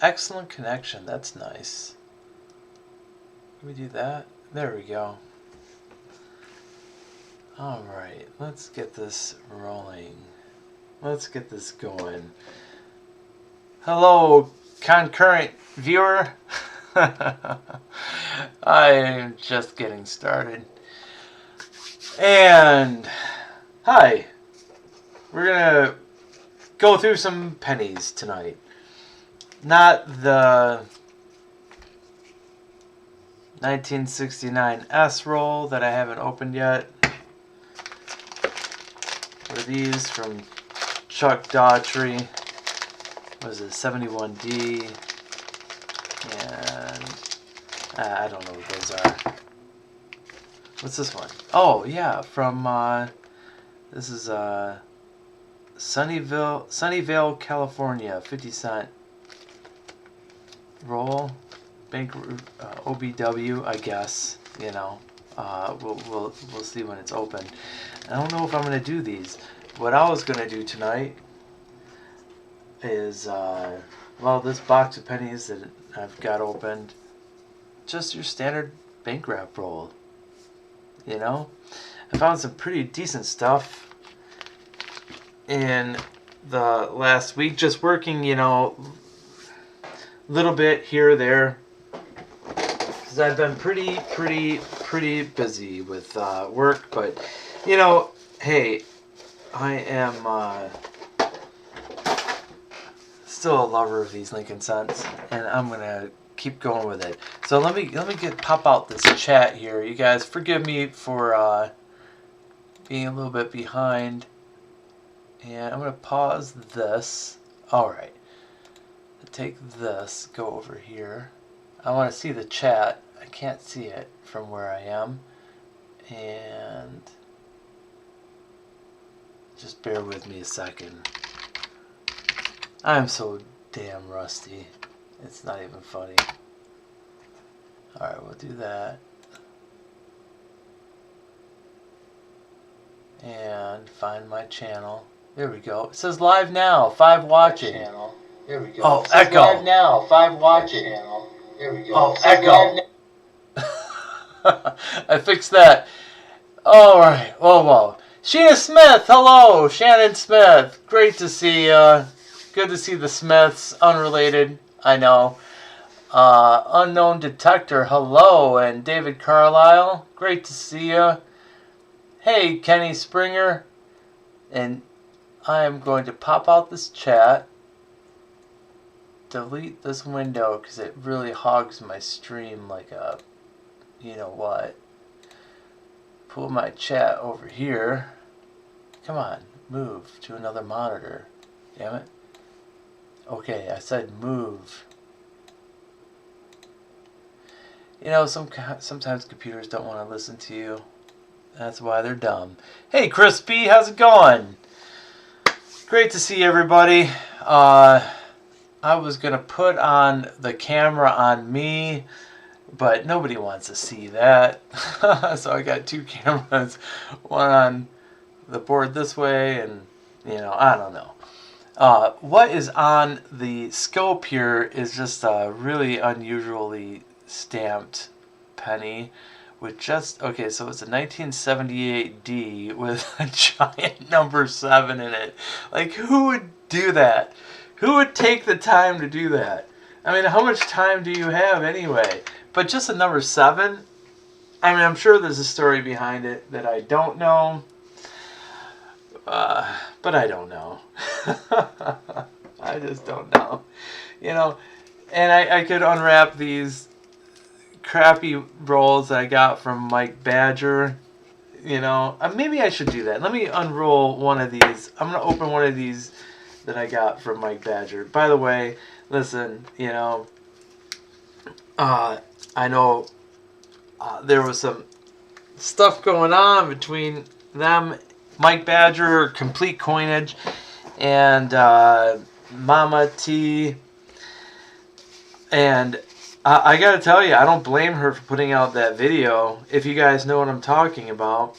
excellent connection. That's nice. Can we do that? There we go. Alright, let's get this rolling. Let's get this going. Hello, concurrent viewer. I am just getting started. And hi. We're gonna go through some pennies tonight. Not the 1969 S roll that I haven't opened yet. What are these from Chuck Daughtry? What is it, 71D? And I don't know what those are. What's this one? Oh yeah, from this is Sunnyvale, California, 50-cent roll, bank OBW, I guess. You know, we'll see when it's open. I don't know if I'm gonna do these. What I was gonna do tonight is well, this box of pennies that I've got opened, just your standard bank wrap roll. You know, I found some pretty decent stuff in the last week, just working, you know, a little bit here or there, because I've been pretty busy with work. But you know, hey, I am still a lover of these Lincoln Cents, and I'm gonna keep going with it. So let me pop out this chat here. You guys forgive me for being a little bit behind. And I'm going to pause this. Alright. Take this, go over here. I want to see the chat. I can't see it from where I am. And just bear with me a second. I'm so damn rusty. It's not even funny. Alright, we'll do that. And find my channel. There we go. It says live now, 5 watching. There we go. Oh, echo. Live now, 5 watching. There we go. Oh, echo. I fixed that. Alright. Whoa. Sheena Smith, hello. Shannon Smith. Great to see you. Good to see the Smiths. Unrelated, I know. Unknown Detector, hello. And David Carlisle, great to see you. Hey, Kenny Springer. And I am going to pop out this chat. Delete this window because it really hogs my stream like a, you know what. Pull my chat over here. Come on, move to another monitor. Damn it. Okay, I said move. You know, sometimes computers don't want to listen to you. That's why they're dumb. Hey, Crispy, how's it going? Great to see everybody. I was going to put on the camera on me, but nobody wants to see that. So I got 2 cameras. One on the board this way, and, you know, I don't know. What is on the scope here is just a really unusually stamped penny with just, okay, so it's a 1978D with a giant number 7 in it. Like, who would do that? Who would take the time to do that? I mean, how much time do you have anyway? But just a number 7? I mean, I'm sure there's a story behind it that I don't know. But I don't know. I just don't know. You know, and I could unwrap these crappy rolls that I got from Mike Badger. You know, maybe I should do that. Let me unroll one of these. I'm going to open one of these that I got from Mike Badger. By the way, listen, you know, I know there was some stuff going on between them, Mike Badger, Complete Coinage, and Mama T. And I gotta tell you, I don't blame her for putting out that video, if you guys know what I'm talking about.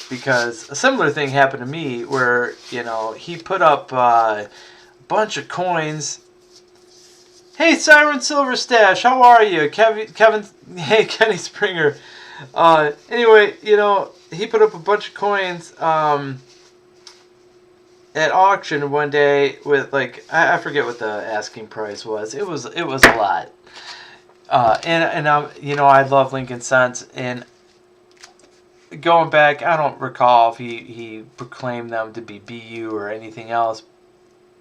Because a similar thing happened to me where, you know, he put up a bunch of coins Hey, Siren Silverstash, how are you? Kevin, hey, Kenny Springer. Anyway, you know, he put up a bunch of coins at auction one day with, like, I forget what the asking price was. It was a lot. You know, I love Lincoln Cents, and going back, I don't recall if he proclaimed them to be BU or anything else,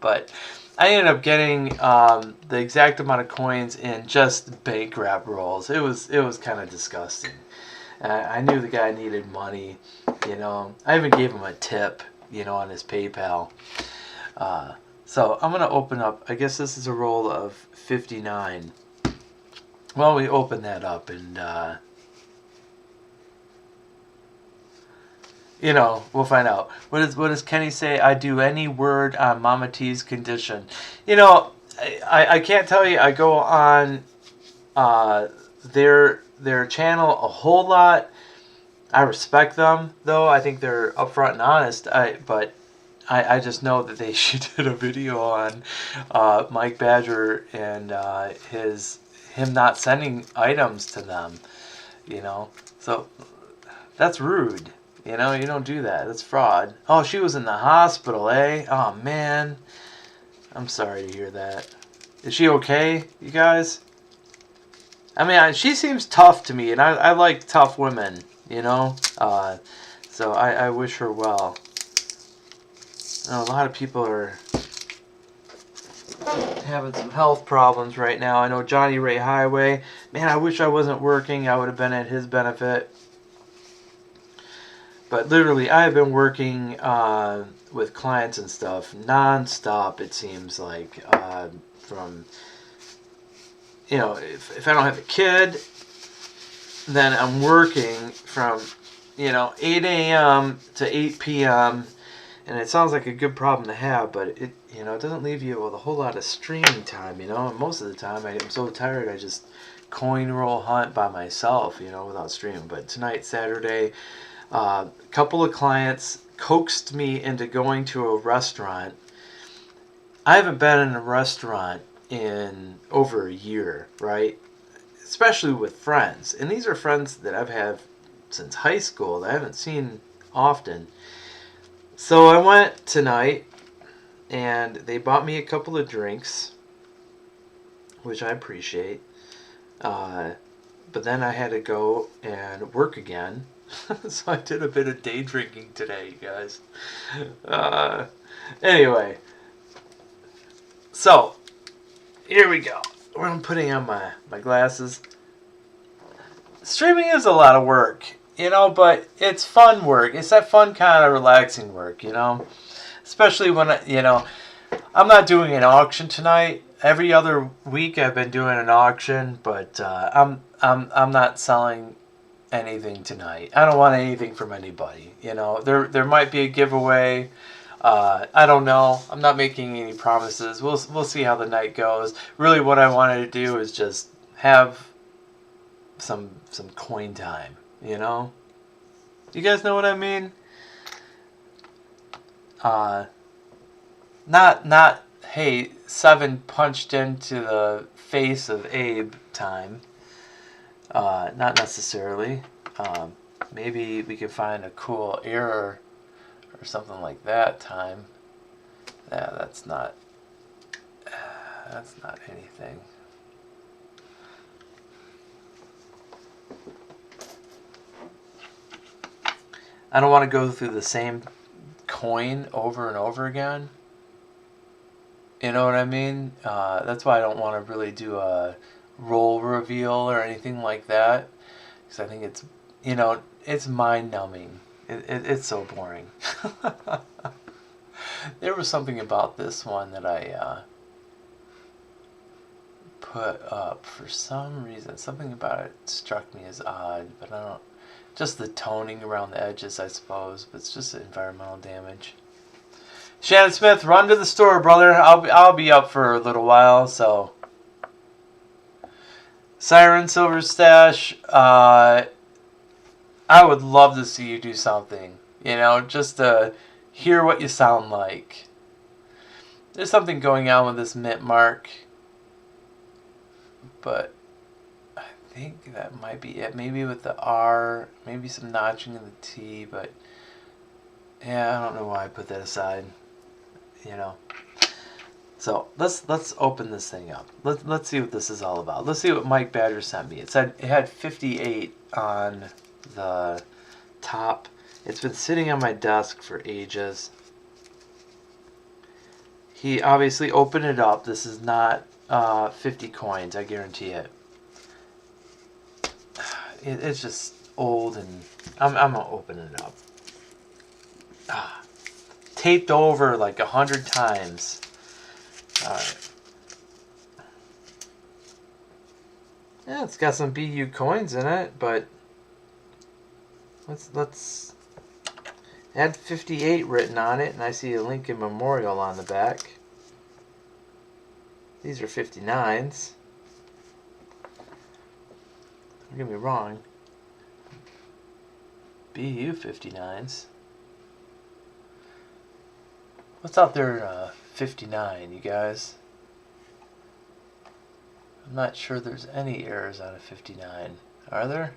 but I ended up getting the exact amount of coins in just bank wrap rolls. It was kind of disgusting. I knew the guy needed money, you know. I even gave him a tip, you know, on his PayPal. So I'm gonna open up. I guess this is a roll of 59. Well, we open that up, and you know, we'll find out. What does Kenny say? I do any word on Mama T's condition. You know, I can't tell you. I go on their channel a whole lot. I respect them, though. I think they're upfront and honest. But I just know that she did a video on Mike Badger and him not sending items to them. You know, so that's rude. You know, you don't do that. That's fraud. Oh, she was in the hospital, eh? Oh, man. I'm sorry to hear that. Is she okay, you guys? I mean, she seems tough to me, and I like tough women, you know? So I wish her well. I know a lot of people are having some health problems right now. I know Johnny Ray Highway. Man, I wish I wasn't working. I would have been at his benefit. But literally, I have been working with clients and stuff non-stop, it seems like. From, you know, if I don't have a kid, then I'm working from, you know, 8 a.m. to 8 p.m. And it sounds like a good problem to have, but it, you know, it doesn't leave you with a whole lot of streaming time, you know. And most of the time, I'm so tired, I just coin roll hunt by myself, you know, without streaming. But tonight, Saturday, a couple of clients coaxed me into going to a restaurant. I haven't been in a restaurant in over a year, right? Especially with friends. And these are friends that I've had since high school that I haven't seen often. So I went tonight, and they bought me a couple of drinks, which I appreciate. But then I had to go and work again. So I did a bit of day drinking today, you guys. Anyway. So, here we go. I'm putting on my glasses. Streaming is a lot of work, you know, but it's fun work. It's that fun kind of relaxing work, you know. Especially when, you know, I'm not doing an auction tonight. Every other week I've been doing an auction, but I'm not selling anything tonight. I don't want anything from anybody. You know, there might be a giveaway. I don't know. I'm not making any promises. We'll see how the night goes. Really, what I wanted to do is just have some coin time. You know, you guys know what I mean? Not hey, 7 punched into the face of Abe time. Not necessarily. Maybe we can find a cool error or something like that time. Yeah, that's not anything. I don't want to go through the same coin over and over again. You know what I mean? That's why I don't want to really do a roll reveal or anything like that, because I think it's, you know, it's mind-numbing. It's so boring. There was something about this one that I put up for some reason. Something about it struck me as odd, but I don't. Just the toning around the edges, I suppose. But it's just environmental damage. Shannon Smith, run to the store, brother. I'll be up for a little while. So, Siren Silverstash, I would love to see you do something. You know, just to hear what you sound like. There's something going on with this mint mark. but I think that might be it. Maybe with the R, maybe some notching in the T, but yeah, I don't know why I put that aside. You know. So let's open this thing up. Let's see what this is all about. Let's see what Mike Badger sent me. It said it had 58 on the top. It's been sitting on my desk for ages. He obviously opened it up. This is not 50 coins, I guarantee it. It's just old, and I'm gonna open it up. Taped over like 100 times. All right. Yeah, it's got some BU coins in it, but let's add 58 written on it, and I see a Lincoln Memorial on the back. These are 59s. Don't get me wrong. BU 59s. What's out there 59, you guys? I'm not sure there's any errors on a 59. Are there?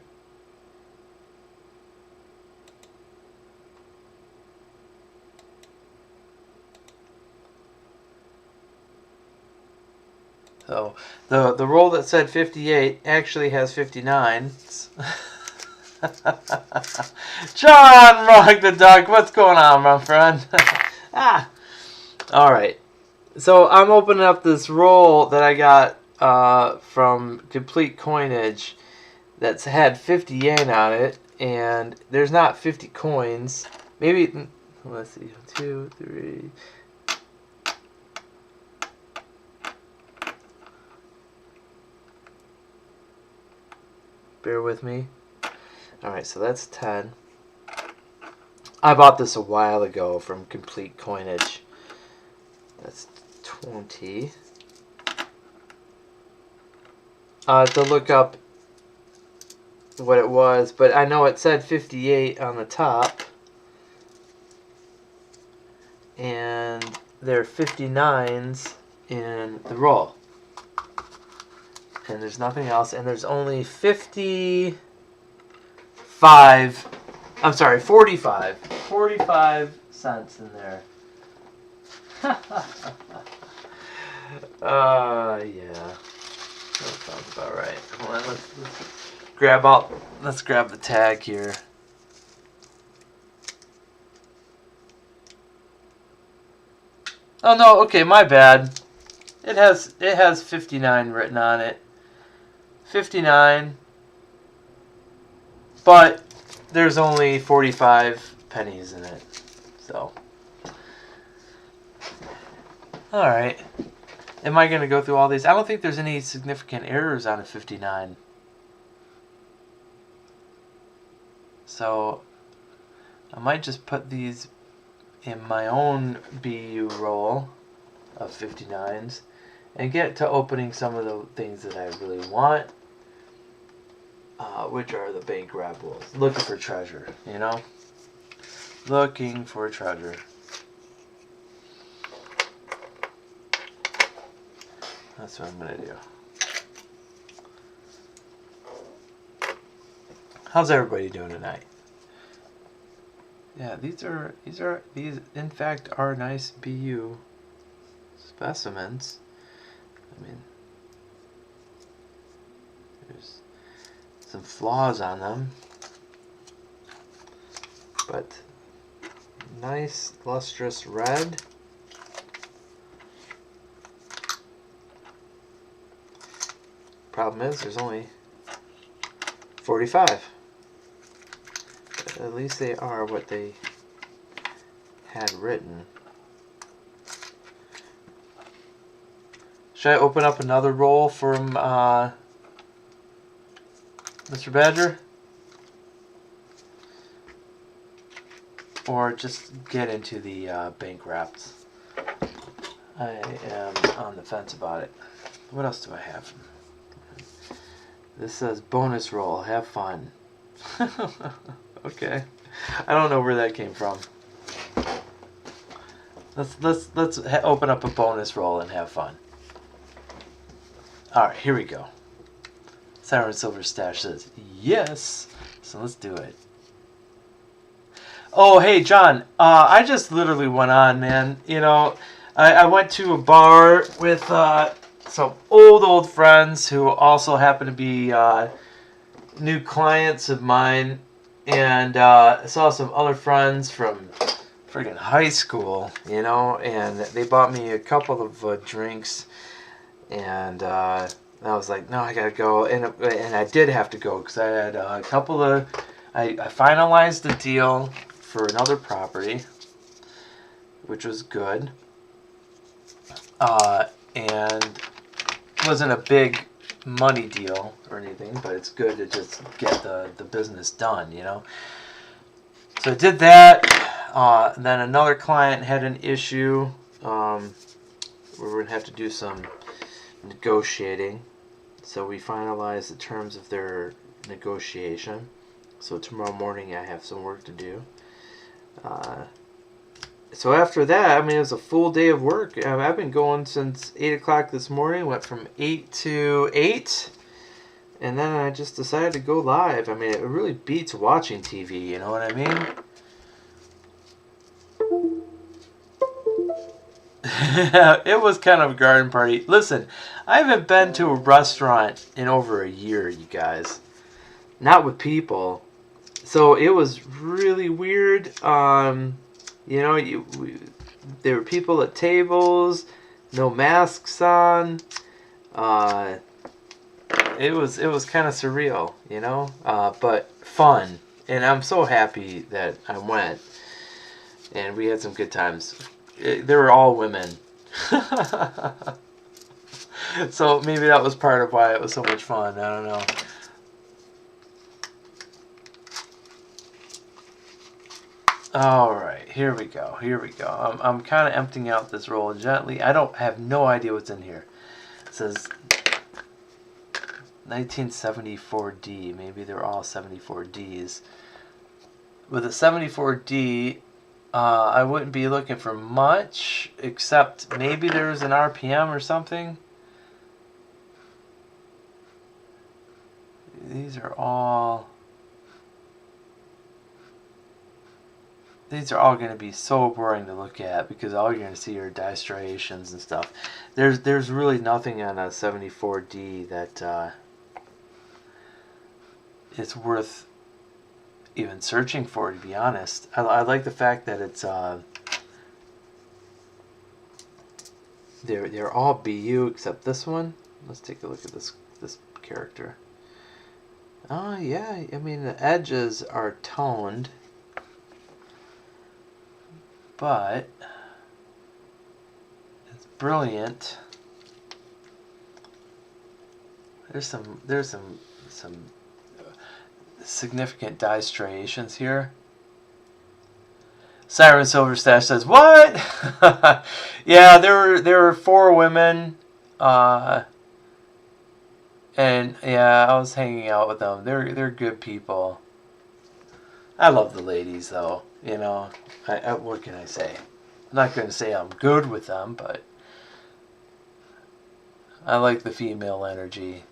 So the roll that said 58 actually has 59. John Rock the Duck, what's going on, my friend? Alright. So I'm opening up this roll that I got from Complete Coinage that's had 50 yen on it, and there's not 50 coins. Maybe, let's see, 2, 3. Bear with me. Alright, so that's 10. I bought this a while ago from Complete Coinage. That's 20. I have to look up what it was, but I know it said 58 on the top. And there are 59s in the roll. And there's nothing else, and there's only 45 cents in there. Yeah. That sounds about right. Hold on, let's grab the tag here. Oh no, okay, my bad. It has 59 written on it. 59. But there's only 45 pennies in it. So. Alright. Am I going to go through all these? I don't think there's any significant errors on a 59. So, I might just put these in my own BU roll of 59s and get to opening some of the things that I really want, which are the bank grab rolls. Looking for treasure, you know? Looking for treasure. That's what I'm going to do. How's everybody doing tonight? Yeah, these in fact are nice BU specimens. I mean, there's some flaws on them, but nice lustrous red. Problem is, there's only 45. At least they are what they had written. Should I open up another roll from Mr. Badger? Or just get into the bank wraps? I am on the fence about it. What else do I have? This says bonus roll, have fun. Okay. I don't know where that came from. Let's open up a bonus roll and have fun. All right, here we go. Siren Silver Stash says yes. So let's do it. Oh, hey, John. I just literally went on, man. You know, I went to a bar with some old friends who also happen to be new clients of mine. And I saw some other friends from friggin' high school, you know, and they bought me a couple of drinks. And I was like, no, I gotta go. And I did have to go because I had a couple of... I finalized the deal for another property, which was good. And it wasn't a big money deal or anything, but it's good to just get the business done, you know. So I did that. And then another client had an issue. Where we're going to have to do some negotiating. So we finalized the terms of their negotiation. So tomorrow morning I have some work to do. So after that, I mean, it was a full day of work. I've been going since 8 o'clock this morning. Went from 8 to 8. And then I just decided to go live. I mean, it really beats watching TV, you know what I mean? It was kind of a garden party. Listen, I haven't been to a restaurant in over a year, you guys. Not with people. So it was really weird. You know, there were people at tables, no masks on. It was kind of surreal, you know, but fun. And I'm so happy that I went. And we had some good times. They were all women. So maybe that was part of why it was so much fun. I don't know. Alright, here we go. I'm kind of emptying out this roll gently. I have no idea what's in here. It says 1974D. Maybe they're all 74Ds. With a 74D, I wouldn't be looking for much, except maybe there's an RPM or something. These are all going to be so boring to look at because all you're going to see are die striations and stuff. There's really nothing on a 74D that it's worth even searching for, to be honest. I like the fact that it's they're all BU except this one. Let's take a look at this character. Oh yeah, I mean the edges are toned. But it's brilliant. There's some significant die striations here. Siren Silver Stash says, "What?" Yeah, there were 4 women, and yeah, I was hanging out with them. They're good people. I love the ladies, though. You know, what can I say? I'm not going to say I'm good with them, but I like the female energy.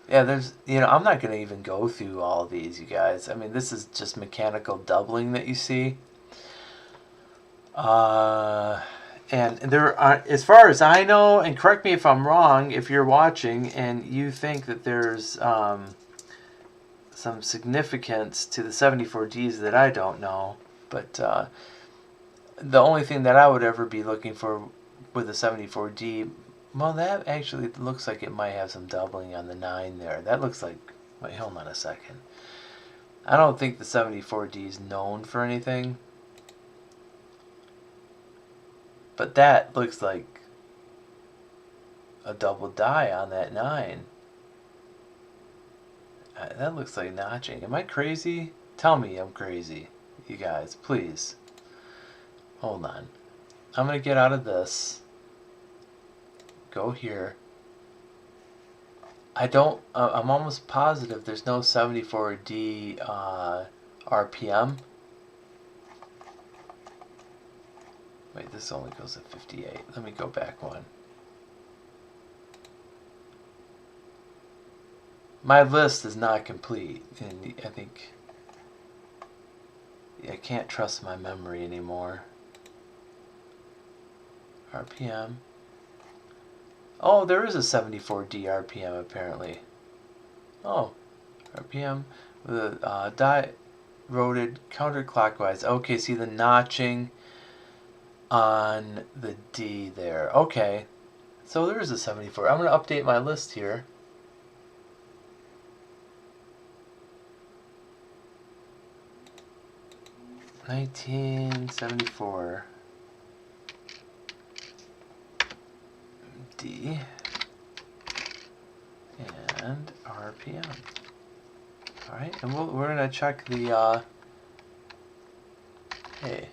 Yeah, I'm not going to even go through all of these, you guys. I mean, this is just mechanical doubling that you see. And there are, as far as I know, and correct me if I'm wrong, if you're watching and you think that there's some significance to the 74Ds that I don't know, but the only thing that I would ever be looking for with a 74D, well, that actually looks like it might have some doubling on the 9 there. That looks like, wait, hold on a second. I don't think the 74D is known for anything, but that looks like a double die on that 9. That looks like notching. Am I crazy? Tell me I'm crazy, you guys, please. Hold on. I'm going to get out of this. Go here. I'm almost positive there's no 74D RPM. Wait, this only goes to 58. Let me go back one. My list is not complete, and I think I can't trust my memory anymore. RPM. Oh, there is a 74D RPM apparently. Oh, RPM with a die rotated counterclockwise. Okay, see the notching on the D there. Okay, so there is a 74. I'm going to update my list here. $19.74 D and RPM. All right, and we're going to check the hey.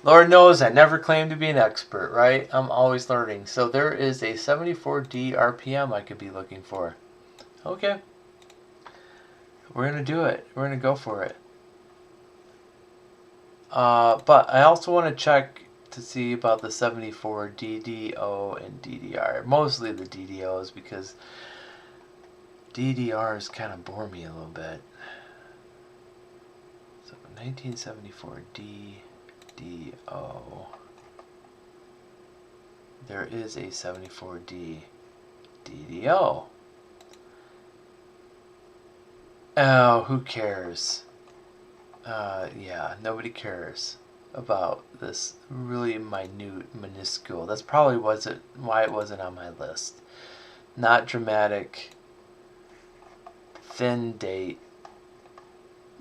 Lord knows I never claim to be an expert, right? I'm always learning. So there is a 74D RPM I could be looking for. Okay. We're going to do it. We're going to go for it. But I also want to check to see about the 74 DDO and DDR. Mostly the DDOs because DDRs kind of bore me a little bit. So 1974 DDO. There is a 74D DDO. Oh, who cares? Yeah, nobody cares about this really minute, minuscule. That's probably why it wasn't on my list. Not dramatic, thin date,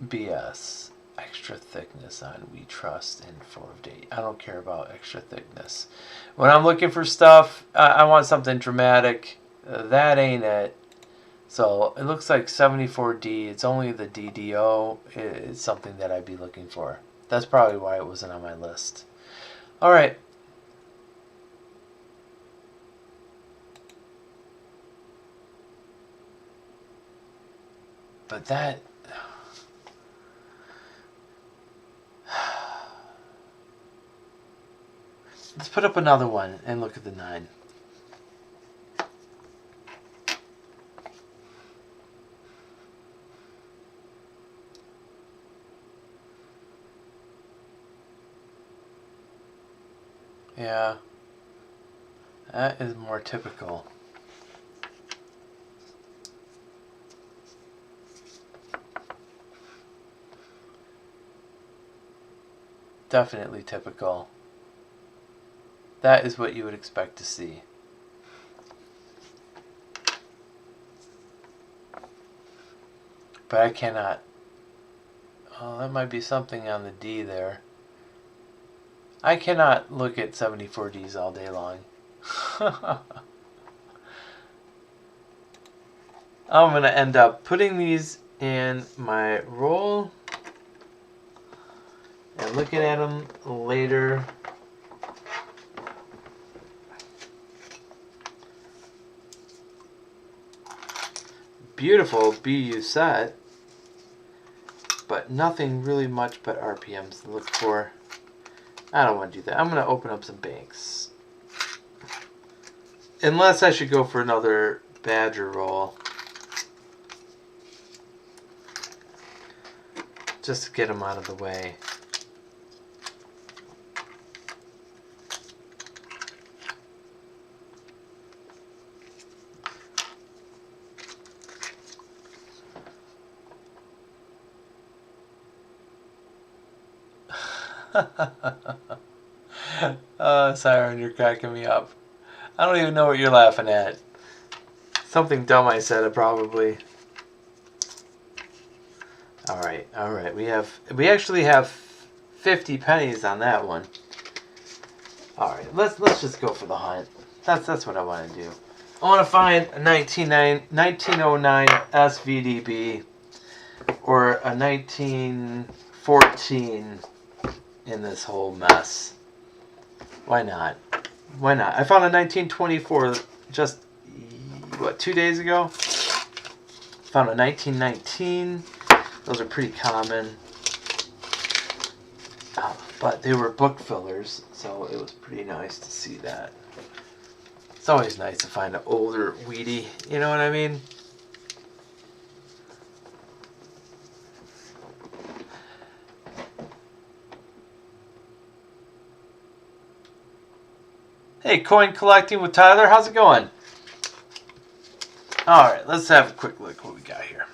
BS. Extra thickness on We Trust and 4 of date. I don't care about extra thickness. When I'm looking for stuff, I want something dramatic. That ain't it. So it looks like 74D. It's only the DDO. It's something that I'd be looking for. That's probably why it wasn't on my list. All right. But that... Let's put up another one and look at the 9. Yeah, that is more typical. Definitely typical. That is what you would expect to see. But I cannot. Oh, that might be something on the D there. I cannot look at 74Ds all day long. I'm going to end up putting these in my roll and looking at them later. Beautiful BU set, but nothing really much but RPMs to look for. I don't want to do that. I'm going to open up some banks. Unless I should go for another Badger roll. Just to get them out of the way. Siren, you're cracking me up. I don't even know what you're laughing at. Something dumb I said, probably. All right. We actually have 50 pennies on that one. All right, let's just go for the hunt. That's what I want to do. I want to find a 1909 SVDB or a 1914 in this whole mess. Why not? Why not? I found a 1924 just, what, 2 days ago? Found a 1919. Those are pretty common. Oh, but they were book fillers, so it was pretty nice to see that. It's always nice to find an older Wheatie, you know what I mean? Hey, coin collecting with Tyler, how's it going? Alright, let's have a quick look what we got here.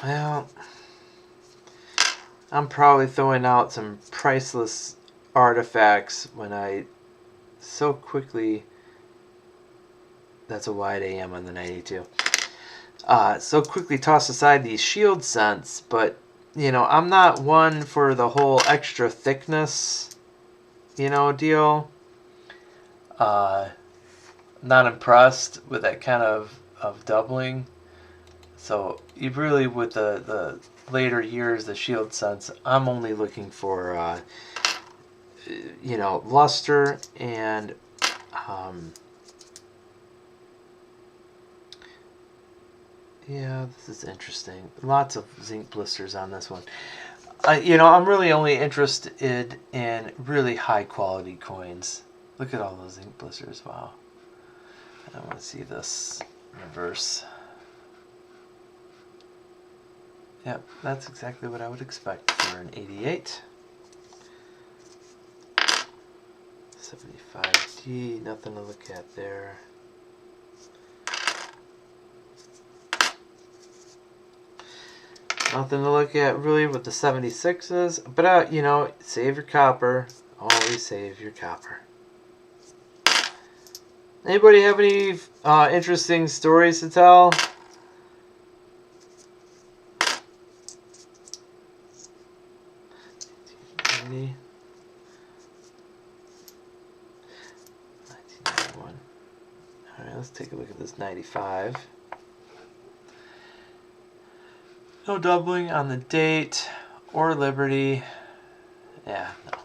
Well, I'm probably throwing out some priceless artifacts when I so quickly... That's a wide AM on the 92. So quickly toss aside these shield scents, but, you know, I'm not one for the whole extra thickness, you know, deal. Not impressed with that kind of doubling. So you really, with the later years, the shield scents, I'm only looking for, you know, luster and yeah, this is interesting. Lots of zinc blisters on this one. You know, I'm really only interested in really high quality coins. Look at all those zinc blisters. Wow. I want to see this reverse. Yep, that's exactly what I would expect for an 88. 75D, nothing to look at there. Nothing to look at really with the 76s, but you know, save your copper. Always save your copper. Anybody have any interesting stories to tell? Alright, let's take a look at this 95. No doubling on the date or Liberty. Yeah, no.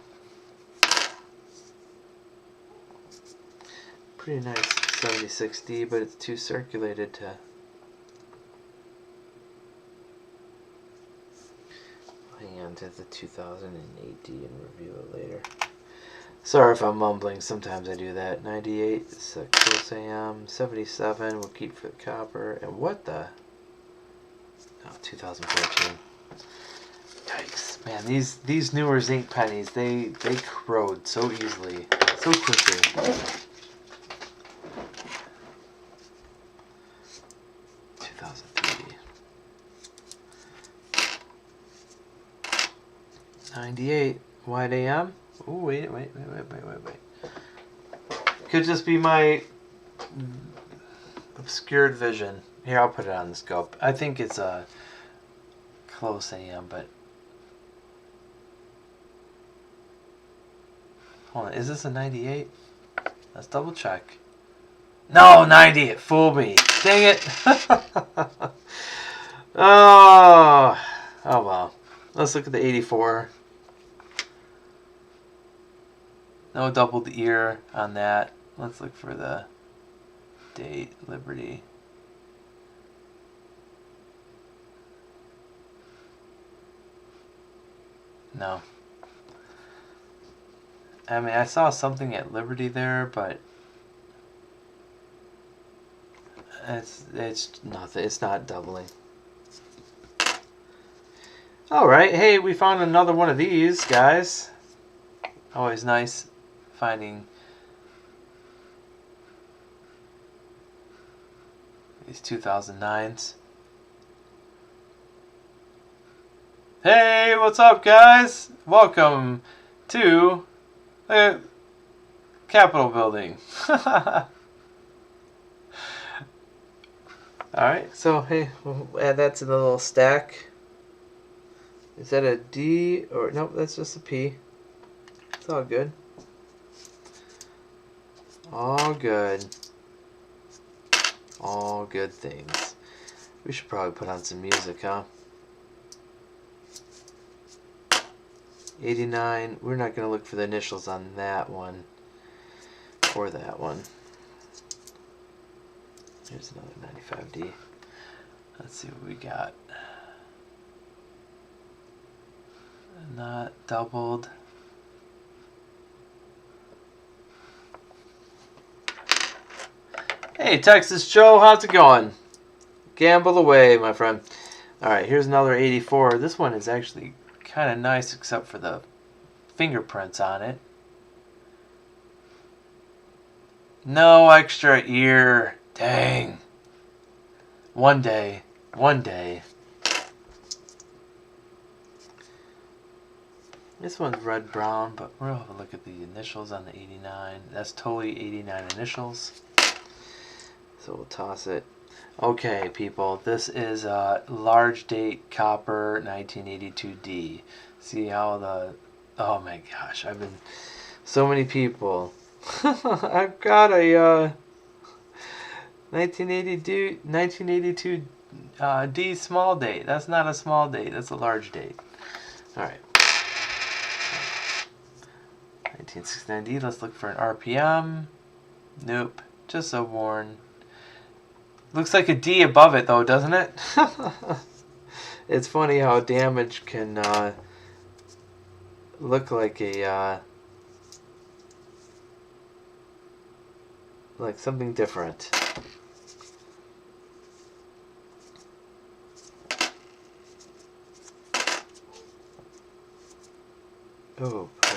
Pretty nice 76D, but it's too circulated to... Hang on to the 2008D and review it later. Sorry if I'm mumbling, sometimes I do that. 98 is a close AM. 77 we'll keep for the copper. And what the... Oh, 2014. Yikes. Man, these newer zinc pennies, they corrode so easily, so quickly. 2003. 98. Wide AM. Oh, wait. Could just be my obscured vision. Here, I'll put it on the scope. I think it's a close AM, but... Hold on, is this a 98? Let's double check. No, 90! It fooled me. Dang it! Oh well. Let's look at the 84. No doubled ear on that. Let's look for the date, Liberty. No. I mean, I saw something at Liberty there, but it's nothing. It's not doubling. All right. Hey, we found another one of these, guys. Always nice finding these 2009s. Hey, what's up, guys? Welcome to the Capitol building. Alright, so hey, we'll add that to the little stack. Is that a D or nope, that's just a P. It's all good. All good. All good things. We should probably put on some music, huh? 89. We're not going to look for the initials on that one. Or that one. Here's another 95D. Let's see what we got. Not doubled. Hey, Texas Joe, how's it going? Gamble away, my friend. Alright, here's another 84. This one is actually kind of nice except for the fingerprints on it. No extra ear. Dang. One day. One day. This one's red-brown, but we'll have a look at the initials on the 89. That's totally 89 initials. So we'll toss it. Okay, people. This is a large date copper 1982D. See how the... Oh my gosh. I've been... So many people... I've got a 1982 D small date. That's not a small date. That's a large date. All right. 1969 D. Let's look for an RPM. Nope. Just a worn. Looks like a D above it though, doesn't it? It's funny how damage can look like a like something different. Oh boy.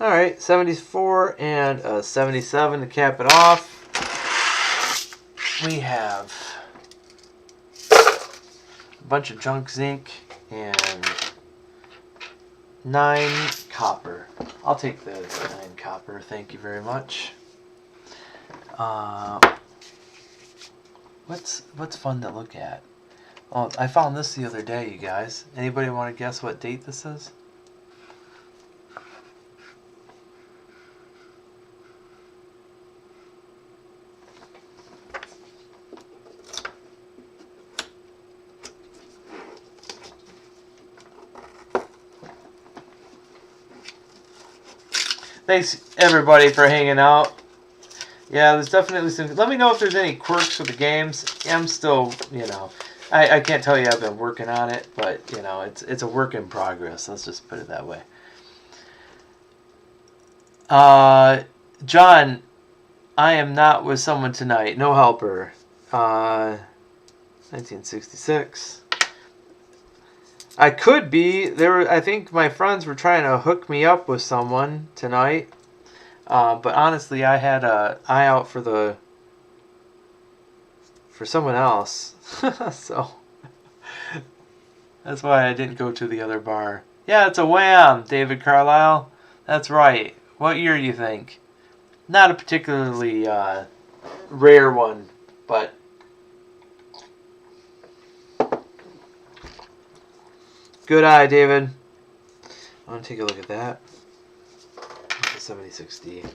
Alright, 74 and a 77 to cap it off. We have a bunch of junk zinc and 9 copper. I'll take the 9 copper, thank you very much. What's fun to look at? Oh, I found this the other day, you guys. Anybody want to guess what date this is? Thanks everybody for hanging out. Yeah, there's definitely some... Let me know if there's any quirks with the games. I'm still, you know... I can't tell you I've been working on it, but, you know, it's a work in progress. Let's just put it that way. John, I am not with someone tonight. No helper. 1966. I could be. I think my friends were trying to hook me up with someone tonight. But honestly, I had an eye out for someone else. So that's why I didn't go to the other bar. Yeah, it's a Wham, David Carlisle. That's right. What year do you think? Not a particularly rare one, but good eye, David. I want to take a look at that. The 76D.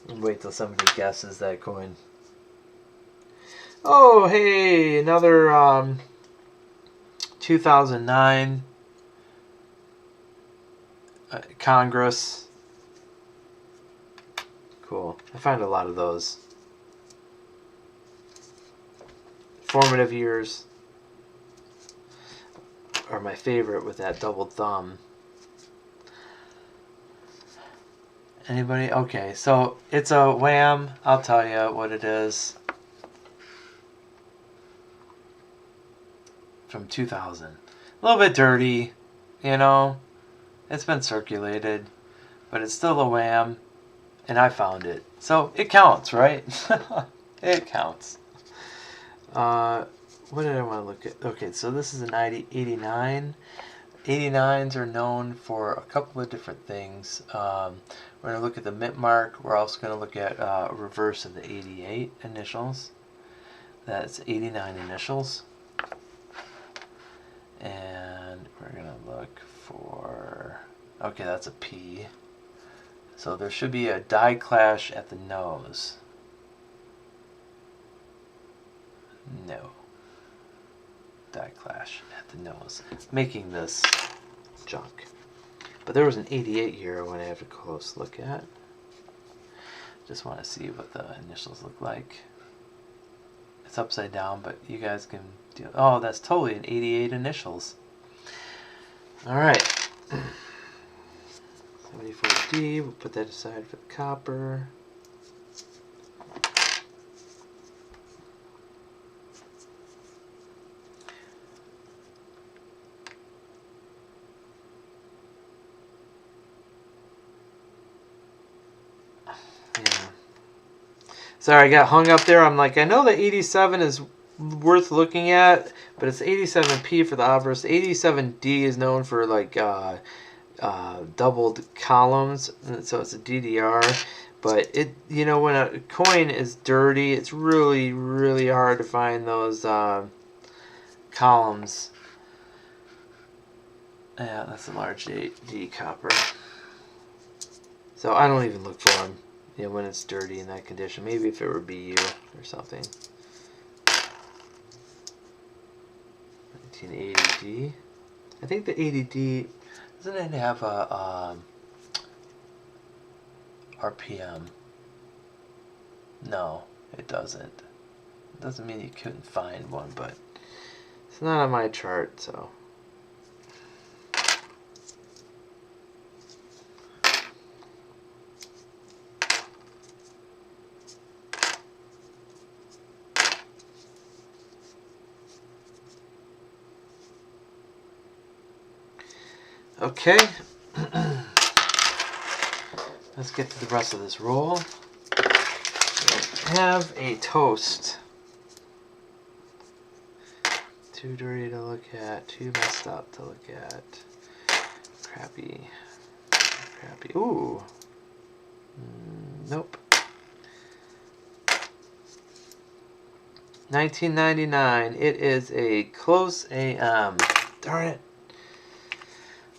And wait till somebody guesses that coin. Oh, hey, another 2009 Congress. Cool. I find a lot of those. Formative years are my favorite with that double thumb. Anybody? Okay, so it's a Wham. I'll tell you what it is. From 2000. A little bit dirty, you know. It's been circulated, but it's still a Wham, and I found it. So it counts, right? It counts. What did I want to look at? Okay, so this is an 89. 89s are known for a couple of different things. We're going to look at the mint mark. We're also going to look at reverse of the 88 initials. That's 89 initials. And we're going to look for... Okay, that's a P. So there should be a die clash at the nose. No. Die clash at the nose. Making this junk. But there was an 88 here I want to have a close look at. Just want to see what the initials look like. It's It's upside down, but you guys can do. Oh, that's totally an 88 initials. All right. 74D. We'll put that aside for the copper. Sorry, I got hung up there. I'm like, I know that 87 is worth looking at, but it's 87P for the obverse. 87D is known for like doubled columns, so it's a DDR. But it, you know, when a coin is dirty, it's really, really hard to find those columns. Yeah, that's a large D copper. So I don't even look for them. You know, when it's dirty in that condition. Maybe if it were BU or something. 1980D. I think the 80D, doesn't it have a RPM? No, it doesn't. It doesn't mean you couldn't find one, but it's not on my chart, so. Okay, let's get to the rest of this roll. Have a toast. Too dirty to look at, too messed up to look at. Crappy. Ooh. Nope. 1999. It is a close AM. Darn it.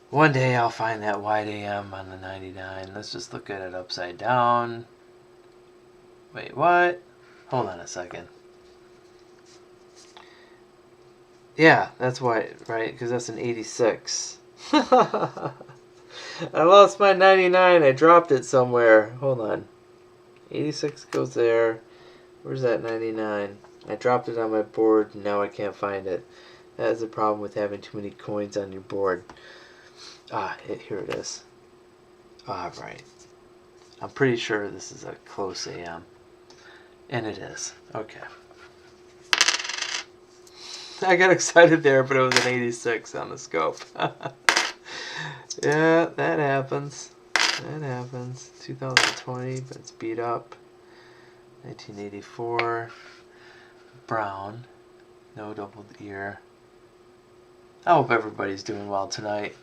One day I'll find that wide AM on the 99. Let's just look at it upside down. Wait, what? Hold on a second. Yeah, that's why, right? Because that's an 86. I lost my 99. I dropped it somewhere. Hold on. 86 goes there. Where's that 99? I dropped it on my board, and now I can't find it. That is the problem with having too many coins on your board. Here it is. Right. I'm pretty sure this is a close AM. And it is. Okay. I got excited there, but it was an 86 on the scope. Yeah, that happens. That happens. 2020, but it's beat up. 1984. Brown. No doubled ear. I hope everybody's doing well tonight.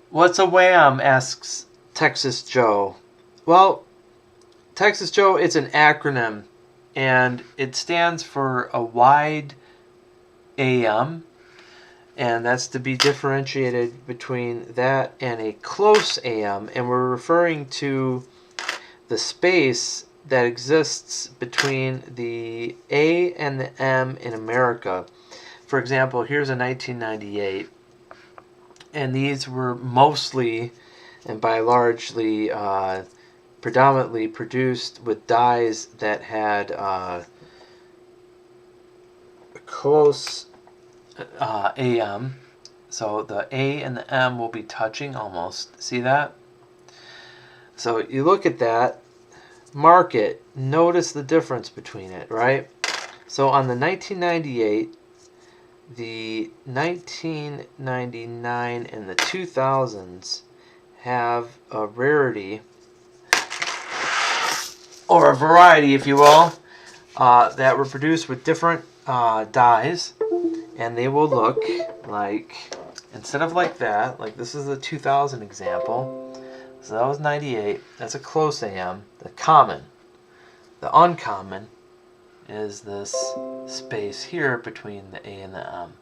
What's a WHAM? Asks Texas Joe. Well, Texas Joe, it's an acronym, and it stands for a wide AM, and that's to be differentiated between that and a close AM, and we're referring to the space that exists between the A and the M in America. For example, here's a 1998. And these were mostly, and by largely, predominantly produced with dies that had close AM. So the A and the M will be touching almost. See that? So you look at that, mark it, notice the difference between it, right? So on the 1998, the 1999 and the 2000s have a rarity, or a variety, if you will, that were produced with different dyes, and they will look like, instead of like that, like this is a 2000 example, so that was 98, that's a close AM. The common, the uncommon, is this space here between the A and the M.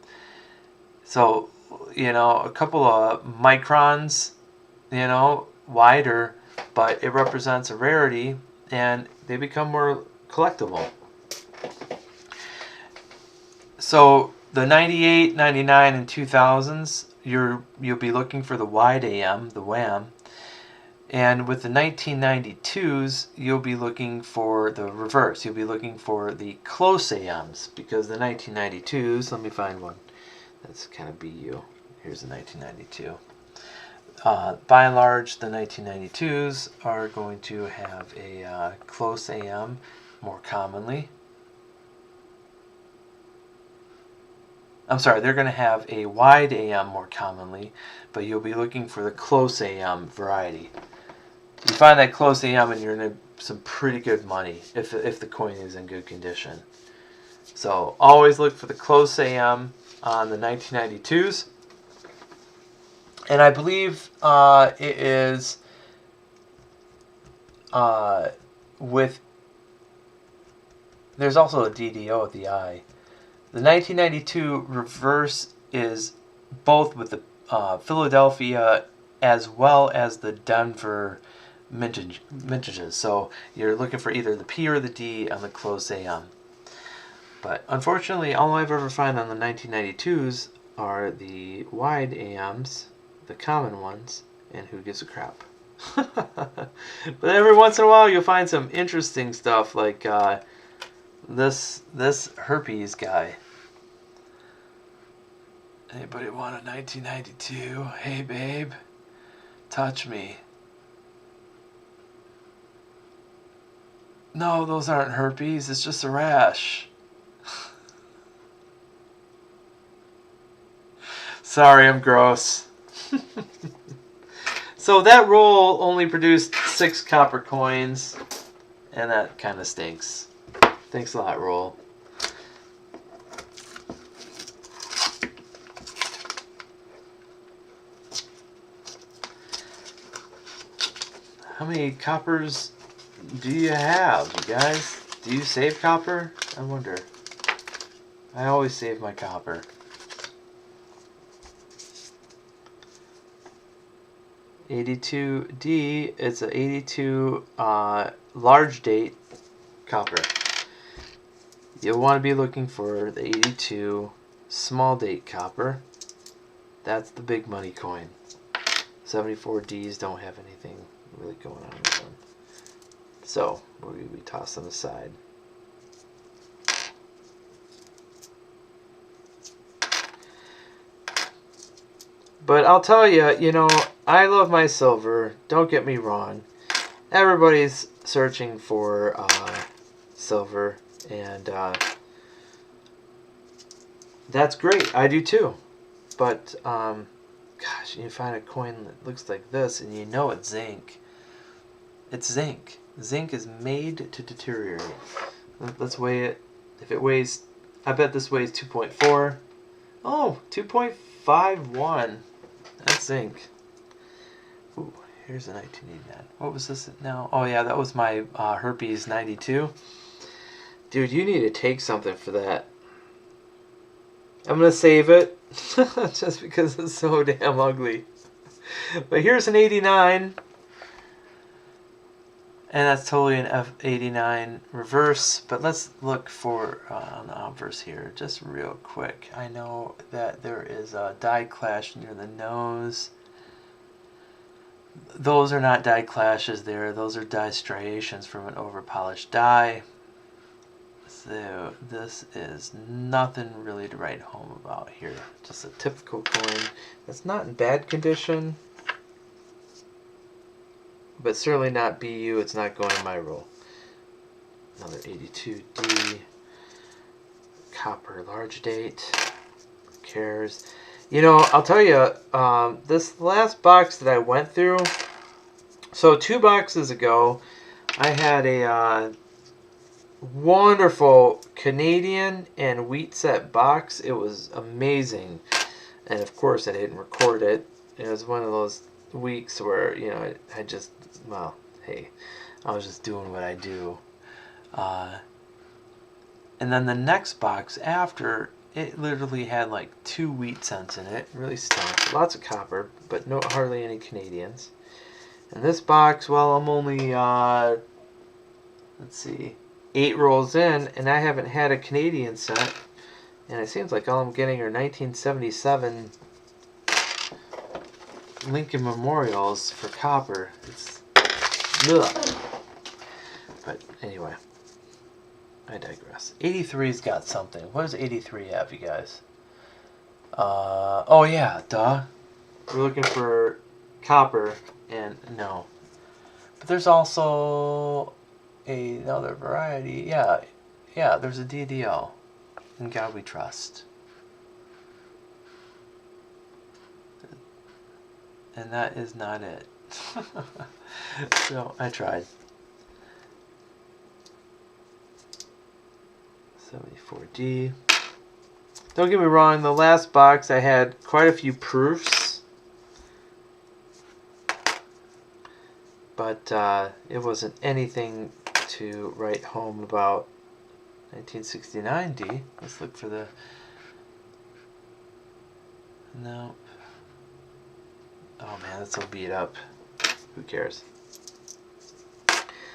So, you know, a couple of microns, you know, wider, but it represents a rarity, and they become more collectible. So the 98, 99, and 2000s, you'll be looking for the wide AM, the WHAM. And with the 1992s, you'll be looking for the reverse. You'll be looking for the close AMs, because the 1992s, let me find one that's kind of BU. Here's the 1992. By and large, the 1992s are going to have a close AM more commonly. I'm sorry, they're going to have a wide AM more commonly, but you'll be looking for the close AM variety. You find that close AM and you're in some pretty good money if the coin is in good condition. So always look for the close AM on the 1992s. And I believe it is with, there's also a DDO at the eye. The 1992 reverse is both with the Philadelphia as well as the Denver mintages. So you're looking for either the P or the D on the close AM. But unfortunately, all I've ever found on the 1992s are the wide AMs, the common ones, and who gives a crap. But every once in a while you'll find some interesting stuff like this herpes guy. Anybody want a 1992? Hey babe, touch me. No, those aren't herpes, it's just a rash. Sorry, I'm gross. So that roll only produced 6 copper coins, and that kind of stinks. Thanks a lot, roll. How many coppers do you have, you guys? Do you save copper? I wonder. I always save my copper. $82D, it's a 82 large date copper. You'll want to be looking for the 82 small date copper. That's the big money coin. 74Ds don't have anything really going on with them. So we toss them aside. But I'll tell you, you know, I love my silver. Don't get me wrong. Everybody's searching for silver, and that's great. I do too. But gosh, you find a coin that looks like this, and you know it's zinc. It's zinc. Zinc is made to deteriorate. Let's weigh it. If it weighs, I bet this weighs 2.4. Oh, 2.51. That's zinc. Ooh, here's a 1989. What was this now? Oh yeah, that was my herpes 92. Dude, you need to take something for that. I'm gonna save it just because it's so damn ugly. But here's an 89. And that's totally an F89 reverse. But let's look for on the obverse here, just real quick. I know that there is a die clash near the nose. Those are not die clashes there. Those are die striations from an over-polished die. So this is nothing really to write home about here. Just a typical coin that's not in bad condition, but certainly not BU. It's not going in my roll. Another 82D. Copper large date. Who cares? You know, I'll tell you, this last box that I went through, so 2 boxes ago, I had a wonderful Canadian and wheat set box. It was amazing. And of course I didn't record it. It was one of those weeks where, you know, I just, well, hey, I was just doing what I do. And then the next box after, it literally had like 2 wheat cents in it. Really stunk. Lots of copper, but no, hardly any Canadians. And this box, well, I'm only, let's see, 8 rolls in, and I haven't had a Canadian set. And it seems like all I'm getting are 1977 Lincoln Memorials for copper. It's ugh. But anyway, I digress. 83's got something. What does 83 have, you guys? Oh yeah, duh. We're looking for copper, and no. But there's also another variety. Yeah, there's a DDL. In God we trust. And that is not it. So I tried. 74D. Don't get me wrong, the last box I had quite a few proofs. But it wasn't anything to write home about. 1969D. Let's look for the... Nope. Oh man, that's so beat up. Who cares?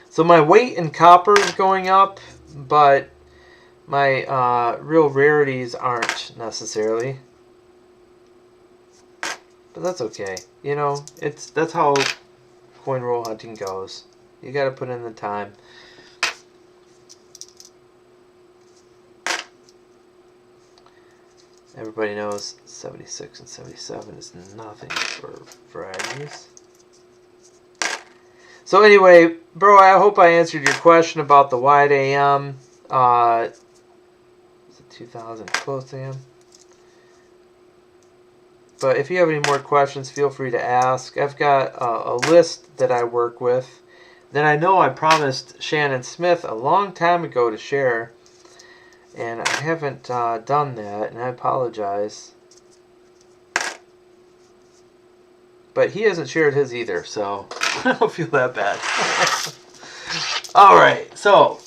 So my weight in copper is going up, but my real rarities aren't necessarily. But that's okay. You know, that's how coin roll hunting goes. You gotta put in the time. Everybody knows 76 and 77 is nothing for varieties. So anyway, bro, I hope I answered your question about the wide AM. Is it 2000 close AM? But if you have any more questions, feel free to ask. I've got a list that I work with that I know I promised Shannon Smith a long time ago to share. And I haven't done that, and I apologize. But he hasn't shared his either, so I don't feel that bad. Alright, so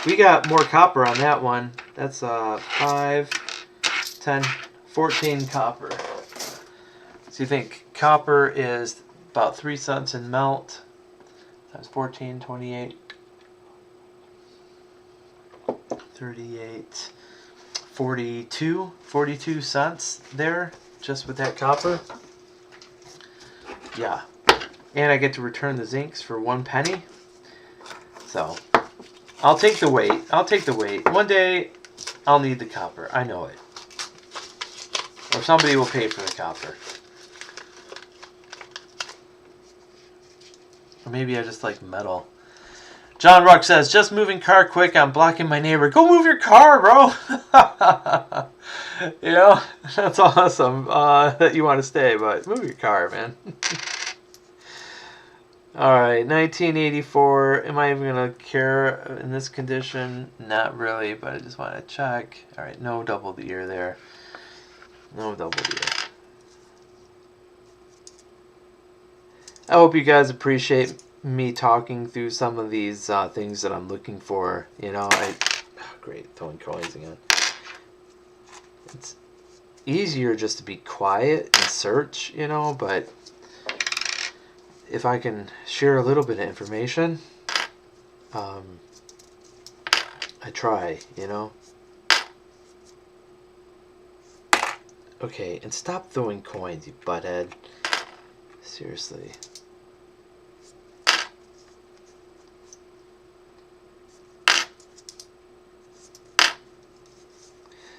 we got more copper on that one. That's 5, 10, 14 copper. So you think copper is about 3 cents in melt, times 14, 28. 38, 42 cents there, just with that copper. Yeah. And I get to return the zincs for 1 penny. So, I'll take the weight. I'll take the weight. One day, I'll need the copper. I know it. Or somebody will pay for the copper. Or maybe I just like metal. John Ruck says, just moving car quick, I'm blocking my neighbor. Go move your car, bro. You know, that's awesome that you want to stay, but move your car, man. Alright, 1984. Am I even going to care in this condition? Not really, but I just want to check. Alright, no double the ear there. No double the ear. I hope you guys appreciate me talking through some of these things that I'm looking for. You know, great, throwing coins again. It's easier just to be quiet and search, you know, but if I can share a little bit of information, I try, you know. Okay, and stop throwing coins, you butthead. Seriously.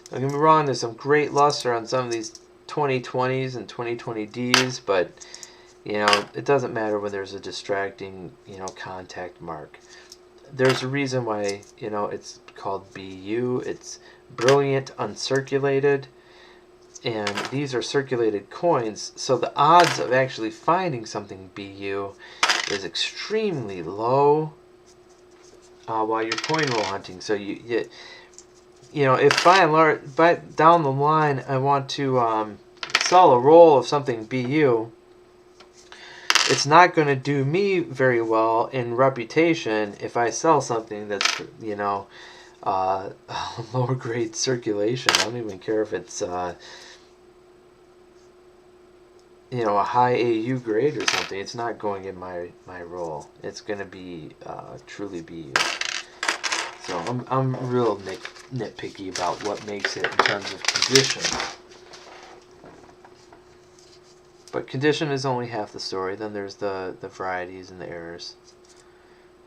Don't get me wrong, there's some great luster on some of these 2020s and 2020Ds, but, you know, it doesn't matter when there's a distracting, you know, contact mark. There's a reason why, you know, it's called BU. It's brilliant uncirculated, and these are circulated coins, so the odds of actually finding something BU is extremely low while you're coin roll hunting. So you know, if by and large, down the line, I want to sell a roll of something BU, it's not going to do me very well in reputation if I sell something that's, you know, lower grade circulation. I don't even care if it's, you know, a high AU grade or something. It's not going in my roll. It's going to be truly BU. So I'm real nitpicky about what makes it in terms of condition. But condition is only half the story. Then there's the varieties and the errors.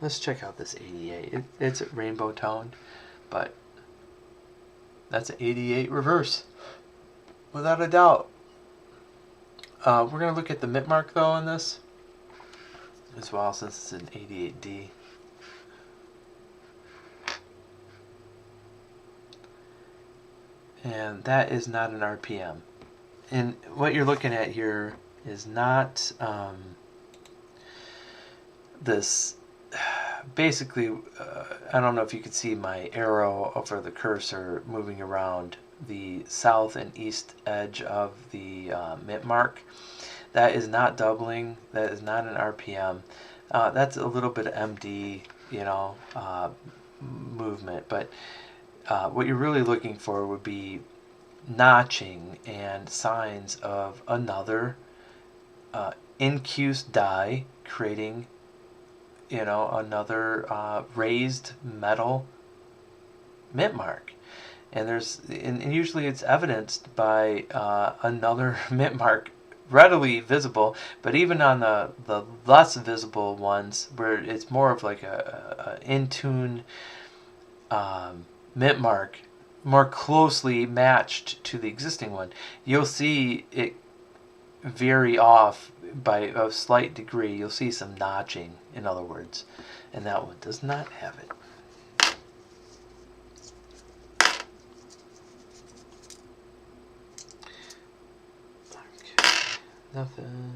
Let's check out this 88. It's rainbow toned, but that's an 88 reverse, without a doubt. We're going to look at the mint mark though on this as well, since it's an 88D. And that is not an RPM. And what you're looking at here is not this. Basically, I don't know if you can see my arrow over the cursor moving around the south and east edge of the mint mark. That is not doubling. That is not an RPM. That's a little bit of MD, movement. But what you're really looking for would be notching and signs of another incused die creating another raised metal mint mark. And usually it's evidenced by another mint mark readily visible, but even on the less visible ones where it's more of like a in tune mint mark, more closely matched to the existing one, you'll see it vary off by a slight degree. You'll see some notching, in other words, and that one does not have it. Okay, nothing.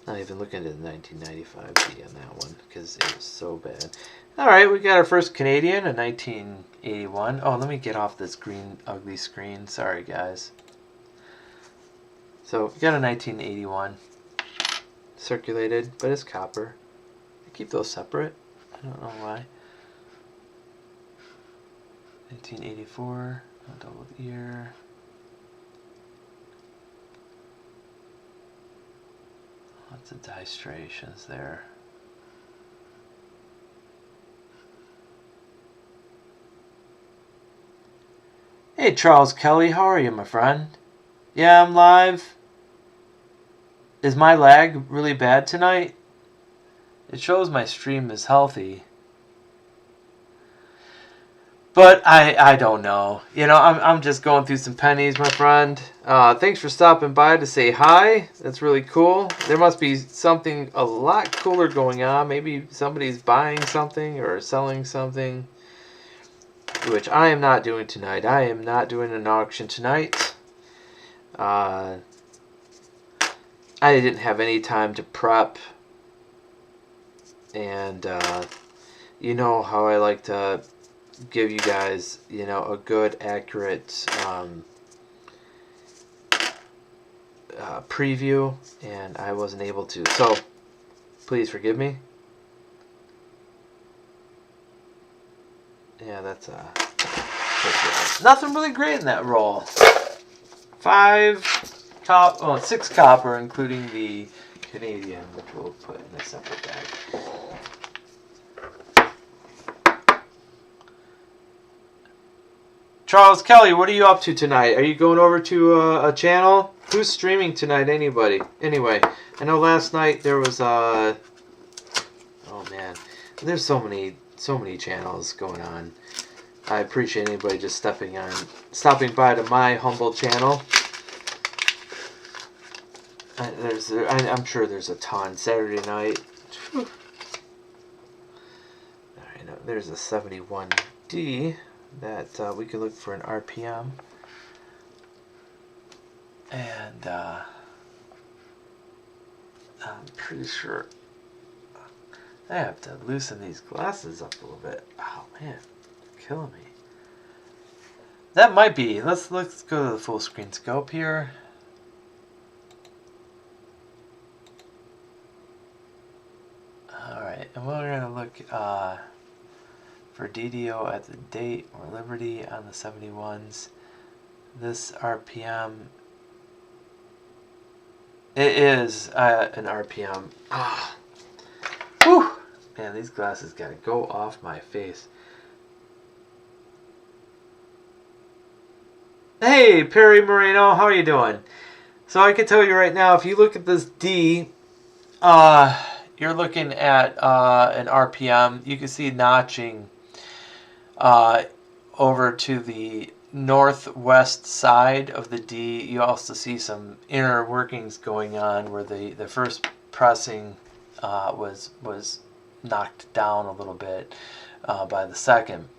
Not even looking at the 1995D on that one because it was so bad. All right, we got our first Canadian, a 1981. Oh, let me get off this green ugly screen. Sorry, guys. So we got a 1981 circulated, but it's copper. I keep those separate. I don't know why. 1984, a double ear. Lots of die striations there. Hey Charles Kelly, how are you, my friend? Yeah, I'm live. Is my lag really bad tonight? It shows my stream is healthy. But I don't know. I'm just going through some pennies, my friend. Thanks for stopping by to say hi. That's really cool. There must be something a lot cooler going on. Maybe somebody's buying something or selling something, which I am not doing tonight. I am not doing an auction tonight. I didn't have any time to prep. And you know how I like to give you guys, a good, accurate preview, and I wasn't able to. So, please forgive me. Yeah, that's nothing really great in that roll. 6 copper, including the Canadian, which we'll put in a separate bag. Charles Kelly, what are you up to tonight? Are you going over to a channel? Who's streaming tonight? Anybody? Anyway, I know last night there was oh man, there's so many channels going on. I appreciate anybody just stopping by to my humble channel. I'm sure there's a ton. Saturday night. All right, there's a 71D. That we could look for an RPM, and I'm pretty sure I have to loosen these glasses up a little bit. Oh man, it's killing me. That might be. Let's go to the full screen scope here. All right, and we're gonna look for DDO at the date or Liberty on the 71s. This RPM, it is an RPM. Whew. Man, these glasses gotta go off my face. Hey, Perry Moreno, how are you doing? So I can tell you right now, if you look at this D, you're looking at an RPM. You can see notching over to the northwest side of the D. You also see some inner workings going on where the first pressing was knocked down a little bit by the second.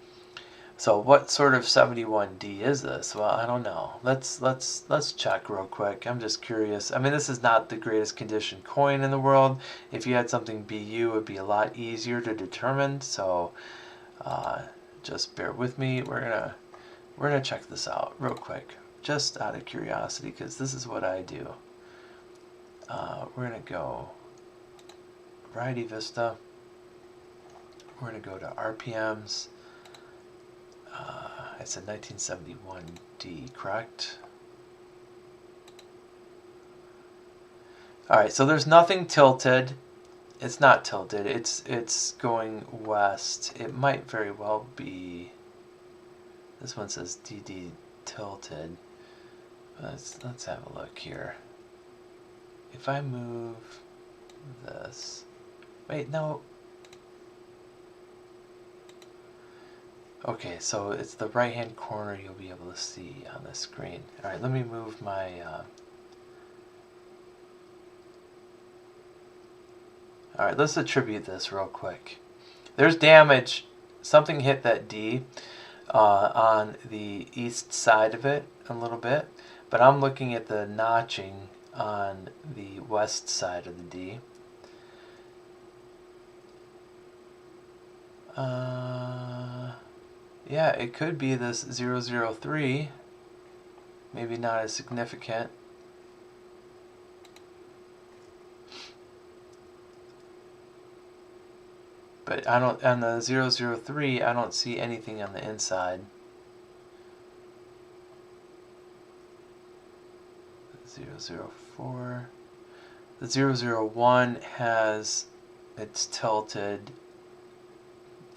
So what sort of 71D is this? Well, I don't know. Let's check real quick. I'm just curious. I mean, this is not the greatest condition coin in the world. If you had something BU, it would be a lot easier to determine. So just bear with me. We're gonna check this out real quick, just out of curiosity, because this is what I do. We're gonna go Variety Vista. We're gonna go to RPMs. It's a 1971D, correct? All right, so there's nothing tilted. It's not tilted. It's going west. It might very well be. This one says DD tilted. Let's have a look here. If I move this, wait, no. Okay, so it's the right-hand corner you'll be able to see on the screen. All right, let me move my. All right, let's attribute this real quick. There's damage. Something hit that D on the east side of it a little bit, but I'm looking at the notching on the west side of the D. Yeah, it could be this 003. Maybe not as significant. But I don't, on the 003, I don't see anything on the inside. 004. The 001 has, it's tilted,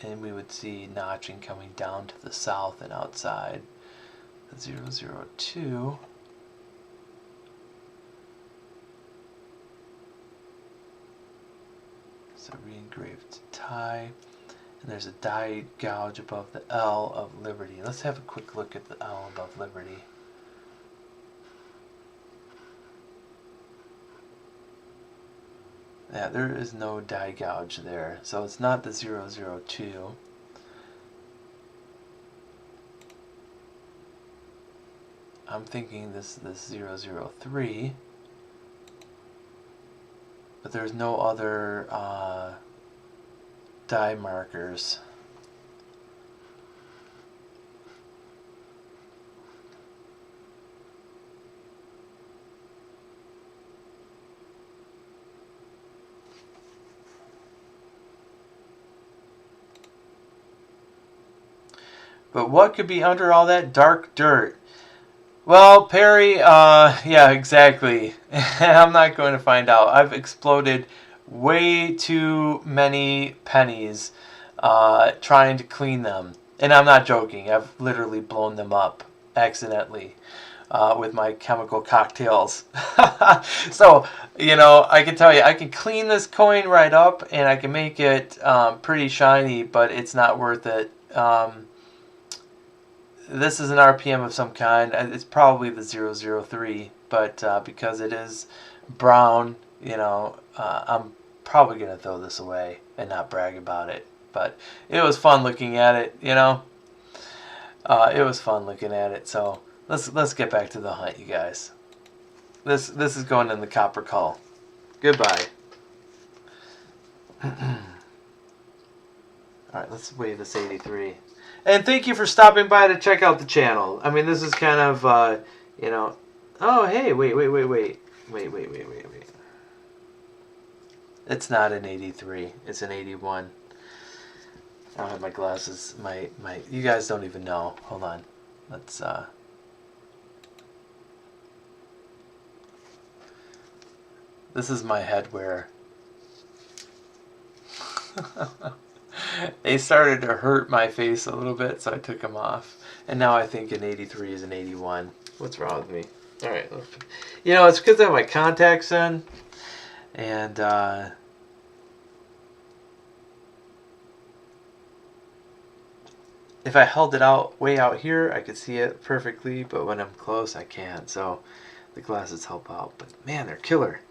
and we would see notching coming down to the south and outside. The 002. It's a re-engraved tie. And there's a die gouge above the L of Liberty. Let's have a quick look at the L above Liberty. Yeah, there is no die gouge there. So it's not the 002. I'm thinking this 003. But there's no other die markers. But what could be under all that dark dirt? Well, Perry, yeah, exactly. I'm not going to find out. I've exploded way too many pennies trying to clean them. And I'm not joking. I've literally blown them up accidentally with my chemical cocktails. So, you know, I can tell you, I can clean this coin right up and I can make it pretty shiny, but it's not worth it. This is an RPM of some kind. It's probably the 003, but because it is brown, you know, I'm probably going to throw this away and not brag about it. But it was fun looking at it, you know. It was fun looking at it. So let's get back to the hunt, you guys. This is going in the copper cull. Goodbye. All right, let's weigh this 83. And thank you for stopping by to check out the channel. I mean, this is kind of, you know... Oh, hey, wait. It's not an 83. It's an 81. I don't have my glasses. My you guys don't even know. Hold on. Let's, This is my headwear. They started to hurt my face a little bit, so I took them off. And now I think an 83 is an 81. What's wrong with me? All right. You know, it's because I have my contacts in, and if I held it out way out here, I could see it perfectly, but when I'm close, I can't. So the glasses help out. But man, they're killer.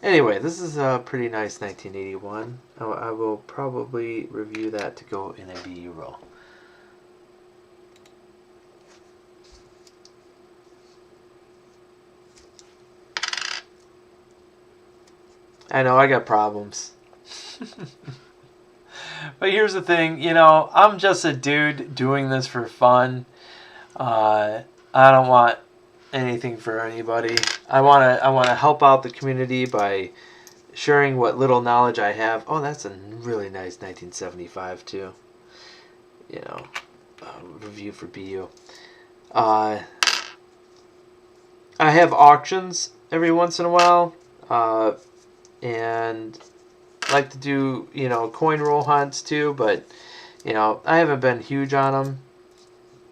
Anyway, this is a pretty nice 1981. I will probably review that to go in a B-roll. I know I got problems. But here's the thing, you know, I'm just a dude doing this for fun. I don't want anything for anybody. I want to help out the community by sharing what little knowledge I have. Oh, that's a really nice 1975 too. You know, review for BU. I have auctions every once in a while, and like to do, you know, coin roll hunts too, but you know, I haven't been huge on them.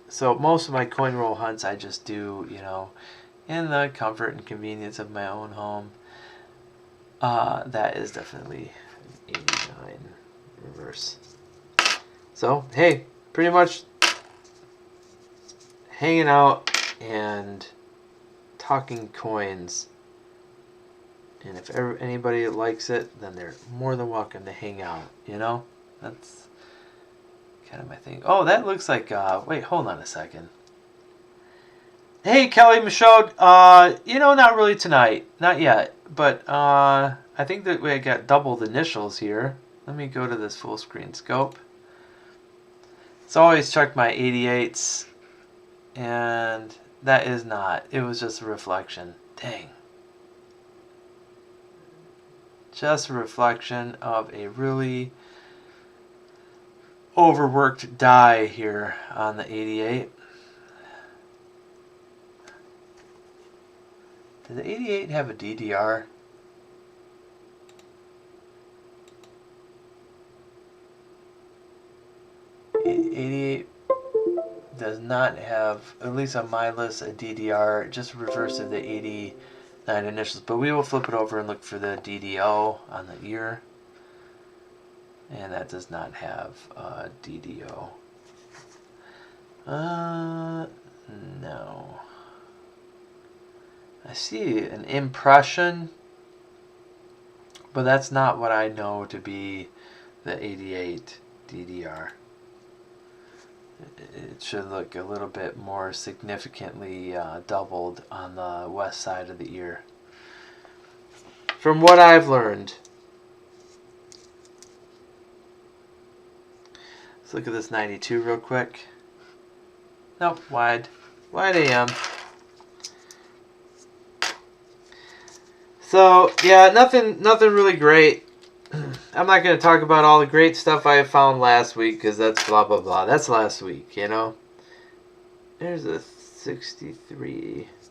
So most of my coin roll hunts I just do, you know, in the comfort and convenience of my own home. That is definitely 89 reverse. So, hey, pretty much hanging out and talking coins. And if ever anybody likes it, then they're more than welcome to hang out, you know? That's kind of my thing. Oh, that looks like, wait, hold on a second. Hey, Kelly Michaud, you know, not really tonight. Not yet. But, I think that we got doubled initials here. Let me go to this full screen scope. It's always check my 88s. And that is not. It was just a reflection. Dang. Just a reflection of a really overworked die here on the 88. Did the 88 have a DDR? '88 does not have, at least on my list, a DDR. Just reverse of the 89 initials. But we will flip it over and look for the DDO on the ear. And that does not have DDO. No. I see an impression, but that's not what I know to be the 88 DDR. It should look a little bit more significantly doubled on the west side of the ear. From what I've learned. Let's look at this 92 real quick. Nope, wide. Wide AM. So, yeah, nothing really great. I'm not going to talk about all the great stuff I found last week because that's blah, blah, blah. That's last week, you know. There's a 63. Is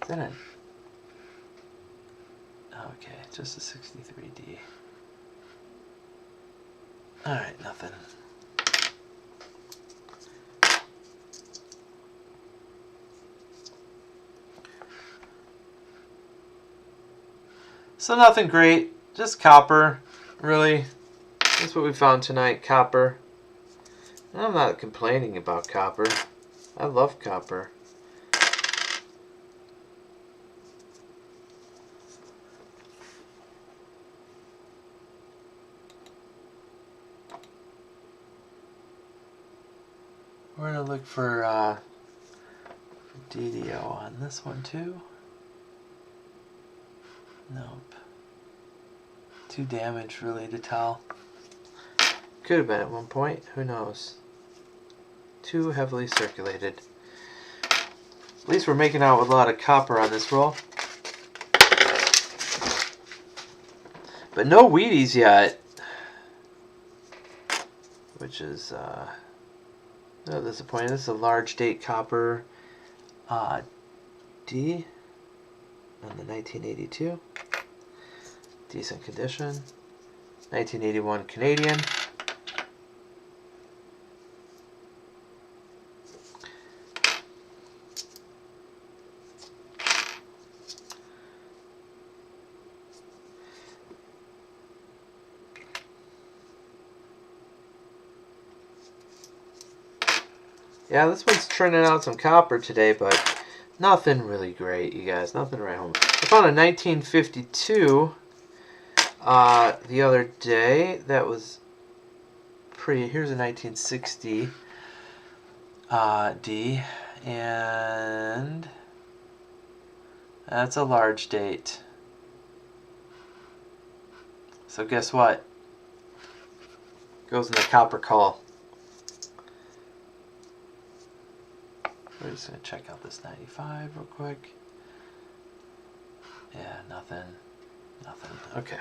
that a... Okay, just a 63D. Alright, nothing. So nothing great, just copper, really. That's what we found tonight, copper. And I'm not complaining about copper. I love copper. We're going to look for DDO on this one too. Nope. Too damaged really to tell. Could have been at one point. Who knows? Too heavily circulated. At least we're making out with a lot of copper on this roll. But no Wheaties yet. Which is no disappointing. This is a large date copper D on the 1982. Decent condition. 1981 Canadian. Yeah, this one's turning out some copper today, but nothing really great, you guys. Nothing right home. I found a 1952 the other day. That was pretty. Here's a 1960 D, and that's a large date. So guess what? Goes in the copper call. We're just going to check out this 95 real quick. Yeah, nothing. Nothing. Okay.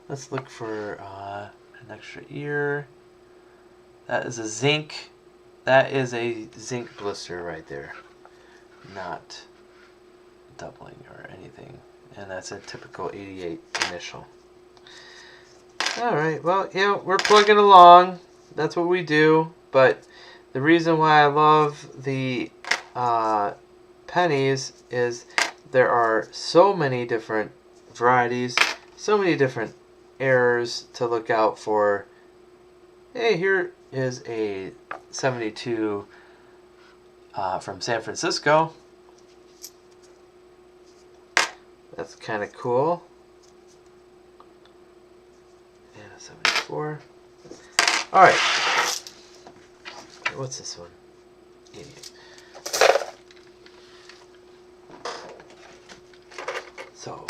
Let's look for an extra ear. That is a zinc. That is a zinc blister right there. Not doubling or anything. And that's a typical 88 initial. Alright, well, you know, we're plugging along. That's what we do. But the reason why I love the pennies is there are so many different varieties, so many different errors to look out for. Hey, here is a 72 from San Francisco. That's kind of cool. And a 74. Alright. What's this one? 88. So,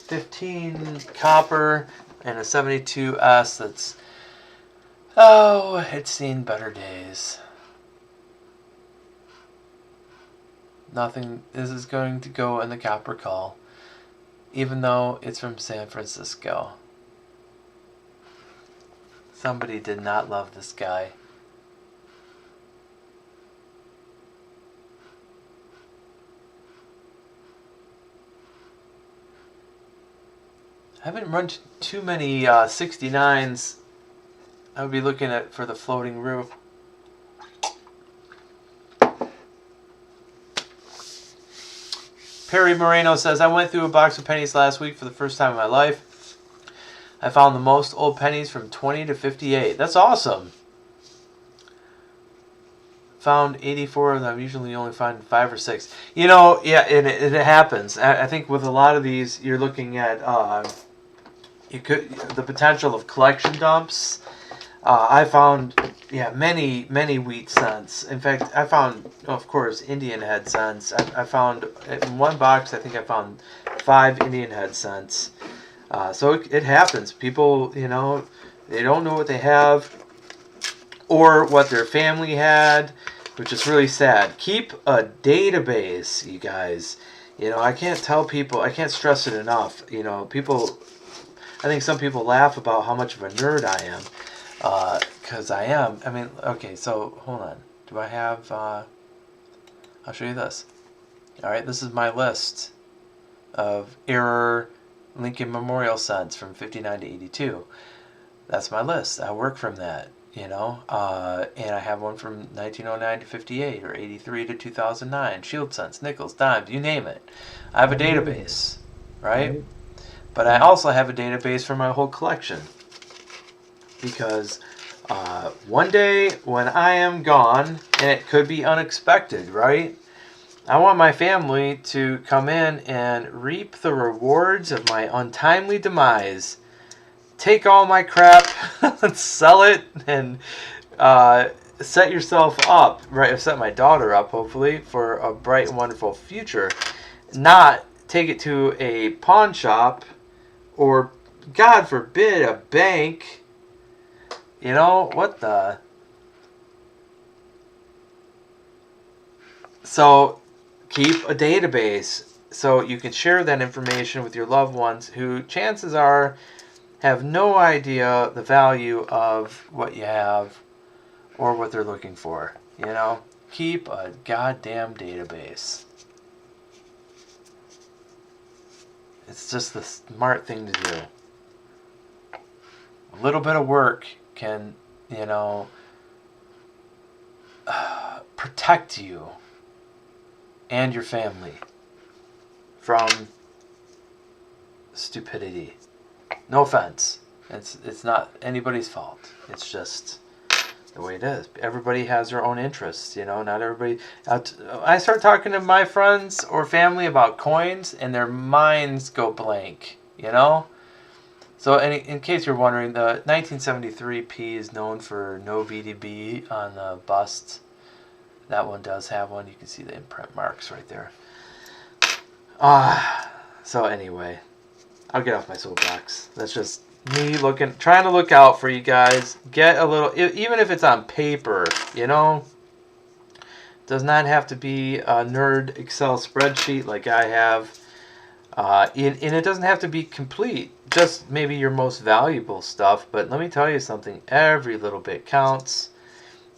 15 copper and a 72S that's, oh, it's seen better days. Nothing. This is going to go in the copper call, even though it's from San Francisco. Somebody did not love this guy. I haven't run too many 69s. I would be looking at for the floating roof. Perry Moreno says, I went through a box of pennies last week for the first time in my life. I found the most old pennies from 20 to 58. That's awesome. Found 84 of them. Usually only find 5 or 6. You know, yeah, and it happens. I think with a lot of these, you're looking at the potential of collection dumps. I found, yeah, many wheat cents. In fact, I found, of course, Indian head cents. I found, in one box, I think I found 5 Indian head cents. So it happens. People, you know, they don't know what they have or what their family had, which is really sad. Keep a database, you guys. You know, I can't tell people, I can't stress it enough. You know, people, I think some people laugh about how much of a nerd I am. Because I am. I mean, okay, so hold on. Do I have, I'll show you this. Alright, this is my list of error Lincoln Memorial cents from 59 to 82. That's my list. I work from that, you know. And I have one from 1909 to 58 or 83 to 2009. Shield cents, nickels, dimes, you name it. I have a database, right? But I also have a database for my whole collection. Because one day when I am gone, and it could be unexpected, right? I want my family to come in and reap the rewards of my untimely demise. Take all my crap, sell it, and set yourself up, right? Set my daughter up, hopefully, for a bright and wonderful future. Not take it to a pawn shop or, God forbid, a bank. You know, what the... So, keep a database so you can share that information with your loved ones who, chances are, have no idea the value of what you have or what they're looking for. You know, keep a goddamn database. It's just the smart thing to do. A little bit of work can, you know, protect you and your family from stupidity. No offense. It's not anybody's fault. It's just the way it is. Everybody has their own interests, you know. Not everybody. I start talking to my friends or family about coins, and their minds go blank, you know. So, in case you're wondering, the 1973 P is known for no VDB on the bust. That one does have one. You can see the imprint marks right there. So anyway, I'll get off my soapbox. That's just me trying to look out for you guys. Get a little, even if it's on paper, you know. Does not have to be a nerd Excel spreadsheet like I have. And it doesn't have to be complete. Just maybe your most valuable stuff. But let me tell you something. Every little bit counts.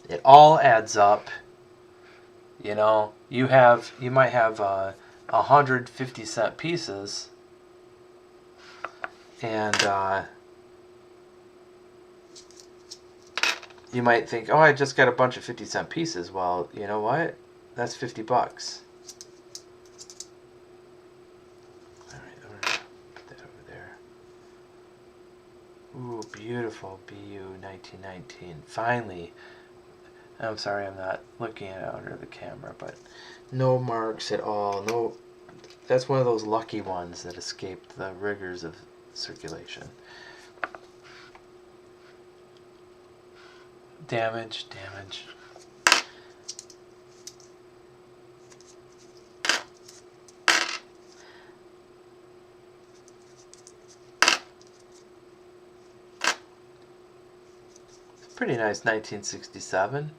It all adds up. You know, you might have 150-cent pieces, and you might think, oh, I just got a bunch of 50-cent pieces. Well, you know what? That's $50. All right, I'm gonna put that over there. Ooh, beautiful BU 1919. Finally. I'm sorry I'm not looking at it under the camera, but no marks at all. No, that's one of those lucky ones that escaped the rigors of circulation. Damage. Pretty nice 1967.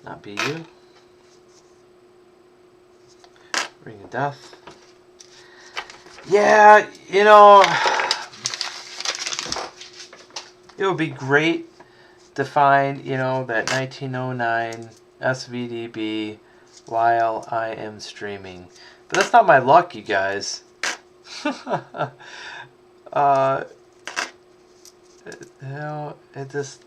Not BU. Ring of Death. Yeah, you know, it would be great to find, you know, that 1909 SVDB while I am streaming. But that's not my luck, you guys. You know, it just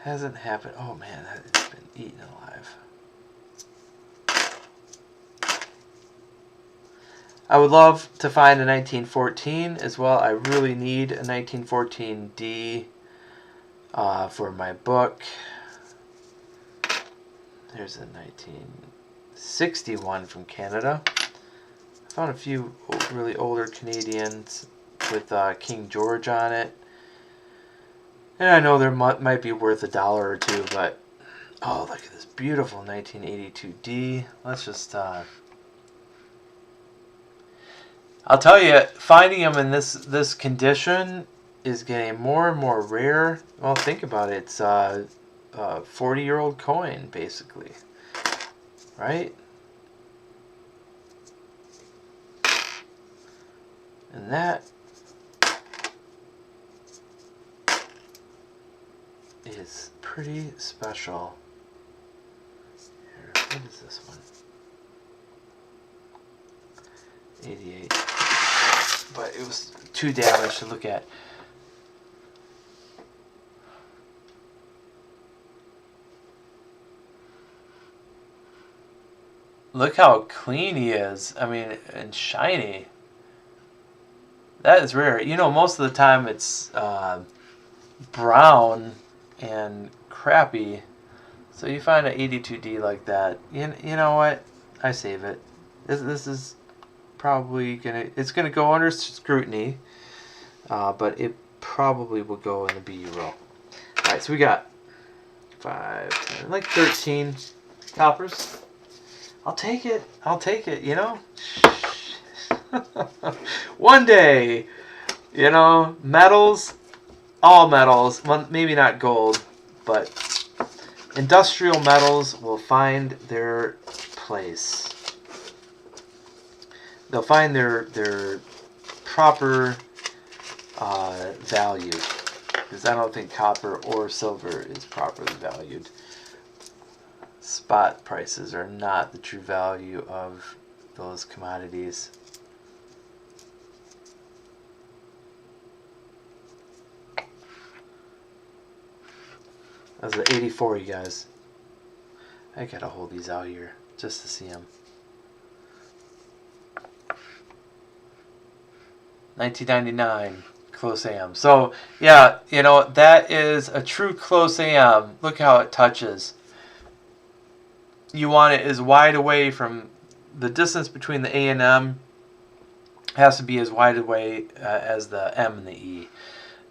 hasn't happened. Oh man, it's been eaten alive. I would love to find a 1914 as well. I really need a 1914D for my book. There's a 1961 from Canada. I found a few really older Canadians with King George on it. And I know there might be worth $1 or $2, but oh, look at this beautiful 1982D. Let's just I'll tell you, finding them in this condition is getting more and more rare. Well, think about it. It's a 40-year-old coin, basically. Right? And that is pretty special. Here, what is this one? 88. But it was too damaged to look at. Look how clean he is. I mean, and shiny. That is rare. You know, most of the time it's brown and crappy. So you find an 82D like that. You know what? I save it. This is probably it's gonna go under scrutiny, but it probably will go in the BU roll. All right, so we got 5, 10, like 13 coppers. I'll take it. You know, one day, you know, metals, all metals. Well, maybe not gold, but industrial metals will find their place. They'll find their proper value, because I don't think copper or silver is properly valued. Spot prices are not the true value of those commodities. That was the 84, you guys. I gotta hold these out here just to see them. 1999, close AM. So, yeah, you know, that is a true close AM. Look how it touches. You want it as wide away from the distance between the A and M has to be as wide away as the M and the E.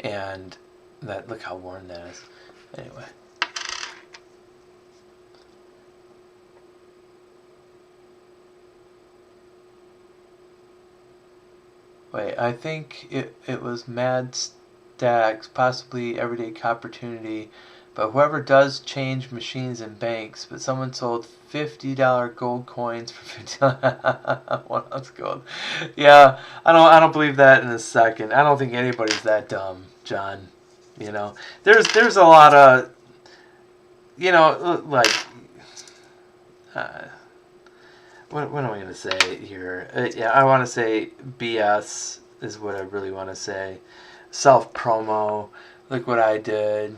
And that, look how worn that is. Anyway. Wait, I think it was Mad Stacks, possibly Everyday Opportunity, but whoever does change machines and banks, but someone sold $50 gold coins for $50 1 ounce gold. Yeah, I don't believe that in a second. I don't think anybody's that dumb, John. You know, there's a lot of, you know, like. What am I going to say here? Yeah, I want to say BS is what I really want to say. Self-promo, look what I did,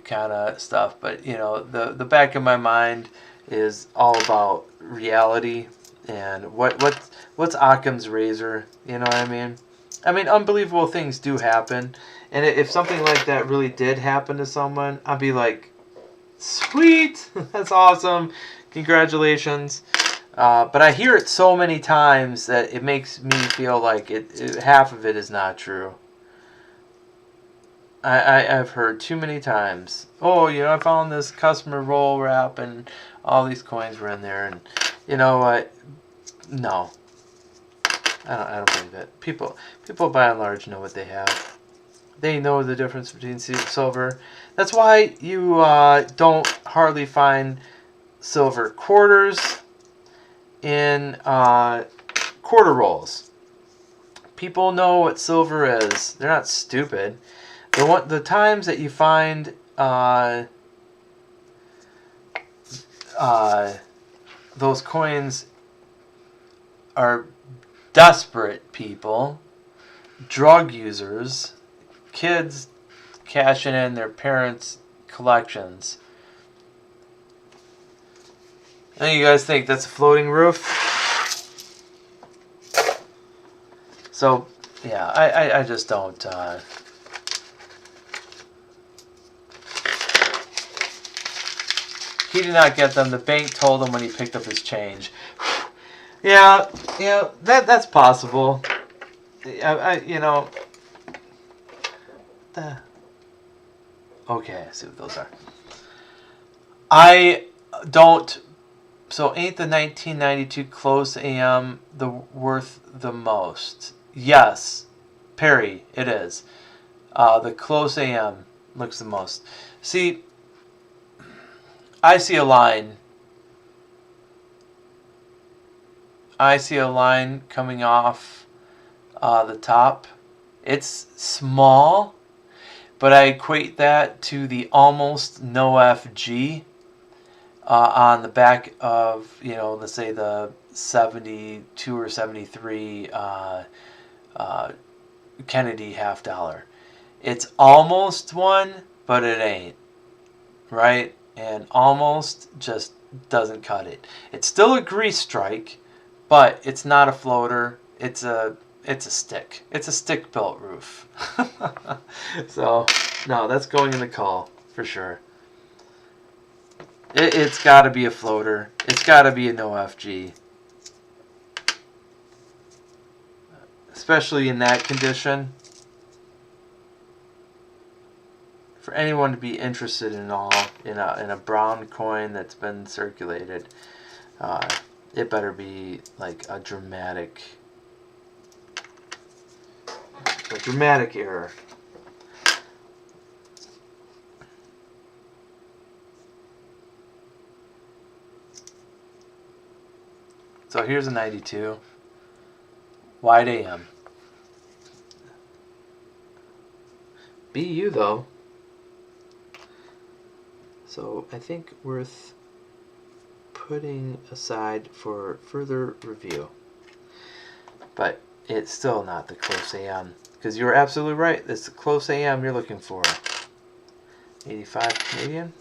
kind of stuff. But, you know, the back of my mind is all about reality and what's Occam's razor, you know what I mean? I mean, unbelievable things do happen. And if something like that really did happen to someone, I'd be like, sweet, that's awesome, congratulations. But I hear it so many times that it makes me feel like half of it is not true. I've heard too many times, oh, you know, I found this customer roll wrap and all these coins were in there, and you know what? No, I don't believe it. People by and large know what they have. They know the difference between silver. That's why you don't hardly find silver quarters in quarter rolls. People know what silver is. They're not stupid. The times that you find those coins are desperate people, drug users, kids cashing in their parents' collections. And you guys think that's a floating roof? So, yeah, I just don't. He did not get them. The bank told him when he picked up his change. Yeah, that's possible. You know. Okay, I see what those are. I don't. So ain't the 1992 close AM worth the most? Yes, Perry, it is. The close AM looks the most. See, I see a line. I see a line coming off the top. It's small, but I equate that to the almost no FG. On the back of, you know, let's say the 72 or 73 Kennedy $50. It's almost one, but it ain't, right? And almost just doesn't cut it. It's still a grease strike, but it's not a floater. It's a stick. It's a stick-built roof. So, no, that's going in the call for sure. It's got to be a floater. It's got to be a no FG. Especially in that condition. For anyone to be interested in a brown coin that's been circulated, it better be like a dramatic error. So here's a 92. Wide AM. BU though. So I think worth putting aside for further review. But it's still not the close AM. Because you were absolutely right. It's the close AM you're looking for. 85 Canadian.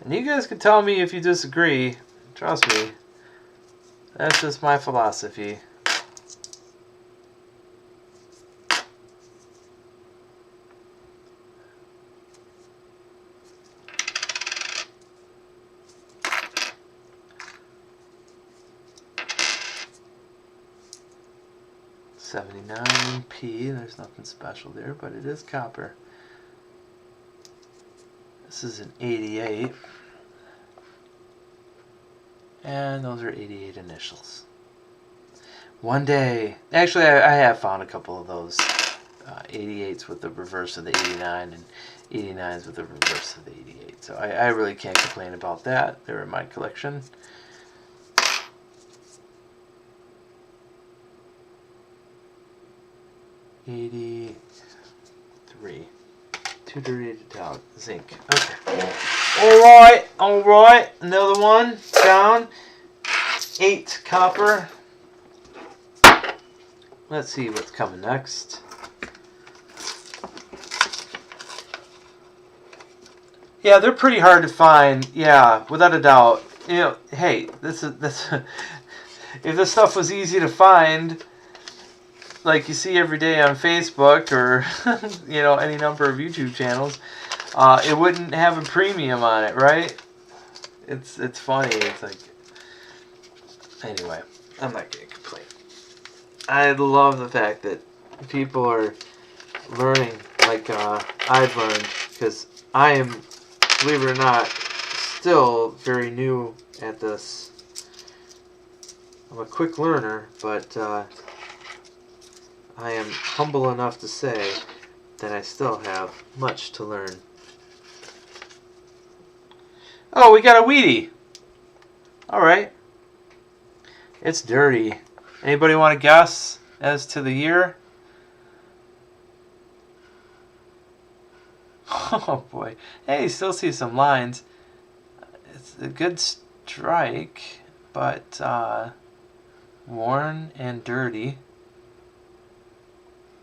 And you guys can tell me if you disagree. Trust me. That's just my philosophy. 79P. There's nothing special there, but it is copper. This is an 88. And those are 88 initials. One day, actually I have found a couple of those 88s with the reverse of the 89 and 89s with the reverse of the 88. So I really can't complain about that. They're in my collection. '83. Too dirty to tell. Zinc. Okay. Alright. Another one down. 8 copper. Let's see what's coming next. Yeah, they're pretty hard to find. Yeah, without a doubt. You know, hey, this if this stuff was easy to find, like you see every day on Facebook or you know, any number of YouTube channels, it wouldn't have a premium on it, right? It's funny. It's like, anyway, I'm not gonna complain. I love the fact that people are learning like I've learned, because I am, believe it or not, still very new at this. I'm a quick learner, but I am humble enough to say that I still have much to learn. Oh, we got a Wheatie. Alright. It's dirty. Anybody want to guess as to the year? Oh boy. Hey, you still see some lines. It's a good strike, but worn and dirty.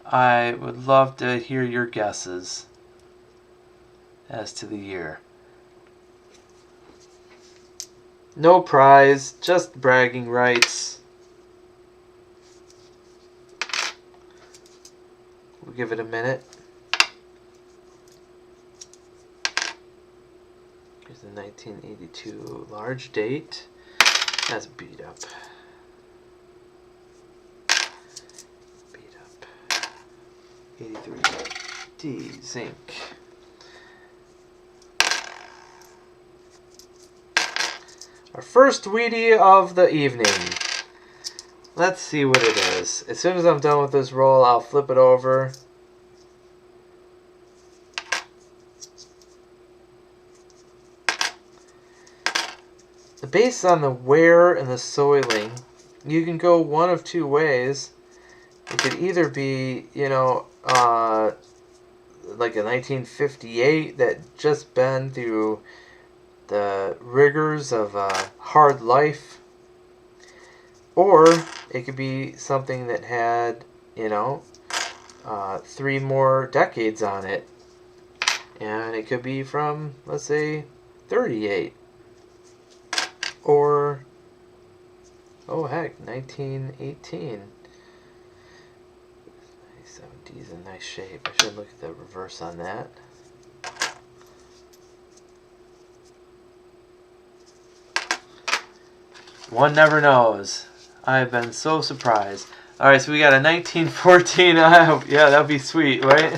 I would love to hear your guesses as to the year. No prize, just bragging rights. We'll give it a minute. Here's the 1982 large date. That's beat up. Beat up. 83 D zinc. Our first Wheatie of the evening. Let's see what it is. As soon as I'm done with this roll, I'll flip it over. Based on the wear and the soiling, you can go one of two ways. It could either be, you know, like a 1958 that just been through the rigors of hard life, or it could be something that had, you know, 3 more decades on it, and it could be from, let's say, 38, or, oh heck, 1918. 97D is in nice shape. I should look at the reverse on that. One never knows. I've been so surprised. Alright, so we got a 1914. Yeah, that'd be sweet, right?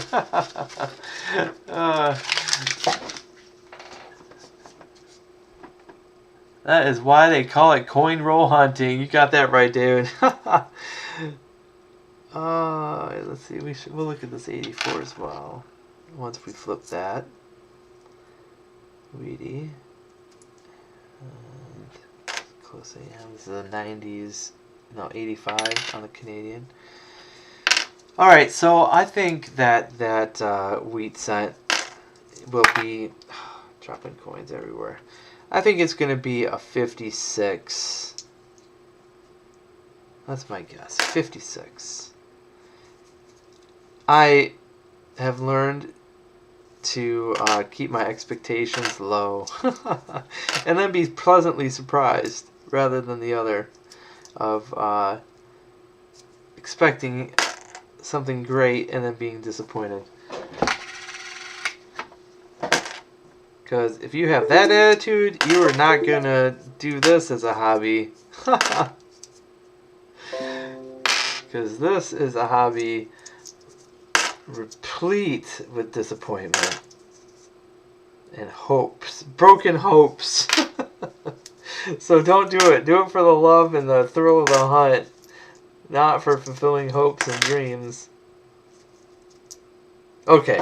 That is why they call it coin roll hunting. You got that right, David. Let's see. We'll look at this 84 as well. Once we flip that. Wheatie. Close AM. This is the 90s. No, 85 on the Canadian. Alright, so I think that wheat cent will be dropping coins everywhere. I think it's going to be a 56. That's my guess. 56. I have learned to keep my expectations low and then be pleasantly surprised rather than the other of expecting something great and then being disappointed. Because if you have that attitude, you are not going to do this as a hobby. Because this is a hobby replete with disappointment and hopes, broken hopes. So don't do it. Do it for the love and the thrill of the hunt, not for fulfilling hopes and dreams. Okay.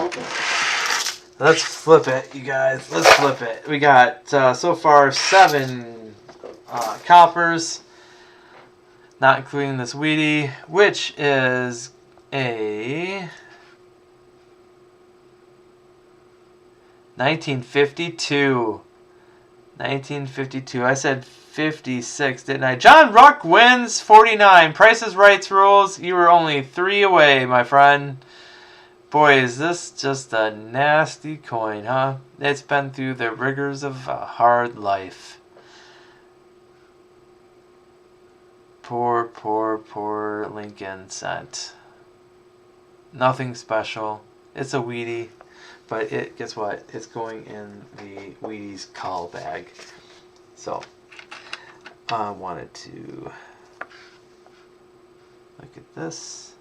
Let's flip it, you guys. Let's flip it. We got, so far, 7 coppers, not including this weedy, which is a 1952. 1952. I said 56, didn't I? John Ruck wins 49. Price is Right rules. You were only 3 away, my friend. Boy, is this just a nasty coin, huh? It's been through the rigors of a hard life. Poor, poor, poor Lincoln cent. Nothing special. It's a Wheatie. But guess what? It's going in the Wheaties call bag. So, I wanted to look at this.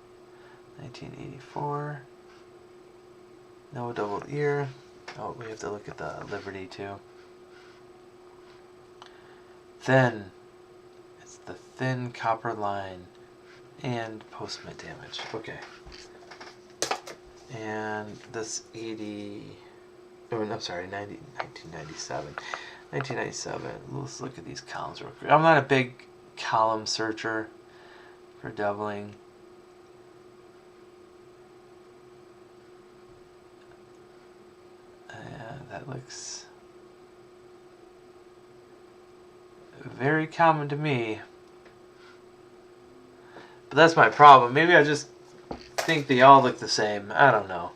1984. No double ear. Oh, we have to look at the Liberty too. Thin. It's the thin copper line. And post-mint damage. Okay. And this 1997. 1997. Let's look at these columns real quick. I'm not a big column searcher for doubling. That looks very common to me. But that's my problem. Maybe I just think they all look the same. I don't know.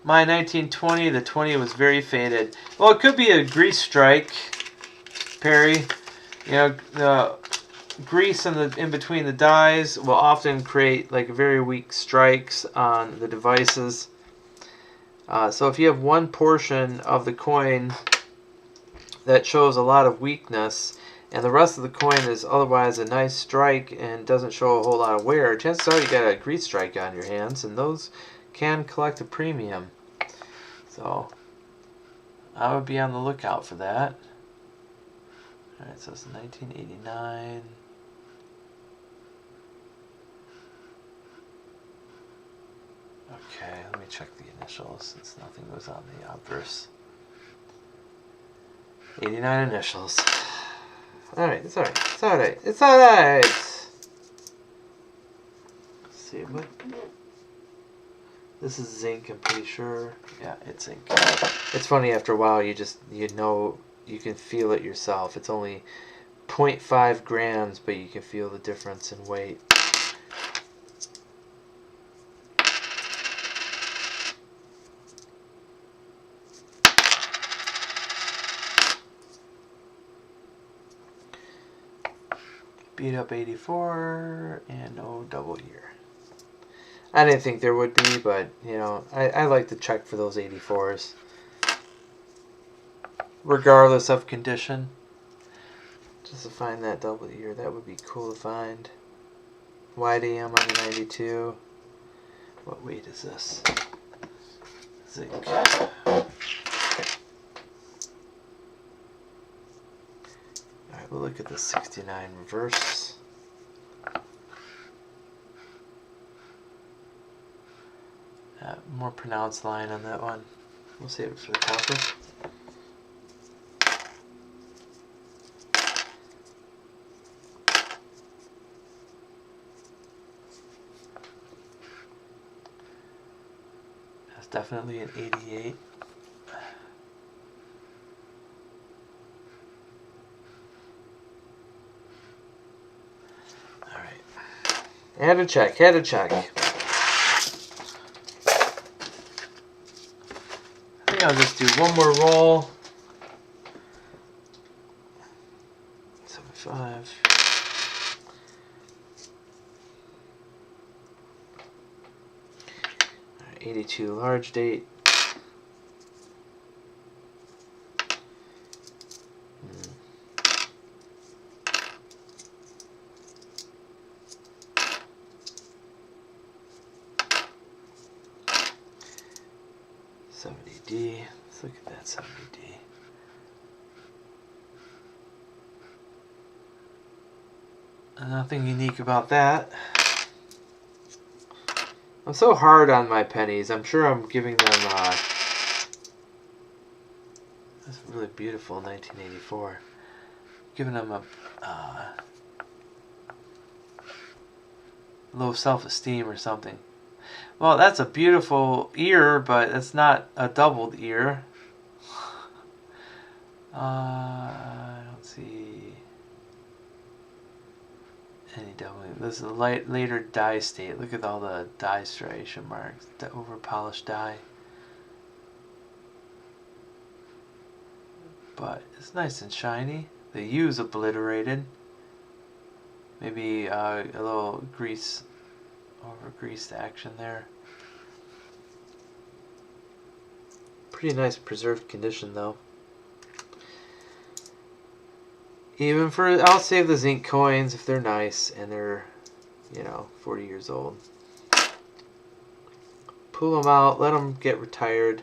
My 1920, the 20 was very faded. Well, it could be a grease strike, Perry. You know, the grease in between the dies will often create like very weak strikes on the devices. So if you have one portion of the coin that shows a lot of weakness and the rest of the coin is otherwise a nice strike and doesn't show a whole lot of wear, chances are you got a grease strike on your hands, and those can collect a premium. So I would be on the lookout for that. Alright, so it's 1989. Okay, let me check the initials since nothing was on the obverse. 89 initials. Alright, it's alright. It's alright. It's alright. Let's see what. This is zinc, I'm pretty sure. Yeah, it's zinc. It's funny, after a while you know, you can feel it yourself. It's only 0.5 grams, but you can feel the difference in weight. Beat up 84 and no double ear. I didn't think there would be, but you know, I like to check for those 84s. Regardless of condition. Just to find that double ear, that would be cool to find. Wide AM on the 92. What weight is this? Zinc. Alright, we'll look at the 69 reverse. More pronounced line on that one. We'll save it for the copper. That's definitely an 88. Alright. Had to check, had to check. I'll just do one more roll. 75. Alright, 82 large date. $70D. Let's look at that $70D. Nothing unique about that. I'm so hard on my pennies. I'm sure I'm giving them. That's really beautiful, 1984. Giving them a low self-esteem or something. Well, that's a beautiful ear, but it's not a doubled ear. I don't see any doubling. This is a later dye state. Look at all the dye striation marks. The over-polished dye. But it's nice and shiny. The U's obliterated. Maybe a little grease, over-greased action there. Pretty nice preserved condition though. Even for, I'll save the zinc coins if they're nice and they're, 40 years old. Pull them out, let them get retired.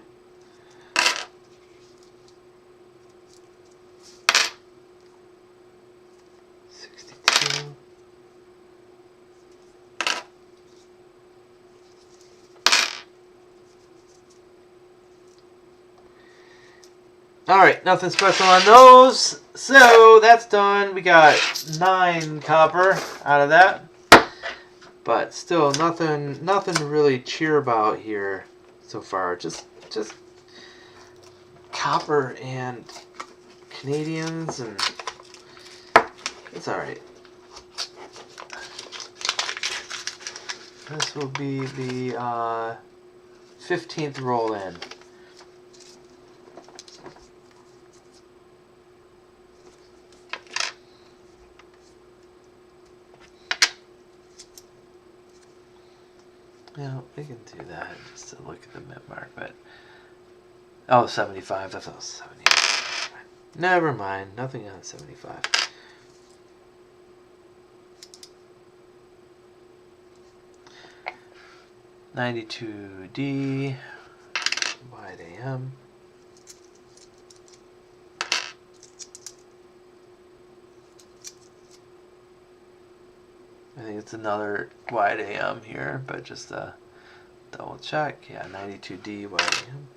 Alright, nothing special on those. So that's done. We got 9 copper out of that. But still nothing to really cheer about here so far. Just copper and Canadians, and it's alright. This will be the 15th roll in. Yeah, we can do that just to look at the mint mark, but... Oh, 75. I thought it was 70. Never mind. Nothing on 75. $92D. Wide AM. I think it's another wide AM here, but just double check. Yeah, 92D wide AM.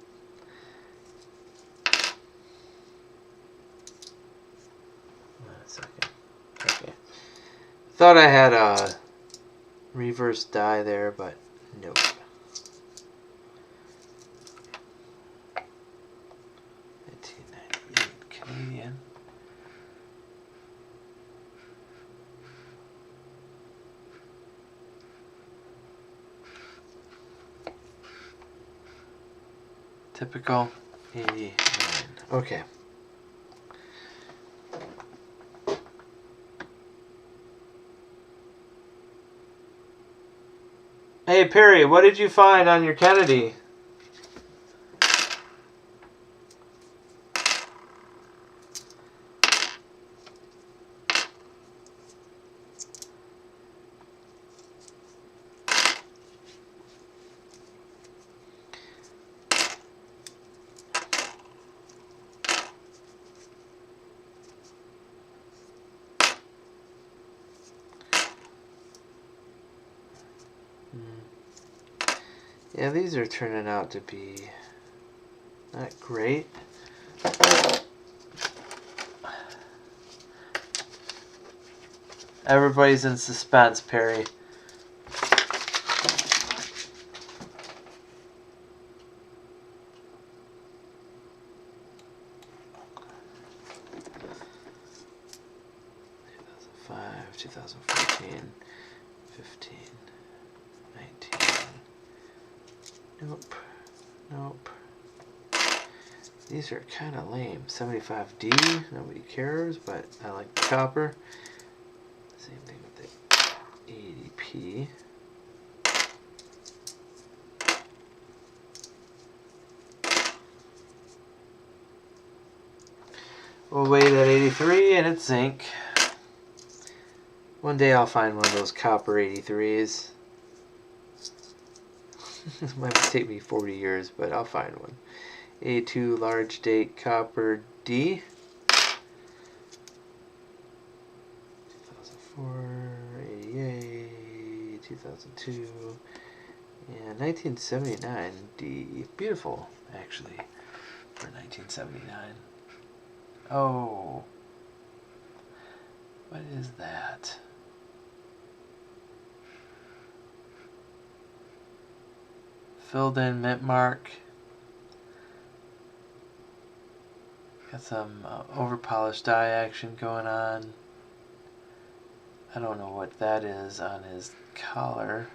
Wait a second. Okay. Thought I had a reverse die there, but nope. Canadian. Typical 89. Okay. Hey Perry, what did you find on your Kennedy? Yeah, these are turning out to be not great. Everybody's in suspense, Perry. (2005, 2014, 15, 19). Nope. Nope. These are kind of lame. 75D, nobody cares, but I like the copper. Same thing with the 80P. We'll wait at 83 and it's zinc. One day I'll find one of those copper 83s. It might take me 40 years, but I'll find one. A2 large date copper D. 2004, 88, 2002, and 1979 D. Beautiful, actually, for 1979. Oh, what is that? Filled in mint mark. Got some over polished dye action going on. I don't know what that is on his collar.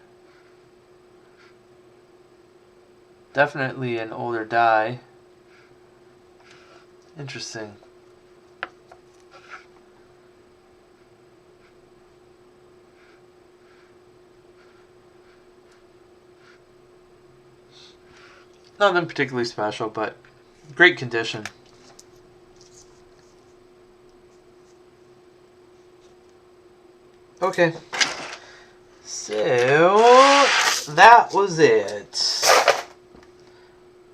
Definitely an older dye. Interesting. Nothing particularly special, but great condition. Okay, so that was it.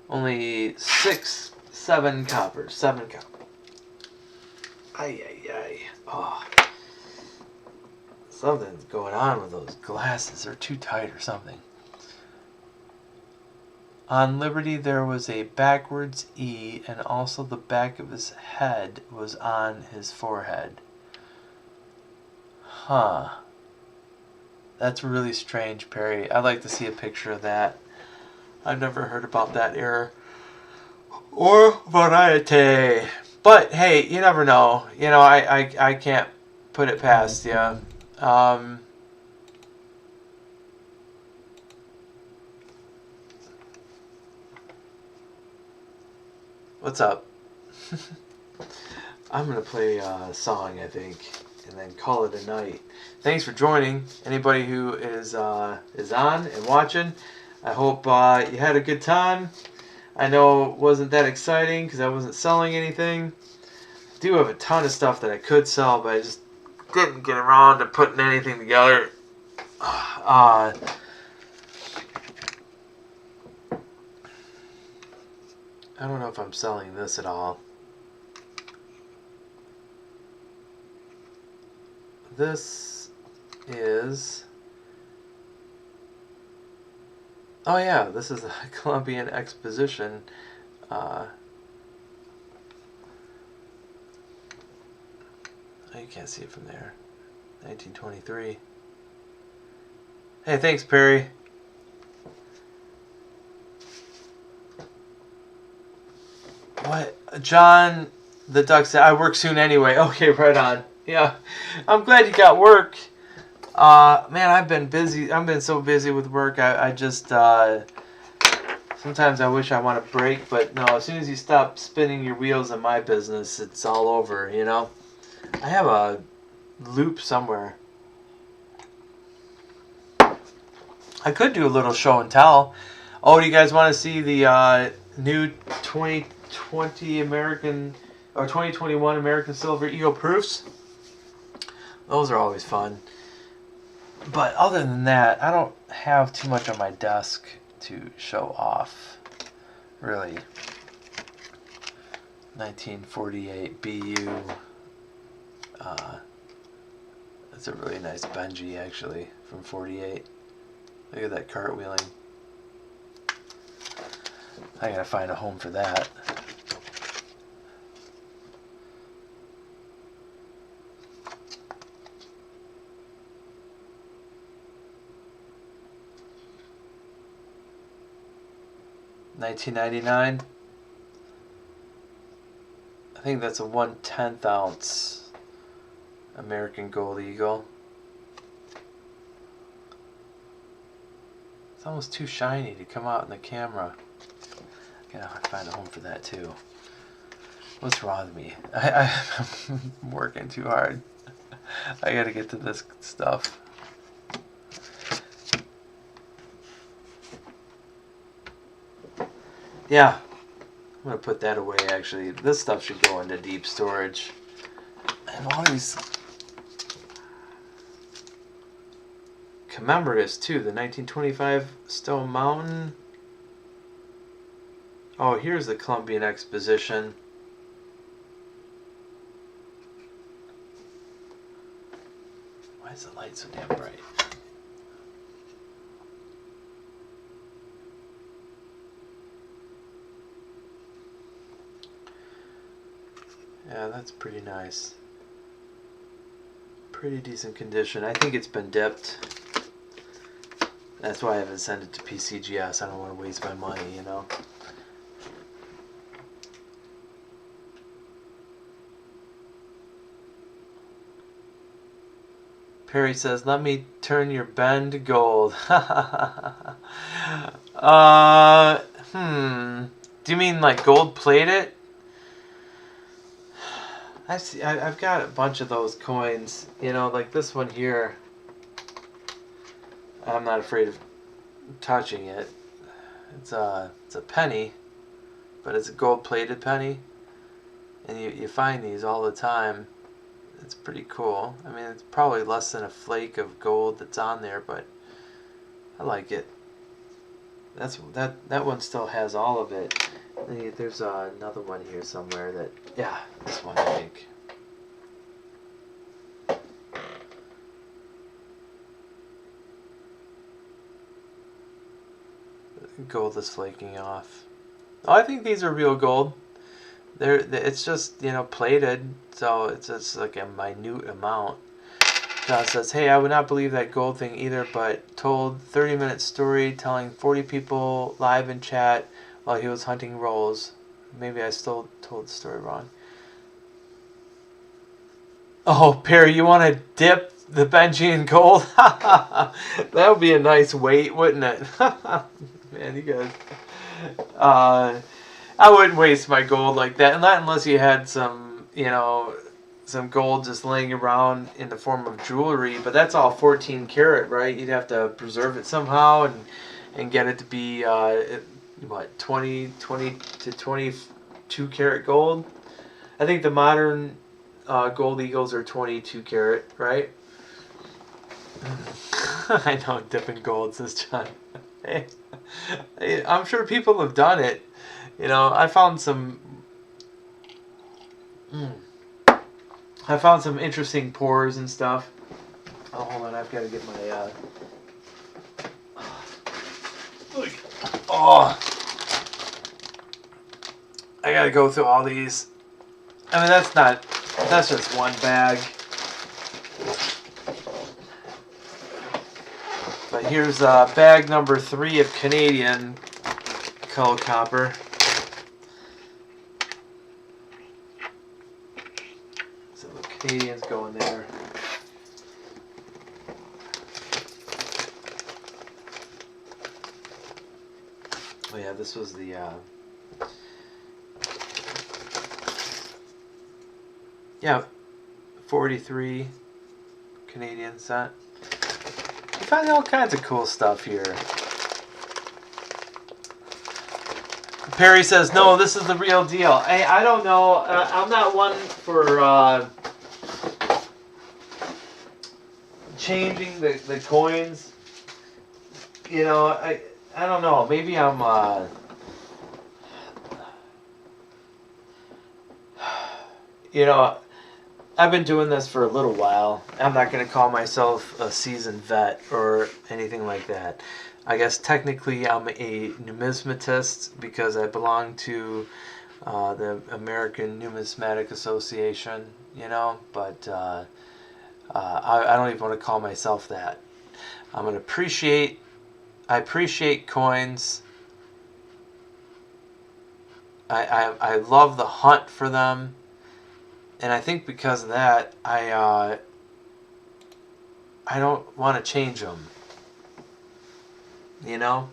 Only 7 copper. Ay, ay, ay. Oh. Something's going on with those glasses. They're too tight or something. On Liberty there was a backwards E, and also the back of his head was on his forehead. Huh. That's really strange, Perry. I'd like to see a picture of that. I've never heard about that error. Or variety. But, hey, you never know. You know, I can't put it past you. What's up? I'm going to play a song, I think, and then call it a night. Thanks for joining. Anybody who is on and watching, I hope you had a good time. I know it wasn't that exciting because I wasn't selling anything. I do have a ton of stuff that I could sell, but I just didn't get around to putting anything together. I don't know if I'm selling this at all. This is... Oh yeah, this is the Columbian Exposition. You can't see it from there. 1923. Hey, thanks, Perry. What? John the Duck said, I work soon anyway. Okay, right on. Yeah. I'm glad you got work. Man, I've been busy. I've been so busy with work. I just, sometimes I wish I want a break, but no, as soon as you stop spinning your wheels in my business, it's all over, you know? I have a loop somewhere. I could do a little show and tell. Oh, do you guys want to see the new 2020 American or 2021 American Silver Eagle proofs? Those are always fun. But other than that, I don't have too much on my desk to show off, really. 1948 BU. That's a really nice Benji, actually, from 48. Look at that cartwheeling. I gotta find a home for that. $19.99. I think that's a 1/10 ounce American Gold Eagle. It's almost too shiny to come out in the camera. Gotta find a home for that too. What's wrong with me? I'm working too hard. I gotta get to this stuff. Yeah. I'm going to put that away, actually. This stuff should go into deep storage. I have all these commemoratives, too. The 1925 Stone Mountain. Oh, here's the Columbian Exposition. Why is the light so damn bright? Yeah, that's pretty nice. Pretty decent condition. I think it's been dipped. That's why I haven't sent it to PCGS. I don't want to waste my money, you know. Perry says, let me turn your Ben to gold. Do you mean like gold plated? I've got a bunch of those coins, you know, like this one here. I'm not afraid of touching it. It's a penny, but it's a gold-plated penny, and you find these all the time. It's pretty cool. I mean, it's probably less than a flake of gold that's on there, but I like it. That one still has all of it. There's another one here somewhere that, yeah, this one I think. Gold is flaking off. Oh, I think these are real gold. It's just, you know, plated, so it's just like a minute amount. John says, hey, I would not believe that gold thing either, but told 30-minute story telling 40 people live in chat while he was hunting rolls. Maybe I still told the story wrong. Oh, Perry, you want to dip the Benji in gold? That would be a nice weight, wouldn't it? Man, you guys. I wouldn't waste my gold like that, not unless you had some, you know, some gold just laying around in the form of jewelry. But that's all 14 karat, right? You'd have to preserve it somehow and get it to be what, 20 to 22 karat gold. I think the modern gold eagles are 22 karat, right? I know, dipping gold, says John. Hey, I'm sure people have done it. You know, I found some interesting pores and stuff. Oh, hold on, I've got to get my I got to go through all these. I mean, that's just one bag. But here's bag number 3 of Canadian color copper. So the Canadians go in there. Oh yeah, this was the yeah, 43 Canadian cent. You find all kinds of cool stuff here. Perry says, no, this is the real deal. Hey, I don't know. I'm not one for changing the coins. You know, I don't know. Maybe I'm you know, I've been doing this for a little while. I'm not going to call myself a seasoned vet or anything like that. I guess technically I'm a numismatist because I belong to the American Numismatic Association, you know, but I don't even want to call myself that. I appreciate coins. I love the hunt for them. And I think because of that, I don't want to change them. You know?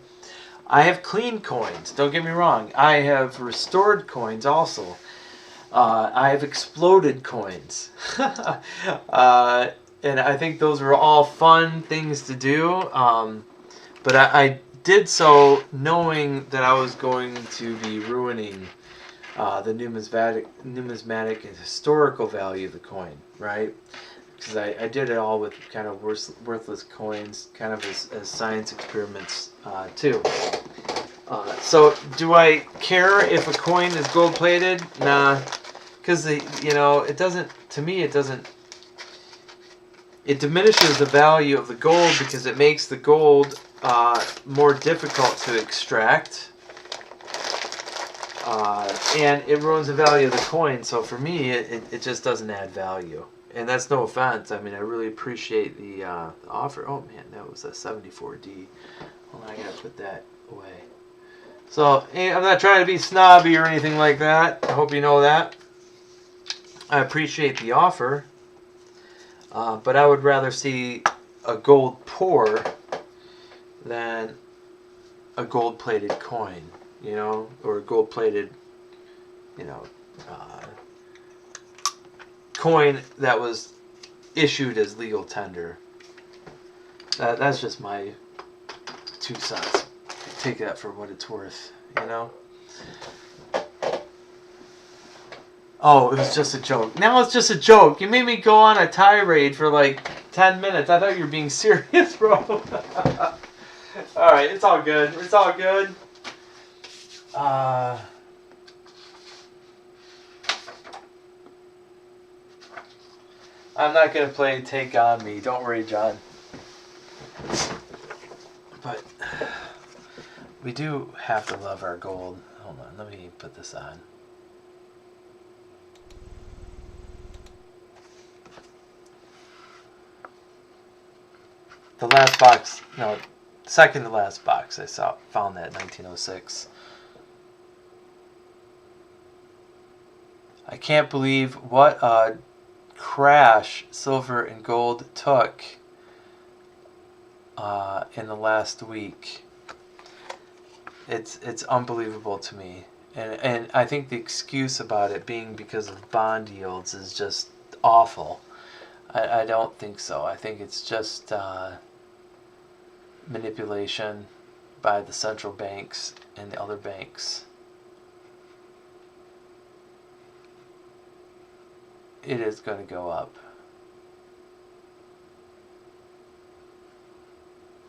I have clean coins, don't get me wrong. I have restored coins also. I have exploded coins. And I think those are all fun things to do. But I did so knowing that I was going to be ruining the numismatic and historical value of the coin, right? Because I did it all with kind of worthless coins, kind of as science experiments too. So do I care if a coin is gold plated? Nah, because it doesn't. To me, it doesn't. It diminishes the value of the gold because it makes the gold more difficult to extract, and it ruins the value of the coin. So for me, it just doesn't add value. And that's no offense. I mean, I really appreciate the offer. Oh man, that was a 74D. Hold on, I gotta put that away. So, I'm not trying to be snobby or anything like that. I hope you know that. I appreciate the offer. But I would rather see a gold pour than a gold-plated coin, or a gold-plated, coin that was issued as legal tender. That's just my 2 cents. Take that for what it's worth, Oh, it was just a joke. Now it's just a joke. You made me go on a tirade for like 10 minutes. I thought you were being serious, bro. Alright, it's all good. It's all good. I'm not going to play Take On Me. Don't worry, John. But we do have to love our gold. Hold on, let me put this on. The last box, no, second to last box I found that in 1906. I can't believe what a crash silver and gold took in the last week. It's unbelievable to me, and I think the excuse about it being because of bond yields is just awful. I don't think so. I think it's just manipulation by the central banks and the other banks. It is going to go up.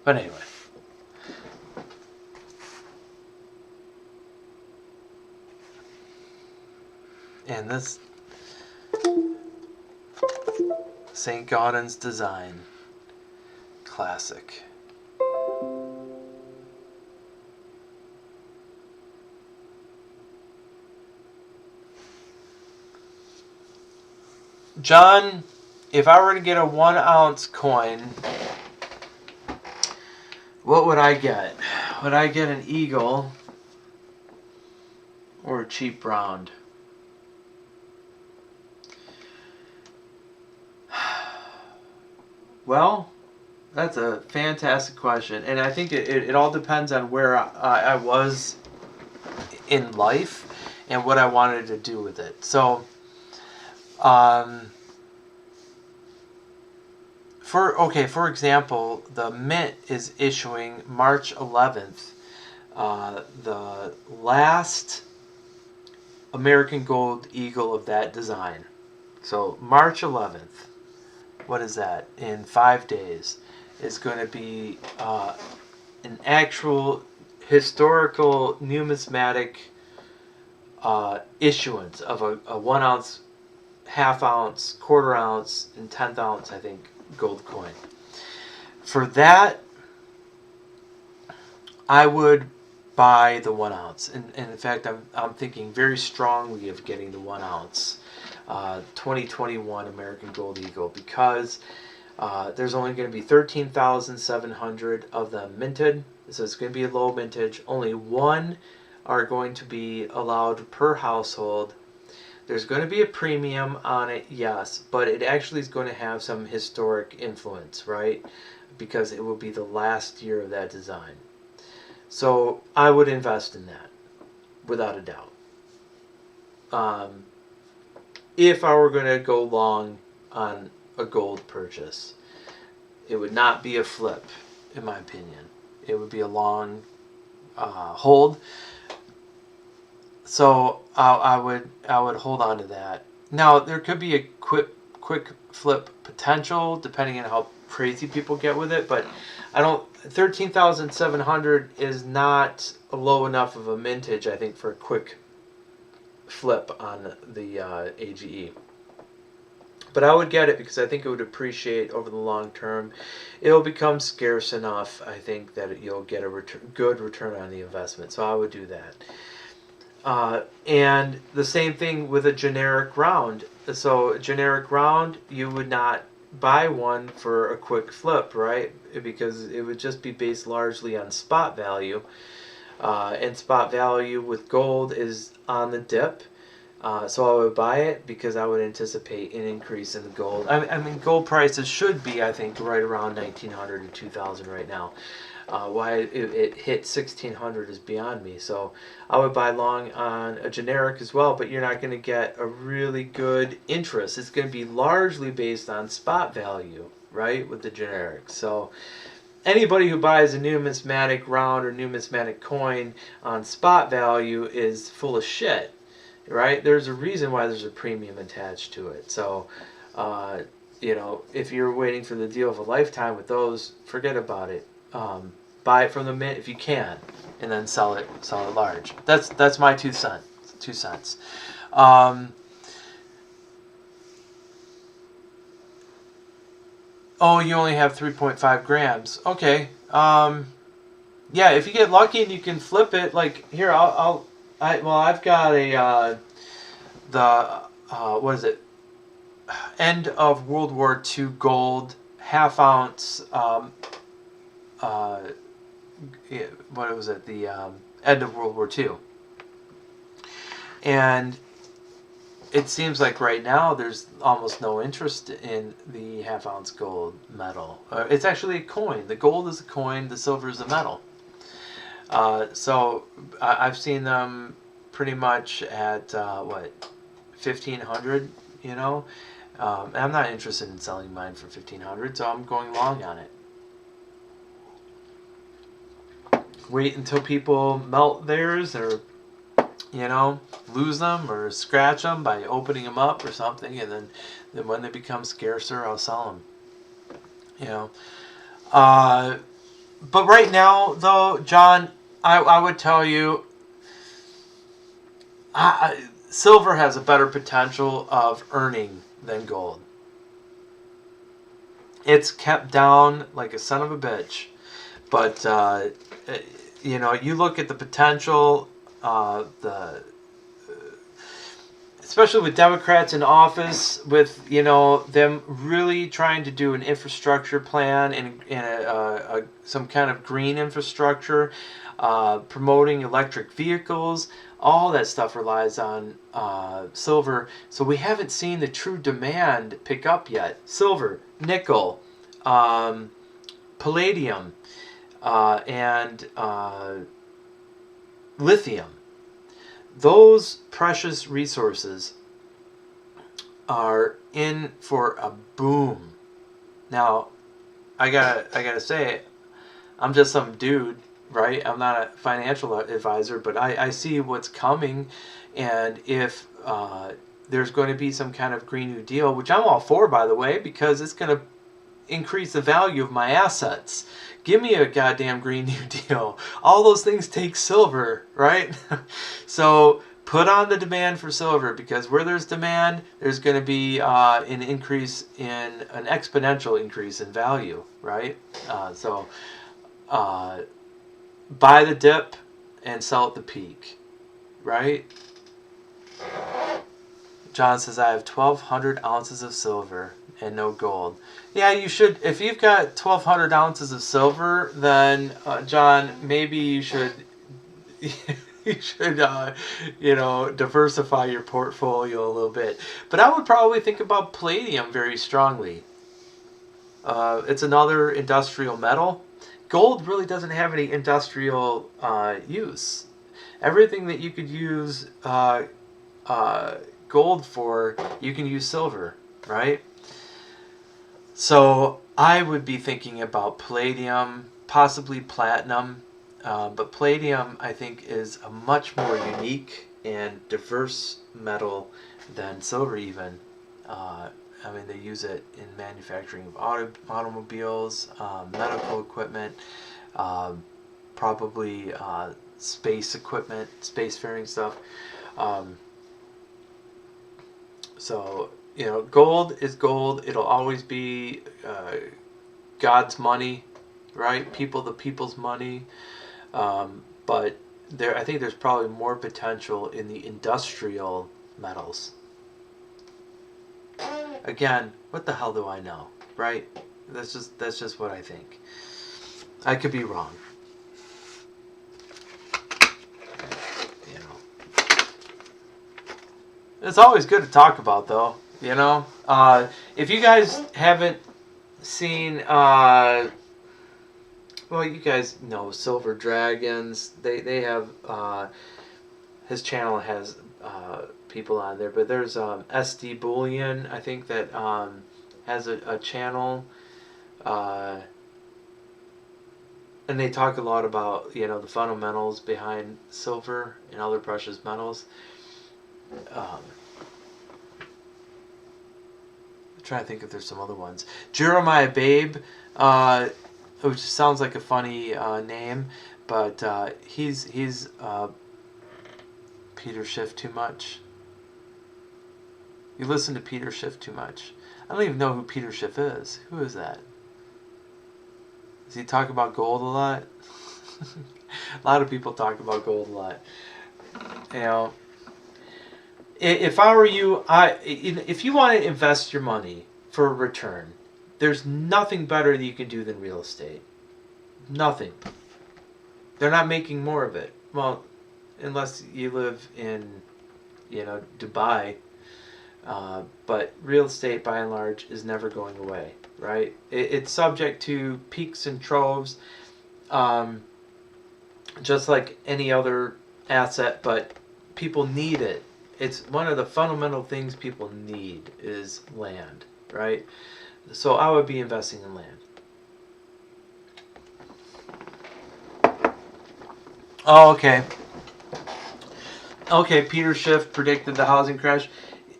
But anyway. And this St. Gaudens design. Classic. John, if I were to get a 1 ounce coin, what would I get? Would I get an eagle or a cheap round? Well, that's a fantastic question. And I think it all depends on where I was in life and what I wanted to do with it. So, for example, the Mint is issuing March 11th, the last American Gold Eagle of that design. So March 11th, what is that? In 5 days, is going to be an actual historical numismatic issuance of a 1 ounce, half ounce, quarter ounce, and 10th ounce, I think, gold coin. For that, I would buy the 1 ounce. And in fact, I'm thinking very strongly of getting the 1 ounce 2021 American Gold Eagle, because there's only going to be 13,700 of them minted. So it's going to be a low mintage. Only 1 are going to be allowed per household. There's going to be a premium on it, yes, but it actually is going to have some historic influence, right? Because it will be the last year of that design. So I would invest in that, without a doubt. If I were going to go long on a gold purchase, it would not be a flip, in my opinion. It would be a long hold. So I would hold on to that. Now there could be a quick flip potential depending on how crazy people get with it, but I don't. 13,700 is not low enough of a mintage, I think, for a quick flip on the AGE. But I would get it because I think it would appreciate over the long term. It'll become scarce enough, I think, that you'll get a good return on the investment. So I would do that. And the same thing with a generic round. So generic round, you would not buy one for a quick flip, right? Because it would just be based largely on spot value. And spot value with gold is on the dip. So I would buy it because I would anticipate an increase in the gold. I mean, gold prices should be, I think, right around 1,900 to 2,000 right now. Why it hit 1,600 is beyond me. So I would buy long on a generic as well, but you're not going to get a really good interest. It's going to be largely based on spot value, right, with the generic. So anybody who buys a numismatic round or numismatic coin on spot value is full of shit, right? There's a reason why there's a premium attached to it. So, you know, if you're waiting for the deal of a lifetime with those, forget about it. Buy it from the mint if you can, and then sell it large. That's my 2 cents. 2 cents. Oh, you only have 3.5 grams. Okay. Yeah, if you get lucky and you can flip it, like here, I've got a what is it? End of World War II gold half ounce. What was it? The end of World War II. And it seems like right now there's almost no interest in the half ounce gold metal. It's actually a coin. The gold is a coin. The silver is a metal. So I've seen them pretty much at what, 1,500. You know, and I'm not interested in selling mine for 1,500, so I'm going long on it. Wait until people melt theirs or, you know, lose them or scratch them by opening them up or something, and then when they become scarcer, I'll sell them. You know, but right now, though, John, I would tell you, silver has a better potential of earning than gold. It's kept down like a son of a bitch, but you know, you look at the potential, especially with Democrats in office, with, you know, them really trying to do an infrastructure plan and some kind of green infrastructure, promoting electric vehicles. All that stuff relies on silver. So we haven't seen the true demand pick up yet. Silver, nickel, palladium, and lithium. Those precious resources are in for a boom. Now, I gotta say, I'm just some dude, right? I'm not a financial advisor, but I see what's coming, and if there's going to be some kind of Green New Deal, which I'm all for, by the way, because it's going to increase the value of my assets. Give me a goddamn Green New Deal. All those things take silver, right? So put on the demand for silver, because where there's demand, there's going to be an exponential increase in value, right? So buy the dip and sell at the peak, right? John says, I have 1,200 ounces of silver and no gold. Yeah, you should. If you've got 1,200 ounces of silver, then John, maybe you should you should you know, diversify your portfolio a little bit. But I would probably think about palladium very strongly. It's another industrial metal. Gold really doesn't have any industrial use. Everything that you could use gold for, you can use silver, right? So I would be thinking about palladium, possibly platinum, but palladium, I think, is a much more unique and diverse metal than silver even. I mean, they use it in manufacturing of automobiles, medical equipment, probably space equipment, spacefaring stuff. So, you know, gold is gold. It'll always be God's money, right? The people's money. But I think there's probably more potential in the industrial metals. Again, what the hell do I know, right? That's just what I think. I could be wrong. You know, it's always good to talk about, though. You know, if you guys haven't seen, well, you guys know Silver Dragons. They have his channel has people on there, but there's SD Bullion, I think, that has a channel, and they talk a lot about, you know, the fundamentals behind silver and other precious metals. I'm trying to think if there's some other ones. Jeremiah Babe, which sounds like a funny name, but he's Peter Schiff too much. You listen to Peter Schiff too much. I don't even know who Peter Schiff is. Who is that? Does he talk about gold a lot? A lot of people talk about gold a lot. You know, if I were you, if you want to invest your money for a return, there's nothing better that you can do than real estate. Nothing. They're not making more of it. Well, unless you live in, you know, Dubai. But real estate, by and large, is never going away, right? It's subject to peaks and troughs, just like any other asset, but people need it. It's one of the fundamental things people need is land, right? So I would be investing in land. Oh, okay. Okay, Peter Schiff predicted the housing crash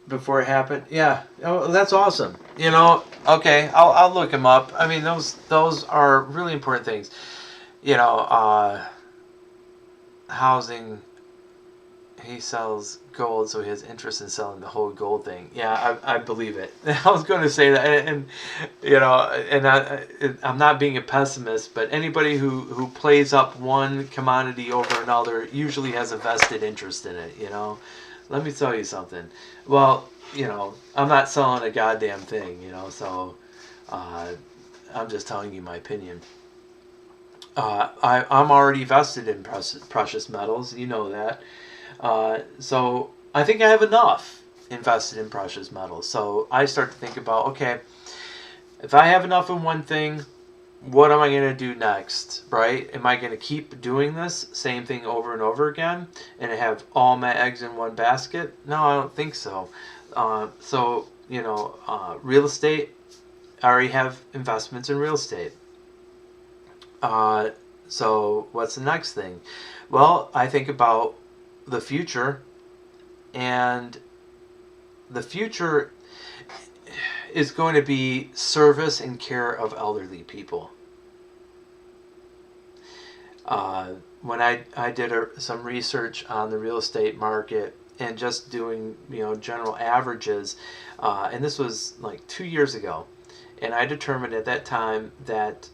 before it happened. Yeah, oh, that's awesome. You know, okay, I'll look him up. I mean, those are really important things. You know, housing. He sells gold, so he has interest in selling the whole gold thing. Yeah, I believe it. I was going to say that, and you know, and I'm not being a pessimist, but anybody who plays up one commodity over another usually has a vested interest in it. You know, let me tell you something. Well, you know, I'm not selling a goddamn thing. You know, so I'm just telling you my opinion. I'm already vested in precious metals. You know that. So I think I have enough invested in precious metals. So I start to think about, okay, if I have enough in one thing, what am I going to do next, right? Am I going to keep doing this same thing over and over again and have all my eggs in one basket? No, I don't think so. So, you know, real estate, I already have investments in real estate. So what's the next thing? Well, I think about the future, and the future is going to be service and care of elderly people. When I did some research on the real estate market and just doing, you know, general averages, and this was like 2 years ago, and I determined at that time that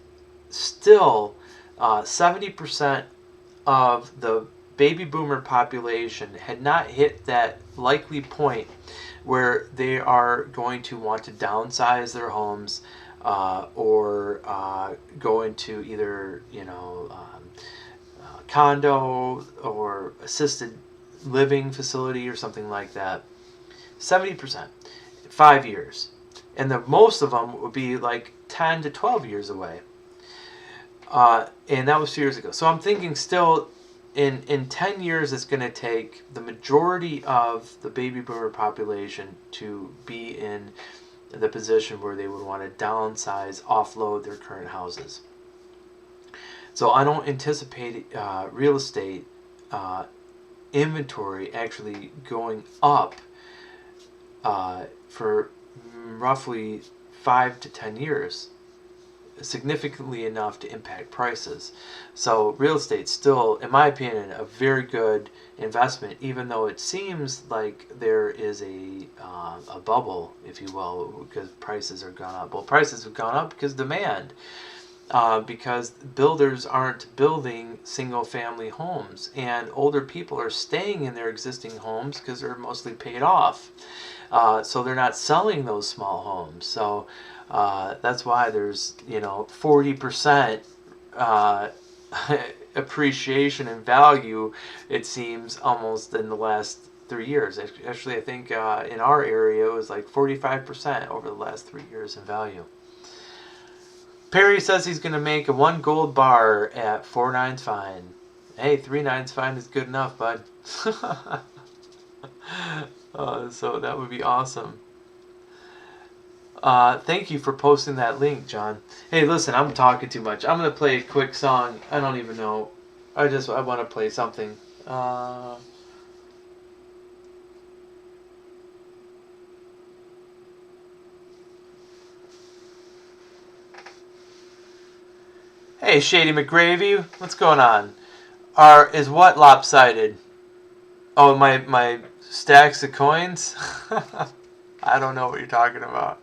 still 70% of the baby boomer population had not hit that likely point where they are going to want to downsize their homes, or go into either, you know, condo or assisted living facility or something like that. 70%, 5 years, and the most of them would be like 10 to 12 years away. And that was 2 years ago. So I'm thinking still, in 10 years, it's going to take the majority of the baby boomer population to be in the position where they would want to downsize, offload their current houses. So I don't anticipate real estate inventory actually going up for roughly 5 to 10 years, significantly enough to impact prices. So real estate's still, in my opinion, a very good investment, even though it seems like there is a bubble, if you will, because prices are gone up. Well, prices have gone up because demand. Because builders aren't building single-family homes, and older people are staying in their existing homes because they're mostly paid off. So they're not selling those small homes. So that's why there's 40% appreciation in value, it seems, almost in the last 3 years. Actually, I think in our area it was like 45% over the last 3 years in value. Perry says he's going to make a 1 gold bar at 4 nines fine. Hey, 3 nines fine is good enough, bud. So that would be awesome. Thank you for posting that link, John. Hey, listen, I'm talking too much. I'm going to play a quick song. I don't even know. I want to play something. Hey, Shady McGravy, what's going on? Is what lopsided? Oh, my stacks of coins? I don't know what you're talking about.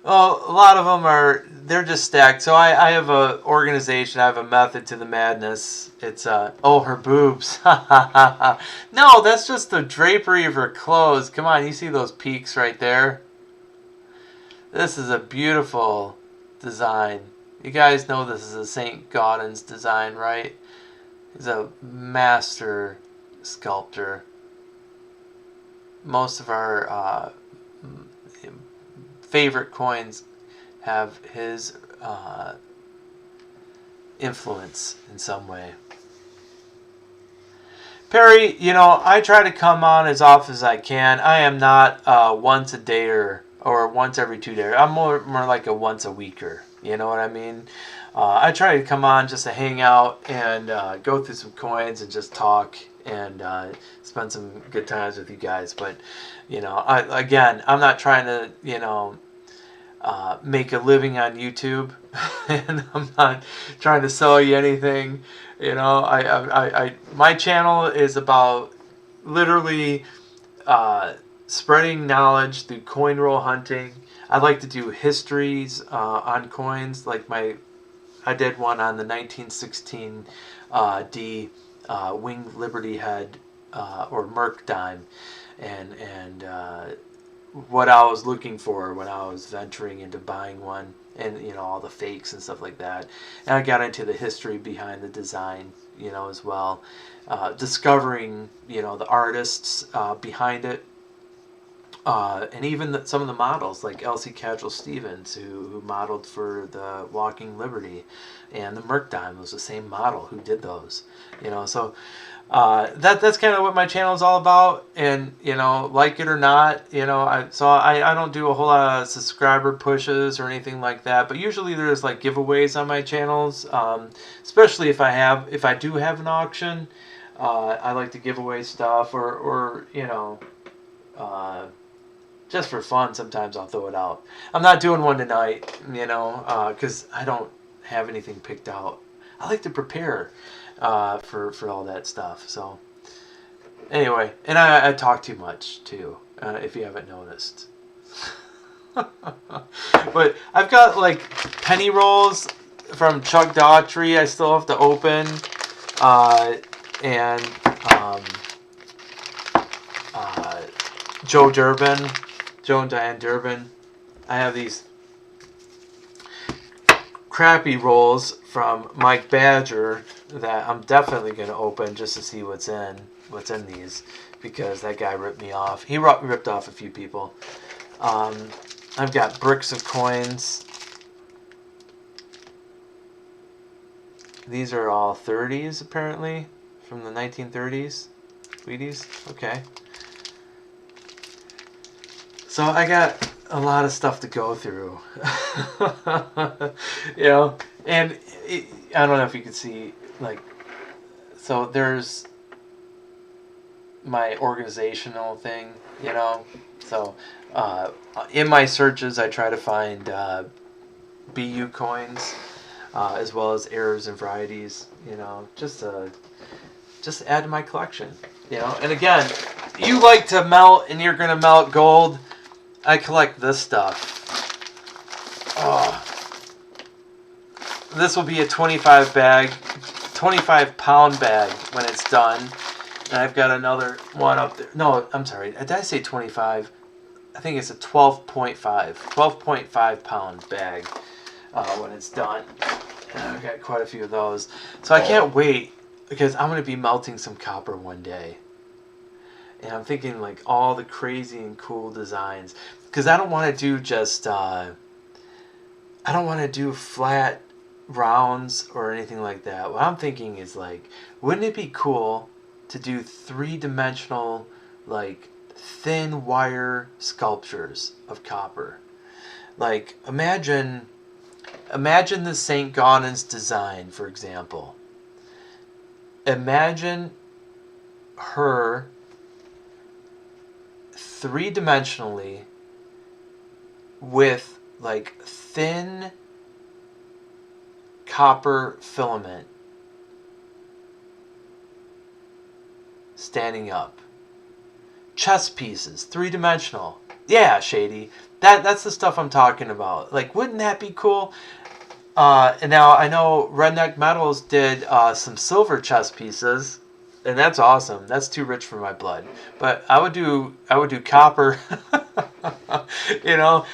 Well, a lot of them they're just stacked. So I have a organization, I have a method to the madness. It's, oh, her boobs. No, that's just the drapery of her clothes. Come on, you see those peaks right there? This is a beautiful design. You guys know this is a St. Gaudens design, right? He's a master sculptor. Most of our favorite coins have his influence in some way. Perry, I try to come on as often as I can. I am not once a dayer or once every 2 days. I'm more like a once a weeker. You know what I mean? I try to come on just to hang out and go through some coins and just talk and spend some good times with you guys. But I'm not trying to make a living on YouTube, and I'm not trying to sell you anything. My channel is about literally spreading knowledge through coin roll hunting. I like to do histories on coins. Like I did one on the 1916 D Winged Liberty Head or Merc dime, and what I was looking for when I was venturing into buying one, and all the fakes and stuff like that. And I got into the history behind the design, as well, discovering the artists behind it. And even some of the models, like Elsie Cadwell Stevens, who modeled for the Walking Liberty, and the Merc dime was the same model who did those. So that's kind of what my channel is all about. And like it or not, I don't do a whole lot of subscriber pushes or anything like that. But usually there's like giveaways on my channels, especially if I do have an auction. I like to give away stuff, or just for fun. Sometimes I'll throw it out. I'm not doing one tonight, because I don't have anything picked out. I like to prepare for all that stuff. So anyway, and I talk too much too, if you haven't noticed. But I've got like penny rolls from Chuck Daughtry I still have to open, and Joe and Diane Durbin. I have these crappy rolls from Mike Badger that I'm definitely going to open just to see what's in these, because that guy ripped me off. He ripped off a few people. I've got bricks of coins. These are all 30s apparently, from the 1930s. Wheaties, okay. So I got a lot of stuff to go through. And I don't know if you can see, like, So there's my organizational thing, you know. So in my searches, I try to find BU coins, as well as errors and varieties, you know, just add to my collection, you know. And again, you like to melt and you're gonna melt gold. I collect this stuff. Oh, this will be a 25 pound bag when it's done. And I've got another one up there. No, I'm sorry. Did I say 25? I think it's a 12.5 pound bag when it's done. And I've got quite a few of those. So I can't wait, because I'm going to be melting some copper one day. And I'm thinking like all the crazy and cool designs. Because I don't want to do just, I don't want to do flat rounds or anything like that. What I'm thinking is like, wouldn't it be cool to do 3-dimensional, like, thin wire sculptures of copper? Like, imagine the St. Gaudens design, for example. Imagine her 3-dimensionally with like thin copper filament standing up. Chess pieces, 3-dimensional. Yeah, Shady. That's the stuff I'm talking about. Like, wouldn't that be cool? And now I know Redneck Metals did some silver chess pieces, and that's awesome. That's too rich for my blood. But I would do copper. You know,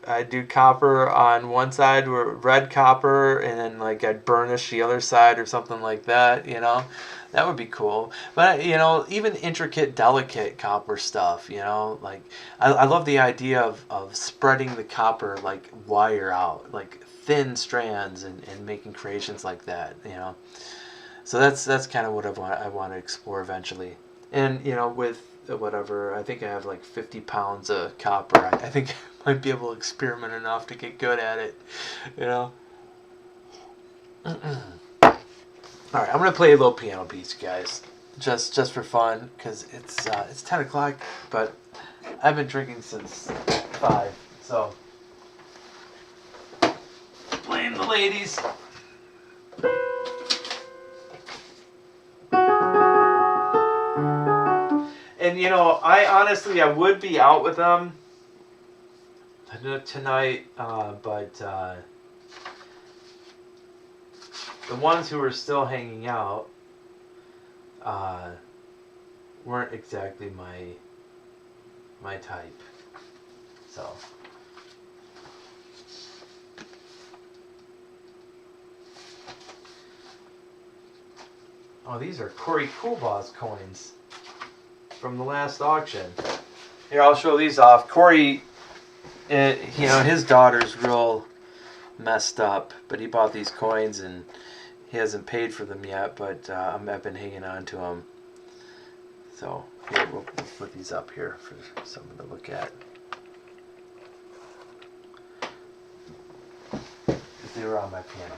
I'd do copper on one side, or red copper, and then like I'd burnish the other side or something like that, you know. That would be cool. But, you know, even intricate, delicate copper stuff, you know, like I love the idea of spreading the copper like wire out, like thin strands, and making creations like that, you know. So that's kind of what I want to explore eventually. And, you know, with whatever, I think I have like 50 pounds of copper. I think I might be able to experiment enough to get good at it, you know. All right, I'm gonna play a little piano piece, guys, just for fun, because it's 10 o'clock, but I've been drinking since 5, so blame the ladies. And, you know, I would be out with them tonight, but the ones who were still hanging out weren't exactly my type. So oh, these are Corey Coolbaugh's coins from the last auction. Here, I'll show these off. Corey, you know, his daughter's real messed up, but he bought these coins and he hasn't paid for them yet, but I've been hanging on to them. So here, we'll put these up here for someone to look at. They were on my piano.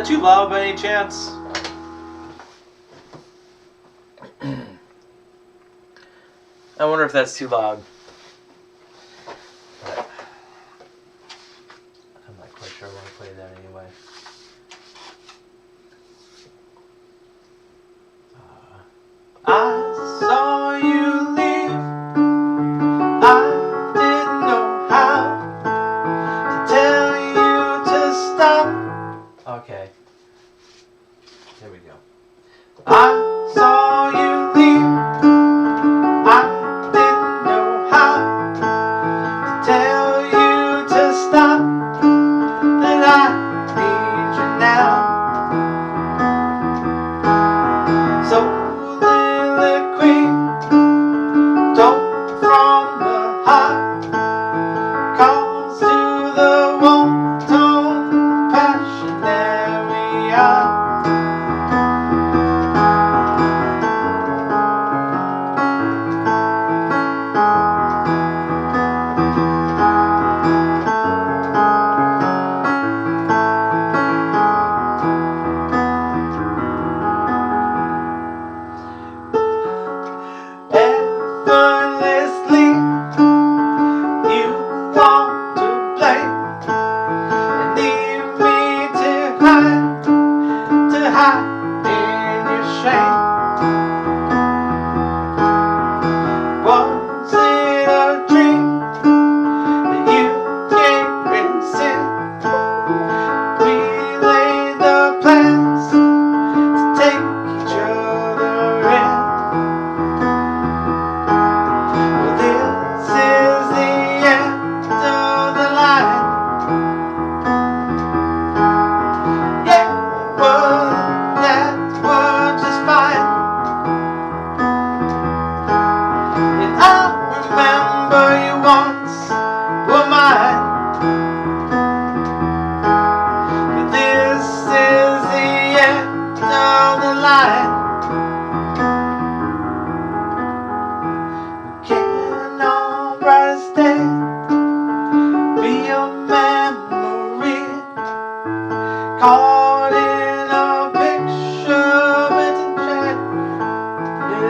Too loud by any chance? I wonder if that's too loud. But I'm not quite sure I want to play that anyway. I saw you leave. I didn't know how to tell you to stop. Okay. There we go. I saw you leave. I didn't know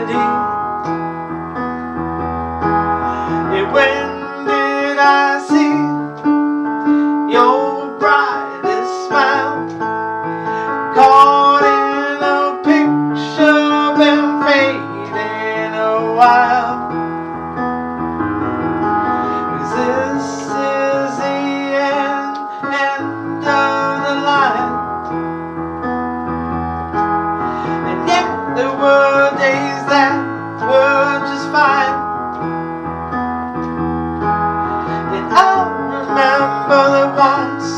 melody. And when did I see your brightest smile? Caught in a picture, been fading a while. 'Cause this is the end of the line. And yet there were days that were just fine. And I remember that once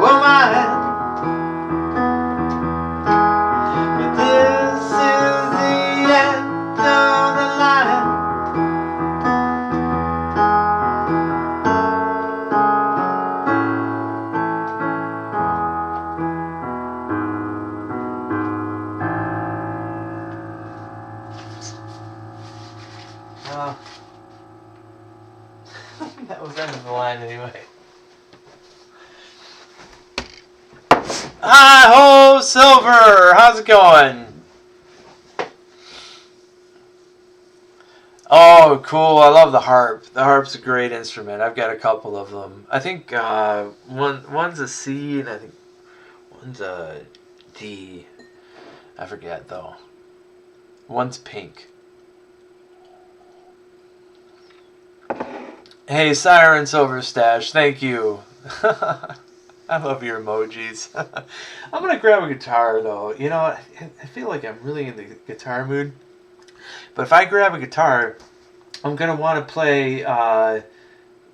were mine. But this is the end of the line. That was the end of the line anyway. Hi-ho, Silver! How's it going? Oh, cool. I love the harp. The harp's a great instrument. I've got a couple of them. I think one's a C and I think one's a D. I forget, though. One's pink. Hey, Siren Silver Stash, thank you. I love your emojis. I'm going to grab a guitar, though. You know, I feel like I'm really in the guitar mood. But if I grab a guitar, I'm going to want to play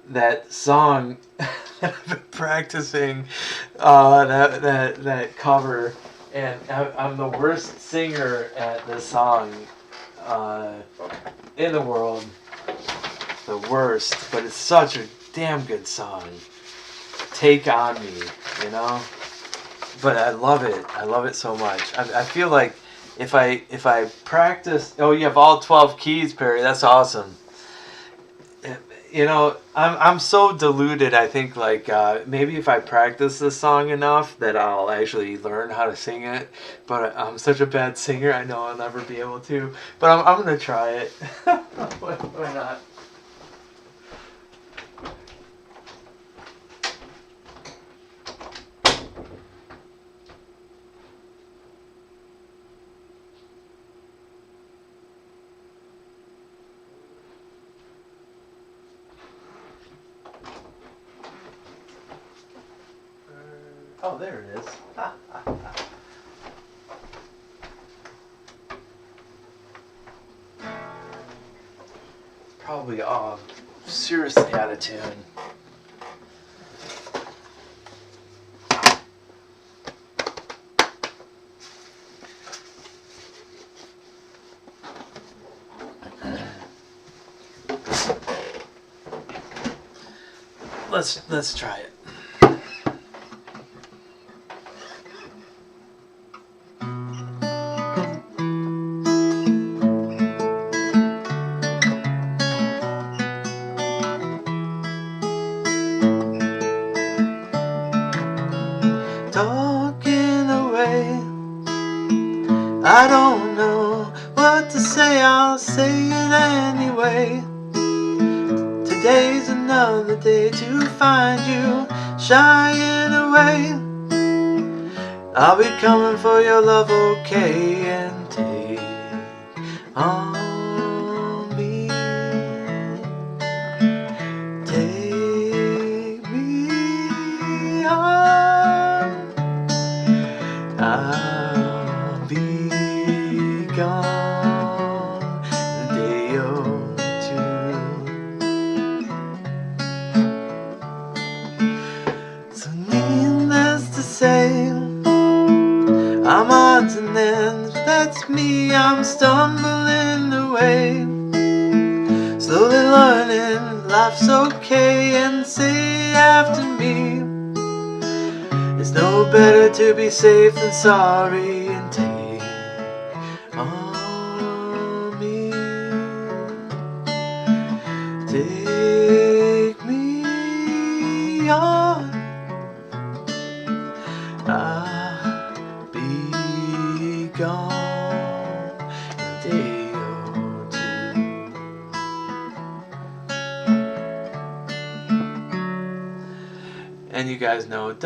that song that I've been practicing, that cover. And I'm the worst singer at this song in the world. The worst, but it's such a damn good song. Take on Me, you know. But I love it. I love it so much. I feel like if I practice, oh, you have all 12 keys, Perry. That's awesome. You know, I'm so deluded. I think like maybe if I practice this song enough that I'll actually learn how to sing it. But I'm such a bad singer. I know I'll never be able to. But I'm gonna try it. Why not? Oh, there it is. Probably seriously out of tune. Let's try it. Talking away, I don't know what to say, I'll say it anyway. Today's another day to find you shying away. I'll be coming for your love, okay, and take on me. Take me on. I'll be gone a day or two. So needless to say, I'm odds and ends, but that's me, I'm stumbling away. Slowly learning life's okay, and say after me, it's no better to be safe than sorry, and take on me. Take me on. I'll be gone a day or And you guys know. And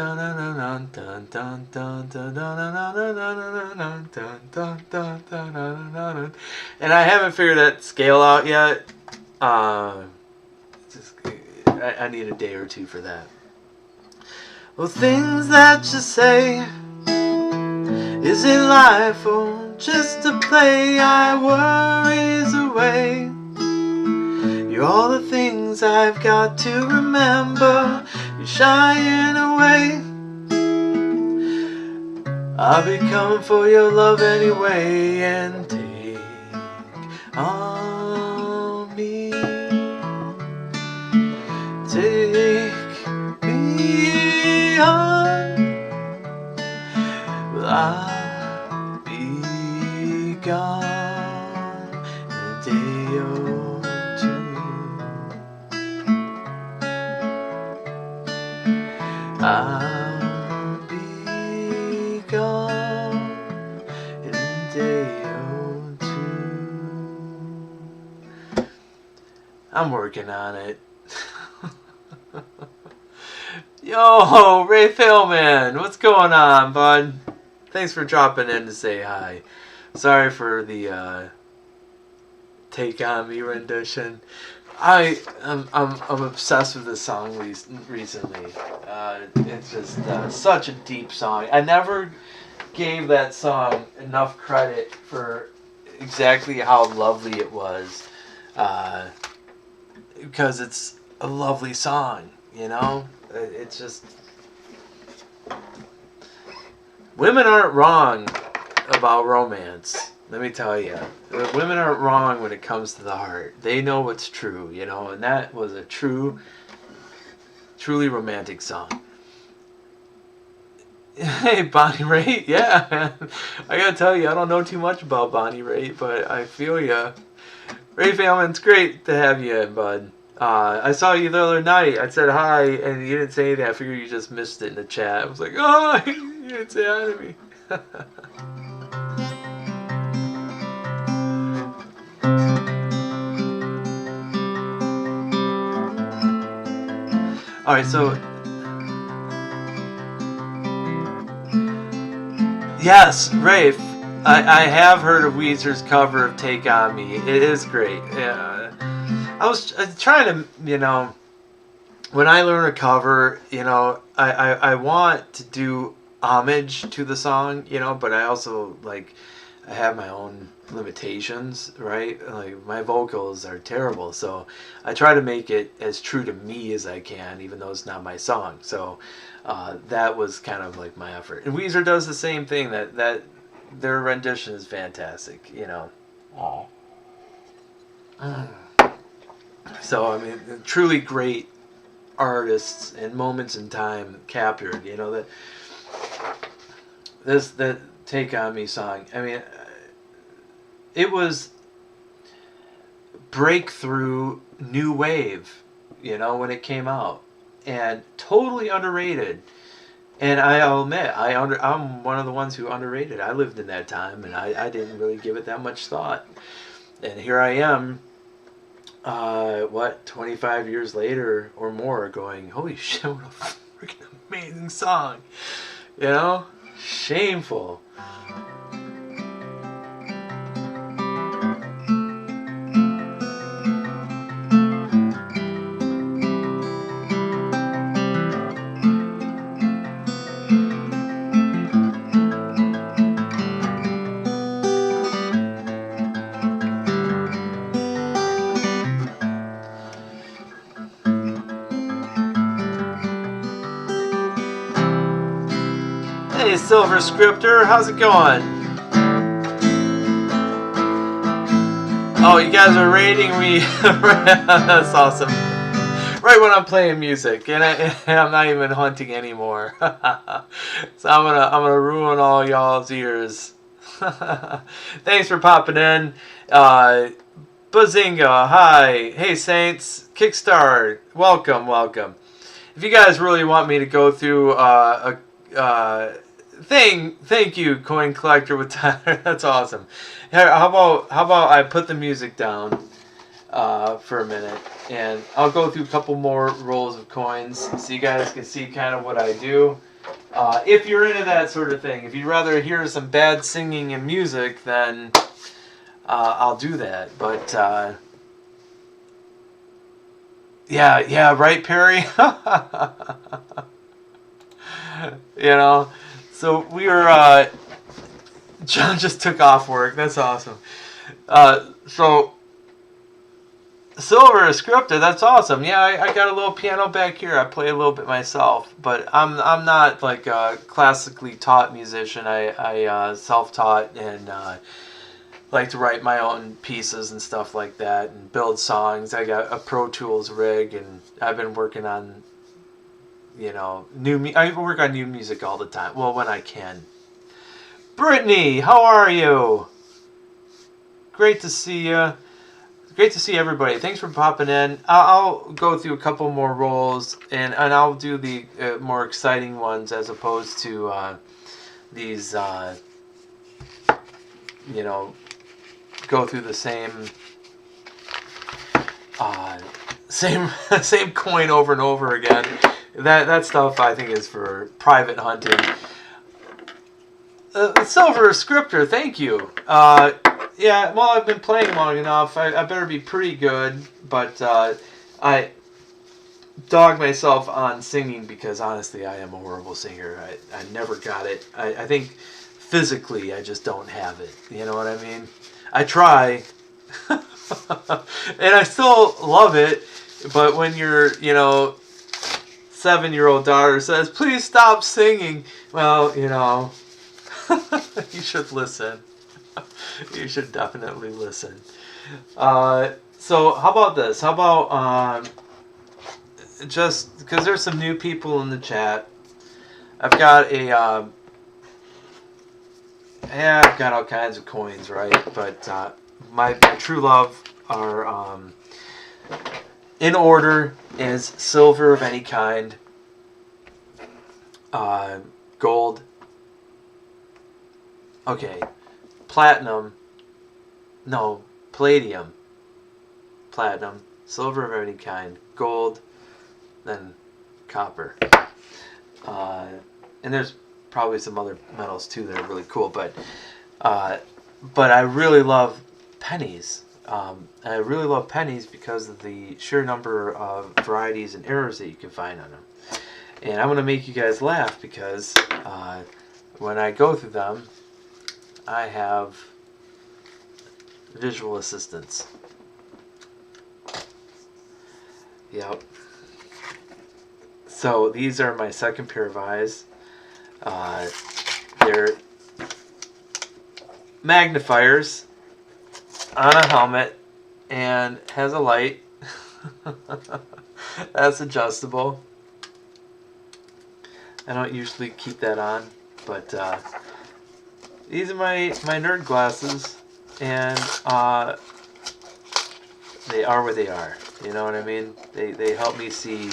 I haven't figured that scale out yet. I need a day or two for that. Well, things that you say, is it life or just to play our worries away? You're all the things I've got to remember. You're shying away. I'll be coming for your love anyway. And take on me. Take me on. Well, I'll be gone in a day or two. I'll be gone in a day or two. I'm working on it. Yo, Ray Philman, what's going on, bud? Thanks for dropping in to say hi. Sorry for the Take On Me rendition. I'm obsessed with this song recently. It's just such a deep song. I never gave that song enough credit for exactly how lovely it was, because it's a lovely song, you know? It's just... Women aren't wrong about romance. Let me tell you. Women aren't wrong when it comes to the heart. They know what's true, you know? And that was a truly romantic song. Hey, Bonnie Raitt. Yeah, man. I gotta tell you, I don't know too much about Bonnie Raitt, but I feel ya. Ray Philman, it's great to have you in, bud. I saw you the other night. I said hi, and you didn't say anything. I figured you just missed it in the chat. I was like, oh, you didn't say hi to me. Alright, so... Yes, Rafe. I have heard of Weezer's cover of Take On Me. It is great. I was trying to, you know, when I learn a cover, you know, I want to do homage to the song, you know, but I also, like, I have my own limitations, right? Like, my vocals are terrible, so I try to make it as true to me as I can, even though it's not my song. So that was kind of like my effort. And Weezer does the same thing. That their rendition is fantastic, you know. Oh. So I mean, truly great artists and moments in time captured. You know, that Take On Me song. I mean, it was breakthrough new wave, you know, when it came out, and totally underrated. And I'll admit, I'm one of the ones who underrated. I lived in that time, and I didn't really give it that much thought. And here I am, 25 years later or more, going, holy shit, what a freaking amazing song. You know? Shameful. Hey, Silver Scripter, how's it going? Oh, you guys are rating me. That's awesome. Right when I'm playing music, and I'm not even hunting anymore. So I'm gonna ruin all y'all's ears. Thanks for popping in. Bazinga, hi. Hey, Saints. Kickstart, welcome. If you guys really want me to go through thank you, Coin Collector with Tyler. That's awesome. Here, how about I put the music down? for a minute, and I'll go through a couple more rolls of coins so you guys can see kind of what I do. If you're into that sort of thing, if you'd rather hear some bad singing and music, then I'll do that. But yeah, right, Perry. You know, so we were. John just took off work. That's awesome. So Silver is scripted. That's awesome. Yeah, I got a little piano back here. I play a little bit myself, but I'm not like a classically taught musician. I self-taught and like to write my own pieces and stuff like that and build songs. I got a Pro Tools rig, and I've been working on, you know, I work on new music all the time. Well, when I can. Brittany, how are you? Great to see you. Great to see everybody. Thanks for popping in. I'll go through a couple more rolls, and I'll do the more exciting ones as opposed to these, you know, go through the same same coin over and over again. That stuff I think is for private hunting. Silver Scripter, thank you. Yeah, well, I've been playing long enough. I better be pretty good, but I dog myself on singing because honestly, I am a horrible singer. I never got it. I think physically, I just don't have it. You know what I mean? I try, and I still love it, but when your, you know, 7-year-old daughter says, "Please stop singing," well, you know, you should listen. You should definitely listen. So how about this? How about just because there's some new people in the chat, I've got a I've got all kinds of coins, right? But my true love are in order is silver of any kind, gold. Okay. Platinum, no, palladium, platinum, silver of any kind, gold, then copper. And there's probably some other metals too that are really cool, but I really love pennies. I really love pennies because of the sheer number of varieties and errors that you can find on them. And I'm going to make you guys laugh because when I go through them, I have visual assistance. Yep. So these are my second pair of eyes. They're magnifiers on a helmet and has a light. That's adjustable. I don't usually keep that on, but these are my nerd glasses, and they are what they are. You know what I mean? They help me see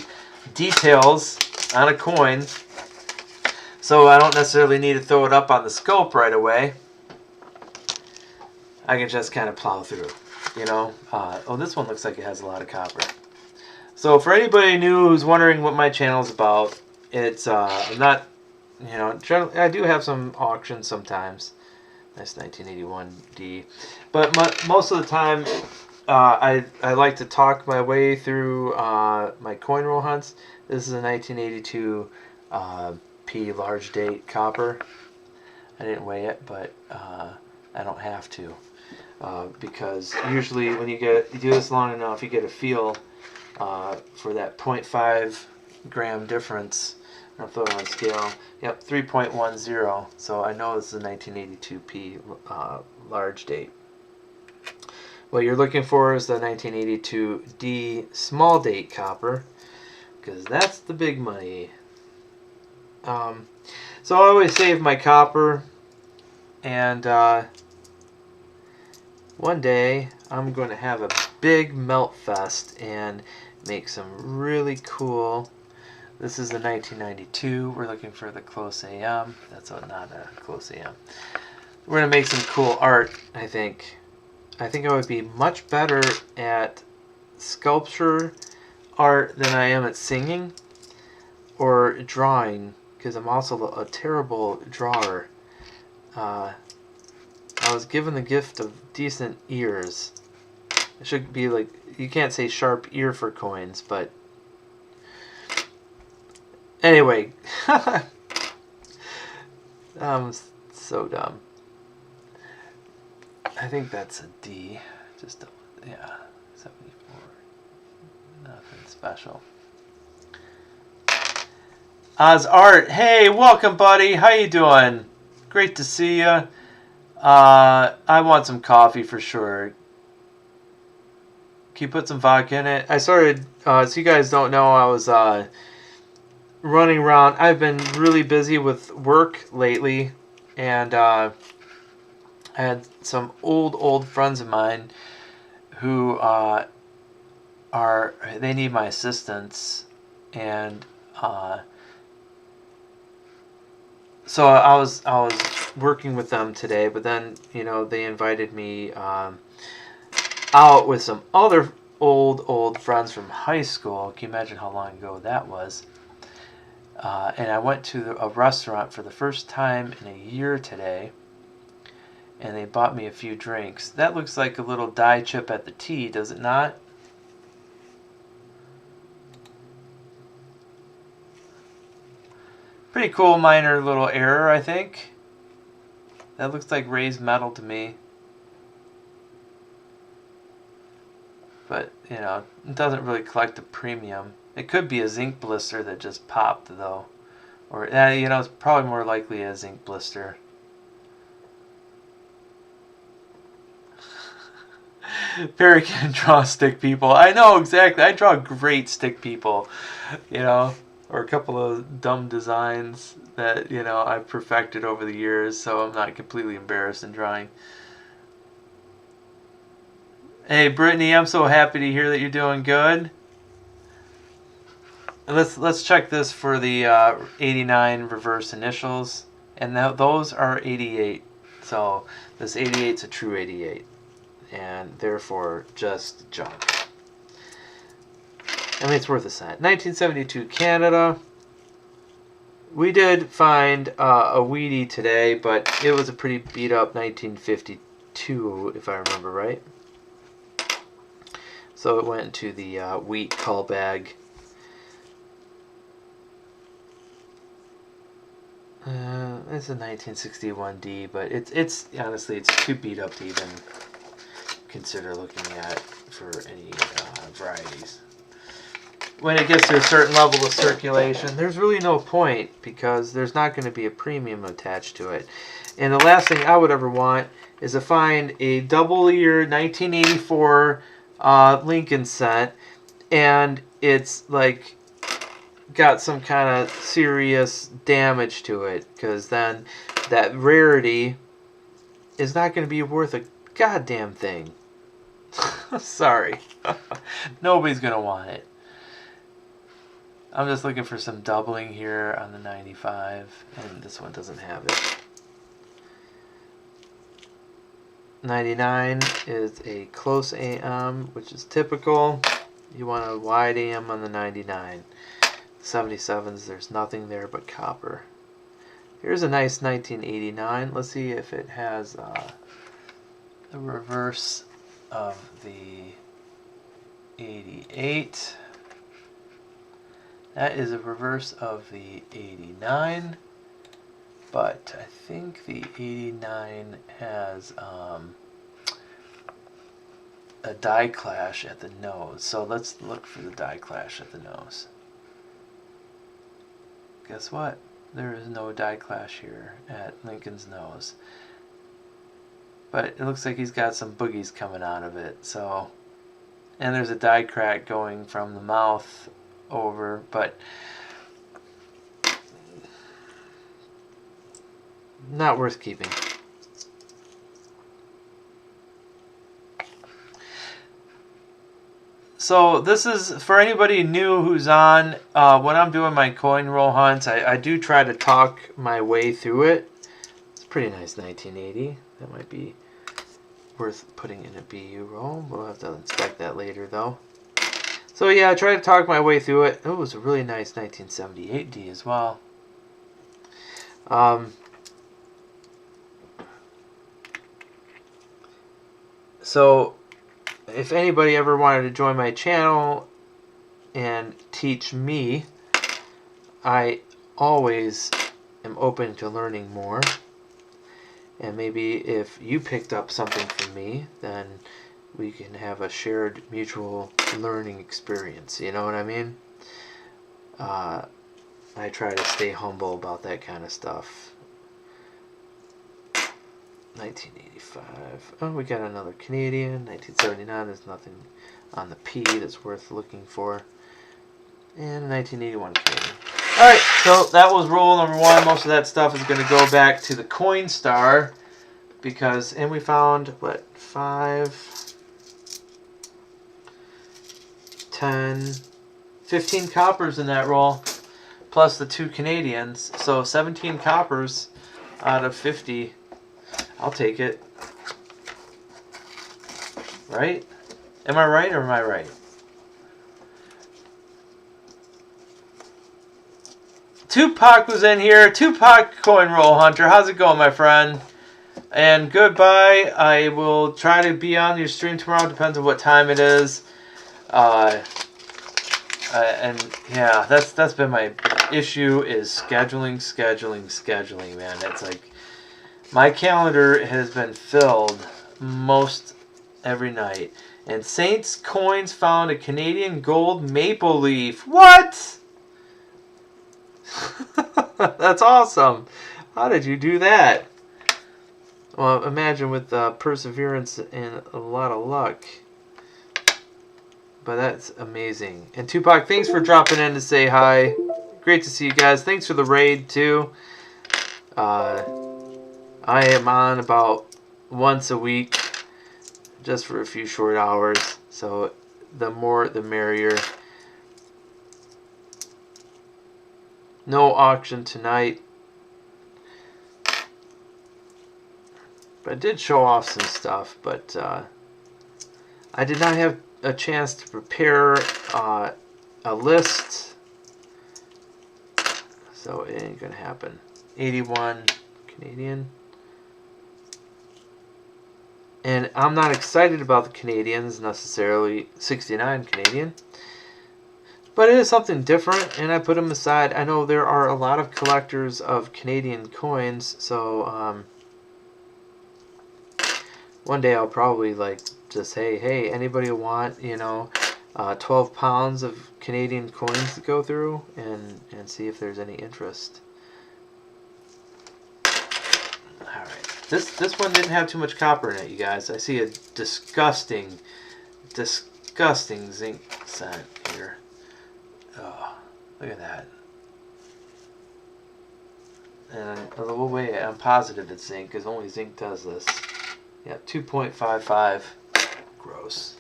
details on a coin, so I don't necessarily need to throw it up on the scope right away. I can just kind of plow through, you know? Oh, this one looks like it has a lot of copper. So for anybody new who's wondering what my channel's about, it's I'm not, you know, generally, I do have some auctions sometimes. That's 1981D. But most of the time, I like to talk my way through my coin roll hunts. This is a 1982 P large date copper. I didn't weigh it, but I don't have to. Because usually when you do this long enough, you get a feel for that 0.5 gram difference. I'll throw it on scale. Yep, 3.10. So I know this is a 1982P large date. What you're looking for is the 1982D small date copper, because that's the big money. So I always save my copper, and one day I'm going to have a big melt fest and make some really cool. This is the 1992. We're looking for the close AM. That's not a close AM. We're going to make some cool art, I think. I think I would be much better at sculpture art than I am at singing or drawing, because I'm also a terrible drawer. I was given the gift of decent ears. It should be like, you can't say sharp ear for coins, but anyway. I'm so dumb. I think that's a D. Just a, yeah, 74. Nothing special. Oz Art, hey, welcome, buddy. How you doing? Great to see you. I want some coffee for sure. Can you put some vodka in it? I started, so you guys don't know, I was running around. I've been really busy with work lately, and I had some old friends of mine who they need my assistance, and so I was working with them today, but then, you know, they invited me out with some other old friends from high school. Can you imagine how long ago that was? And I went to a restaurant for the first time in a year today, and they bought me a few drinks. That looks like a little dye chip at the T, does it not? Pretty cool minor little error, I think. That looks like raised metal to me. But, you know, it doesn't really collect the premium. It could be a zinc blister that just popped, though. Or, you know, it's probably more likely a zinc blister. Perry can draw stick people. I know, exactly. I draw great stick people, you know. Or a couple of dumb designs that, you know, I've perfected over the years, so I'm not completely embarrassed in drawing. Hey, Brittany, I'm so happy to hear that you're doing good. And let's check this for the 89 reverse initials, and those are 88. So this 88 is a true 88, and therefore just junk. I mean, it's worth a cent. 1972 Canada. We did find a Wheatie today, but it was a pretty beat up 1952, if I remember right. So it went into the wheat cull bag. It's a 1961 D, but it's honestly, it's too beat up to even consider looking at for any varieties. When it gets to a certain level of circulation, there's really no point, because there's not going to be a premium attached to it. And the last thing I would ever want is to find a double year 1984 Lincoln set, and it's like got some kind of serious damage to it, because then that rarity is not going to be worth a goddamn thing. Sorry. Nobody's going to want it. I'm just looking for some doubling here on the 95, and this one doesn't have it. 99 is a close AM, which is typical. You want a wide AM on the 99. 77s, there's nothing there but copper. Here's a nice 1989. Let's see if it has the reverse of the 88. That is a reverse of the 89, but I think the 89 has a die clash at the nose. So let's look for the die clash at the nose. Guess what? There is no die clash here at Lincoln's nose. But it looks like he's got some boogies coming out of it. So, and there's a die crack going from the mouth over, but not worth keeping. So this is for anybody new who's on. When I'm doing my coin roll hunts, I do try to talk my way through it. It's a pretty nice 1980. That might be worth putting in a BU roll. We'll have to inspect that later, though. So yeah, I tried to talk my way through it. It was a really nice 1978 D as well. So if anybody ever wanted to join my channel and teach me, I always am open to learning more. And maybe if you picked up something from me, then we can have a shared mutual learning experience. You know what I mean? I try to stay humble about that kind of stuff. 1985. Oh, we got another Canadian. 1979. There's nothing on the P that's worth looking for. And 1981 Canadian. Alright, so that was rule number 1. Most of that stuff is going to go back to the Coinstar. Because, and we found, what, 5, 10, 15 coppers in that roll. Plus the 2 Canadians. So 17 coppers out of 50. I'll take it. Right? Am I right or am I right? Tupac was in here. Tupac coin roll hunter. How's it going, my friend? And goodbye. I will try to be on your stream tomorrow. Depends on what time it is. And yeah, that's been my issue, is scheduling, man. It's like my calendar has been filled most every night. And Saints Coins found a Canadian gold maple leaf. What? That's awesome. How did you do that? Well, imagine with perseverance and a lot of luck. But that's amazing. And Tupac, thanks for dropping in to say hi. Great to see you guys. Thanks for the raid, too. I am on about once a week, just for a few short hours. So the more, the merrier. No auction tonight. But I did show off some stuff, but I did not have a chance to prepare a list, so it ain't gonna happen. 81 Canadian, and I'm not excited about the Canadians necessarily. 69 Canadian, but it is something different, and I put them aside. I know there are a lot of collectors of Canadian coins, so one day I'll probably like just say, hey, anybody want, 12 pounds of Canadian coins to go through, and see if there's any interest. Alright, this one didn't have too much copper in it, you guys. I see a disgusting zinc cent here. Oh, look at that. And we'll weigh it. I'm positive it's zinc, because only zinc does this. Yeah, 2.55. Gross.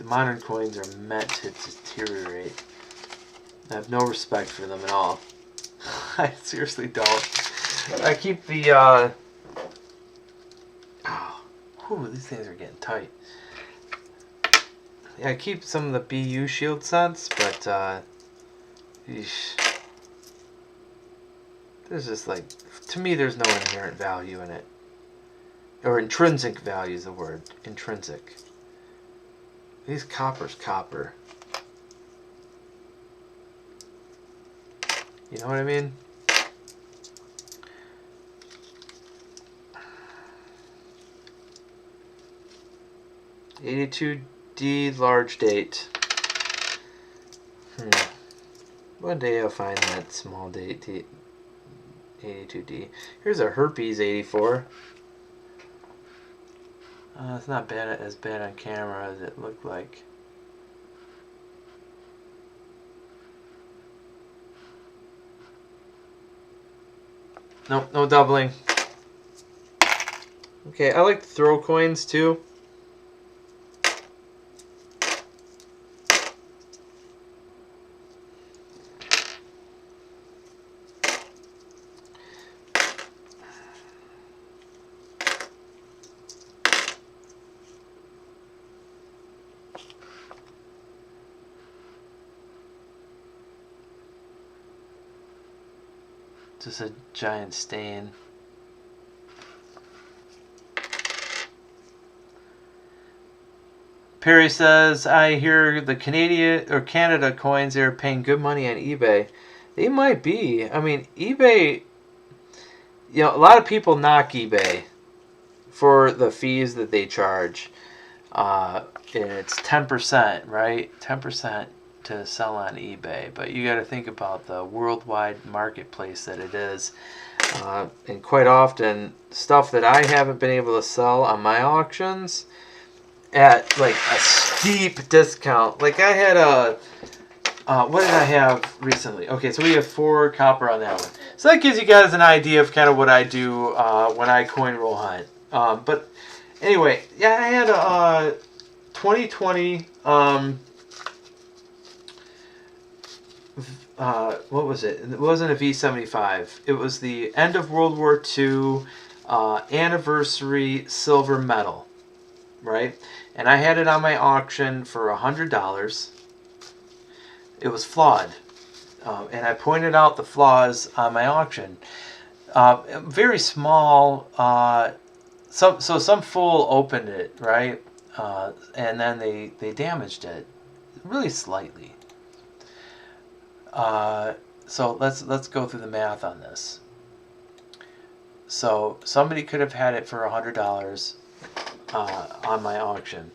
Modern coins are meant to deteriorate. I have no respect for them at all. I seriously don't. I keep the these things are getting tight. Yeah, I keep some of the BU shield cents, but there's just like, to me, there's no inherent value in it. Or intrinsic value is the word. Intrinsic. These copper's copper. You know what I mean? $82D large date. One day I'll find that small date. 82D. Here's a herpes 84. It's not bad, as bad on camera as it looked like. Nope, no doubling. Okay, I like to throw coins too. Just a giant stain. Perry says, I hear the Canadian or Canada coins are paying good money on eBay. They might be. I mean, eBay, you know, a lot of people knock eBay for the fees that they charge. And it's 10%, right? 10% to sell on eBay. But you got to think about the worldwide marketplace that it is. And quite often, stuff that I haven't been able to sell on my auctions at like a steep discount. Like I had a, what did I have recently? Okay, so we have 4 copper on that one. So that gives you guys an idea of kind of what I do when I coin roll hunt. But anyway, yeah, I had a 2020, what was it? It wasn't a V75. It was the end of World War II anniversary silver medal, right? And I had it on my auction for $100. It was flawed. And I pointed out the flaws on my auction. Very small. So some fool opened it, right? And then they damaged it really slightly. So let's go through the math on this. So somebody could have had it for $100 on my auction.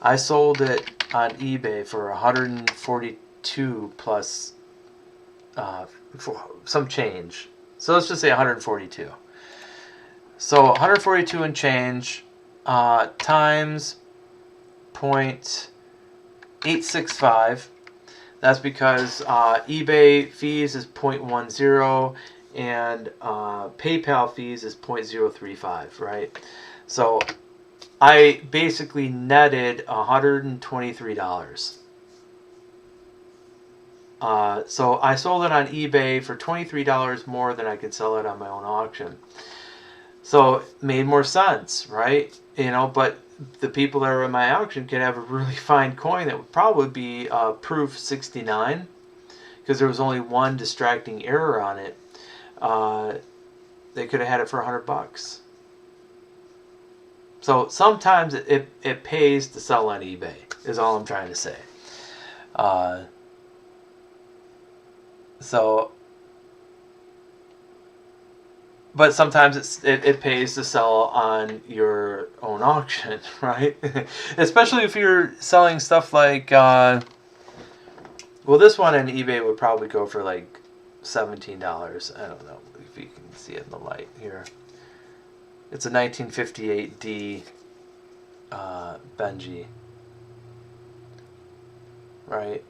I sold it on eBay for 142 plus some change. So let's just say 142. So 142 and change times 0.865. That's because eBay fees is 0.10 and PayPal fees is 0.035, right? So I basically netted $123. So I sold it on eBay for $23 more than I could sell it on my own auction. So it made more sense, right? You know, but the people that are in my auction could have a really fine coin that would probably be proof 69 because there was only one distracting error on it. They could have had it for $100. So sometimes it pays to sell on eBay is all I'm trying to say. But sometimes it pays to sell on your own auction, right? Especially if you're selling stuff like, well, this one on eBay would probably go for like $17. I don't know if you can see it in the light here. It's a 1958D Benji, right?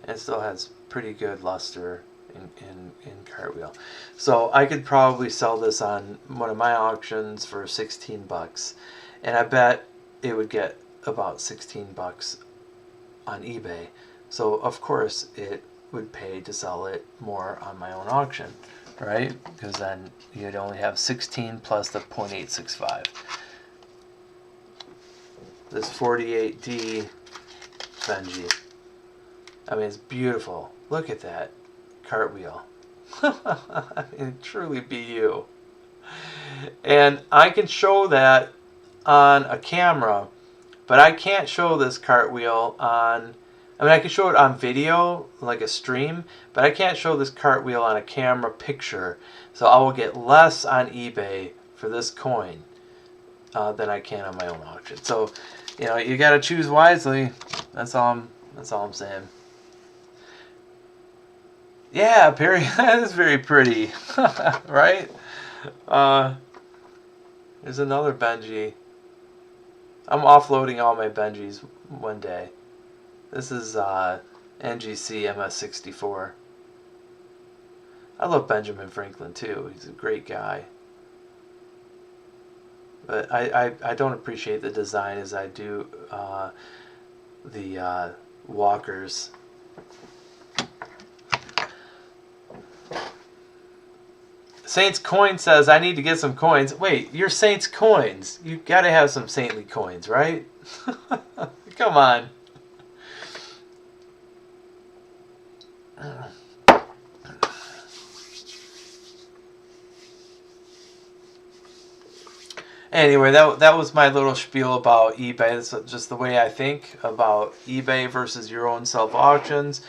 And it still has pretty good luster in Cartwheel. So I could probably sell this on one of my auctions for $16, and I bet it would get about $16 on eBay. So of course it would pay to sell it more on my own auction, right? Because then you'd only have 16 plus the 0.865. This 48D Benji. I mean, it's beautiful. Look at that cartwheel. I mean, truly be you. And I can show that on a camera, but I can't show this cartwheel on, I mean, I can show it on video, like a stream, but I can't show this cartwheel on a camera picture. So I will get less on eBay for this coin than I can on my own auction. So, you know, you got to choose wisely. That's all I'm saying. Yeah, Perry, that is very pretty, right? There's another Benji. I'm offloading all my Benjis one day. This is NGC MS64. I love Benjamin Franklin too. He's a great guy. But I don't appreciate the design as I do the walkers. Saints Coin says, I need to get some coins. Wait, you're Saints Coins. You gotta have some saintly coins, right? Come on. Anyway, that was my little spiel about eBay. It's just the way I think about eBay versus your own self auctions.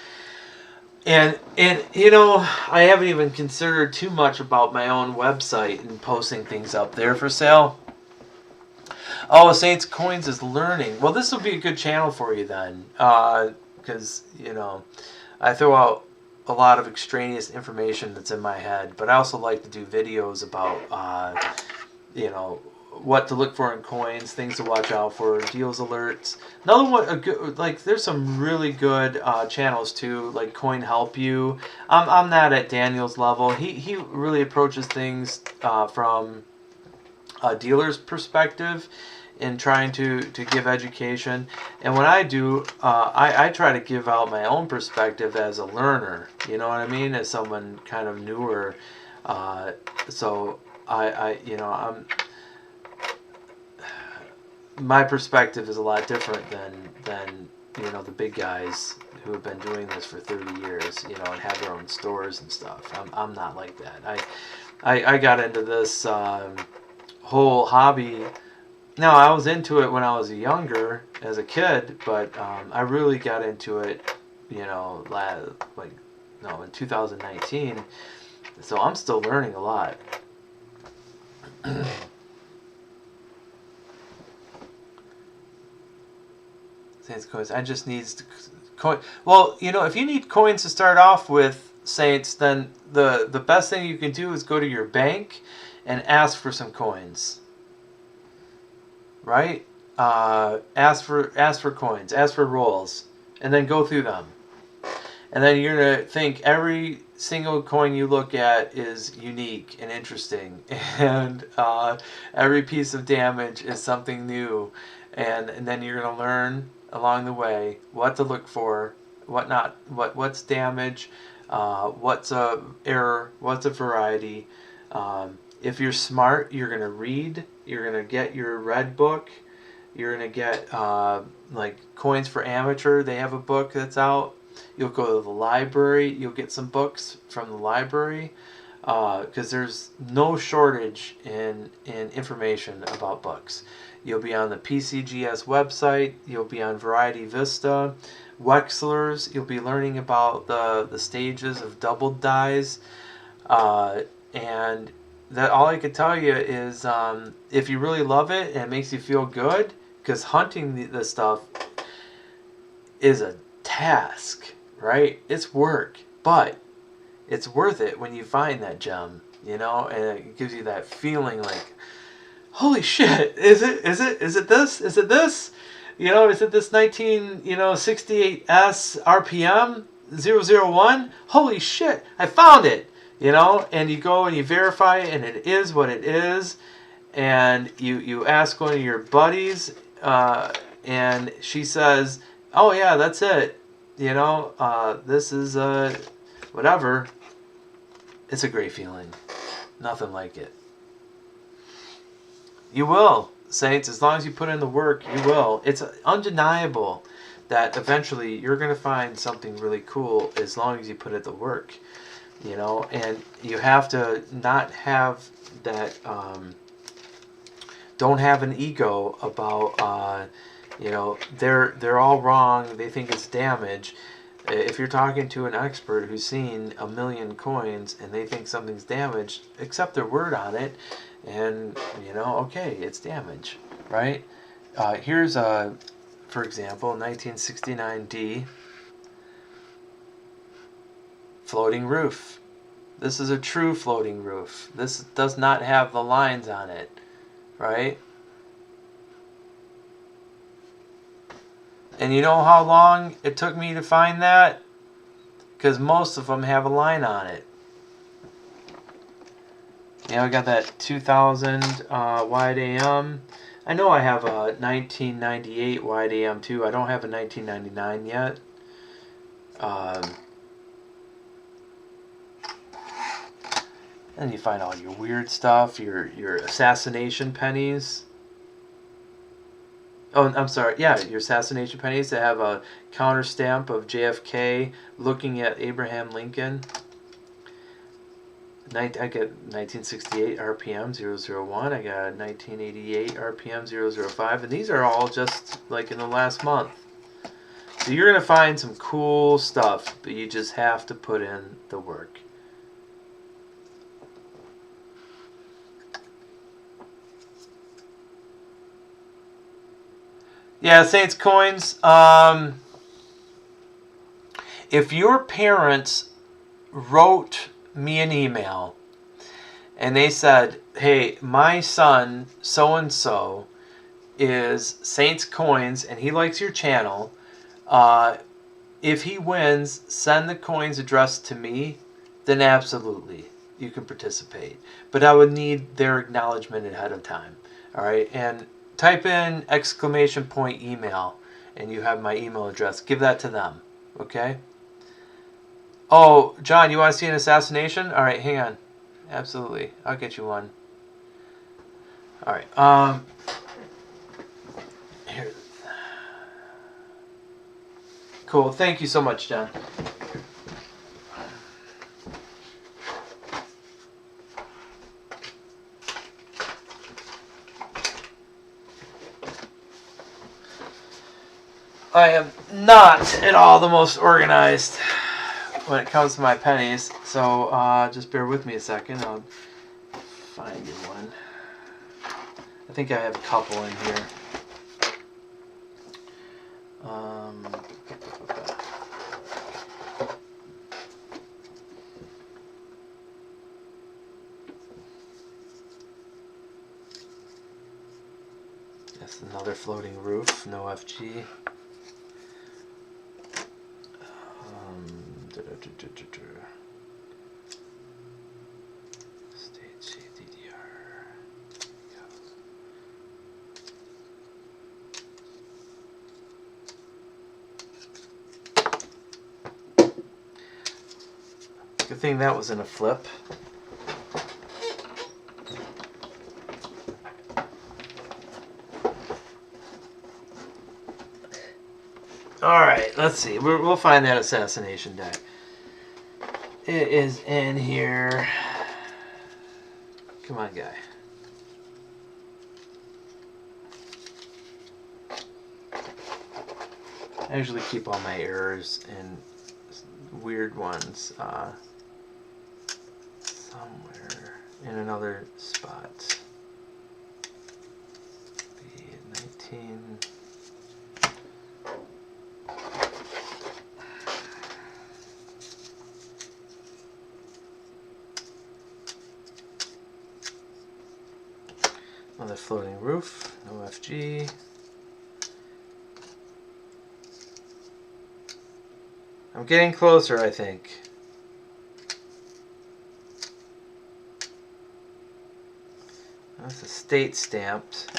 And you know, I haven't even considered too much about my own website and posting things up there for sale. Oh, Saints Coins is learning. Well, this will be a good channel for you then, because you know, I throw out a lot of extraneous information that's in my head, but I also like to do videos about you know, what to look for in coins, things to watch out for, deals alerts. Another one, like there's some really good channels too, like Coin Help You. I'm not at Daniel's level. He really approaches things from a dealer's perspective in trying to give education. And what I do, I try to give out my own perspective as a learner. You know what I mean? As someone kind of newer. So I you know, my perspective is a lot different than you know, the big guys who have been doing this for 30 years, you know, and have their own stores and stuff. I'm not like that. I got into this whole hobby. Now, I was into it when I was younger as a kid, but I really got into it, you know, in 2019. So I'm still learning a lot. Saints coins. I just need coin. Well, you know, if you need coins to start off with, Saints, then the best thing you can do is go to your bank and ask for some coins. Right? Ask for coins. Ask for rolls, and then go through them. And then you're gonna think every single coin you look at is unique and interesting, and every piece of damage is something new, and then you're gonna learn along the way what to look for, what's damage, what's a error, what's a variety. If you're smart, you're gonna read. You're gonna get your red book. You're gonna get like Coins for Amateur. They have a book that's out. You'll go to the library. You'll get some books from the library, because there's no shortage in information about books. You'll be on the PCGS website. You'll be on Variety Vista, Wexler's. You'll be learning about the stages of doubled dies, and that all I could tell you is if you really love it and it makes you feel good, because hunting this stuff is a task, right? It's work, but it's worth it when you find that gem, you know, and it gives you that feeling like, holy shit, is it this? You know, is it this 1968S RPM 001? Holy shit, I found it, you know, and you go and you verify it, and it is what it is, and you ask one of your buddies, and she says, oh yeah, that's it, you know, this is whatever. It's a great feeling. Nothing like it. You will, Saints, as long as you put in the work, you will. It's undeniable that eventually you're going to find something really cool as long as you put in the work, you know, and you have to not have that, don't have an ego about, you know, they're all wrong, they think it's damage. If you're talking to an expert who's seen 1 million coins and they think something's damaged, accept their word on it, and, you know, okay, it's damage, right? Here's, for example, 1969D floating roof. This is a true floating roof. This does not have the lines on it, right? And you know how long it took me to find that? Because most of them have a line on it. Yeah, we got that 2000 wide AM. I know I have a 1998 wide AM too. I don't have a 1999 yet. And you find all your weird stuff, your assassination pennies. Oh, I'm sorry. Yeah, your assassination pennies that have a counter stamp of JFK looking at Abraham Lincoln. I get 1968 RPM 001. I got 1988 RPM 005, and these are all just like in the last month. So you're going to find some cool stuff, but you just have to put in the work. Yeah, Saints coins. If your parents wrote me an email and they said, hey, my son so-and-so is Saints Coins and he likes your channel, if he wins, send the coins addressed to me, then absolutely you can participate. But I would need their acknowledgement ahead of time. All right, and type in !email and you have my email address. Give that to them. Okay. Oh, John, you want to see an assassination? All right, hang on. Absolutely, I'll get you one. All right. Here. Cool. Thank you so much, John. I am not at all the most organized when it comes to my pennies, so just bear with me a second. I'll find you one. I think I have a couple in here. That's another floating roof, no FG. Stage DDR. Good thing that was in a flip. Alright, let's see. We'll find that assassination deck. It is in here. Come on, guy. I usually keep all my errors and weird ones somewhere in another spot. Be 19. Another floating roof, no FG. I'm getting closer, I think. That's a state stamped.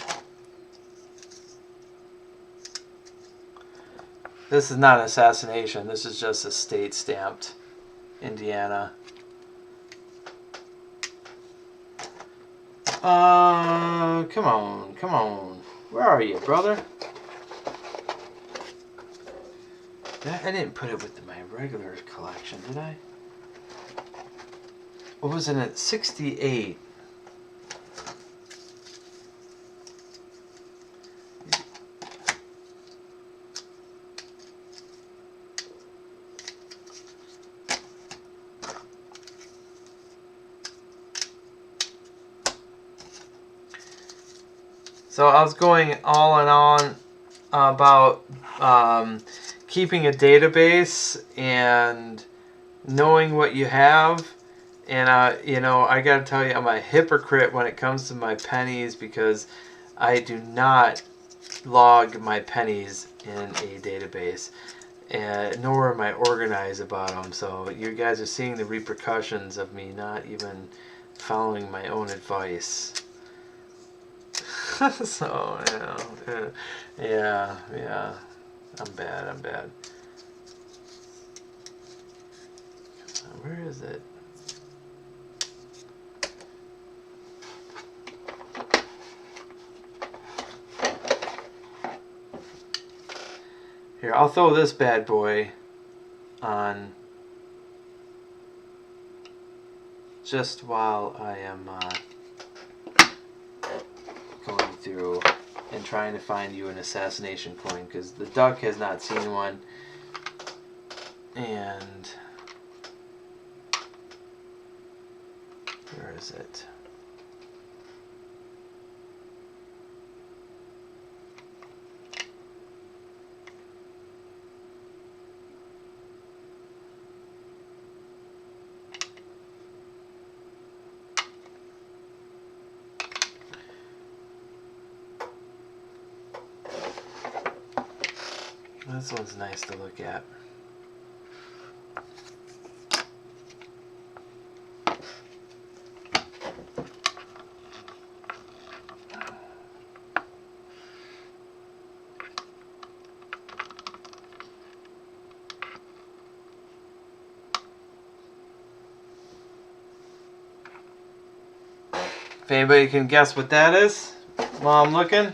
This is not an assassination, this is just a state stamped Indiana. Come on, come on. Where are you, brother? I didn't put it with my regular collection, did I? What was it at 68? So I was going all and on about keeping a database and knowing what you have. And you know, I gotta tell you, I'm a hypocrite when it comes to my pennies because I do not log my pennies in a database, and nor am I organized about them. So you guys are seeing the repercussions of me not even following my own advice. So yeah, I'm bad. Where is it? Here, I'll throw this bad boy on just while I am going through and trying to find you an assassination coin, because the duck has not seen one. And where is it? This one's nice to look at. If anybody can guess what that is while I'm looking.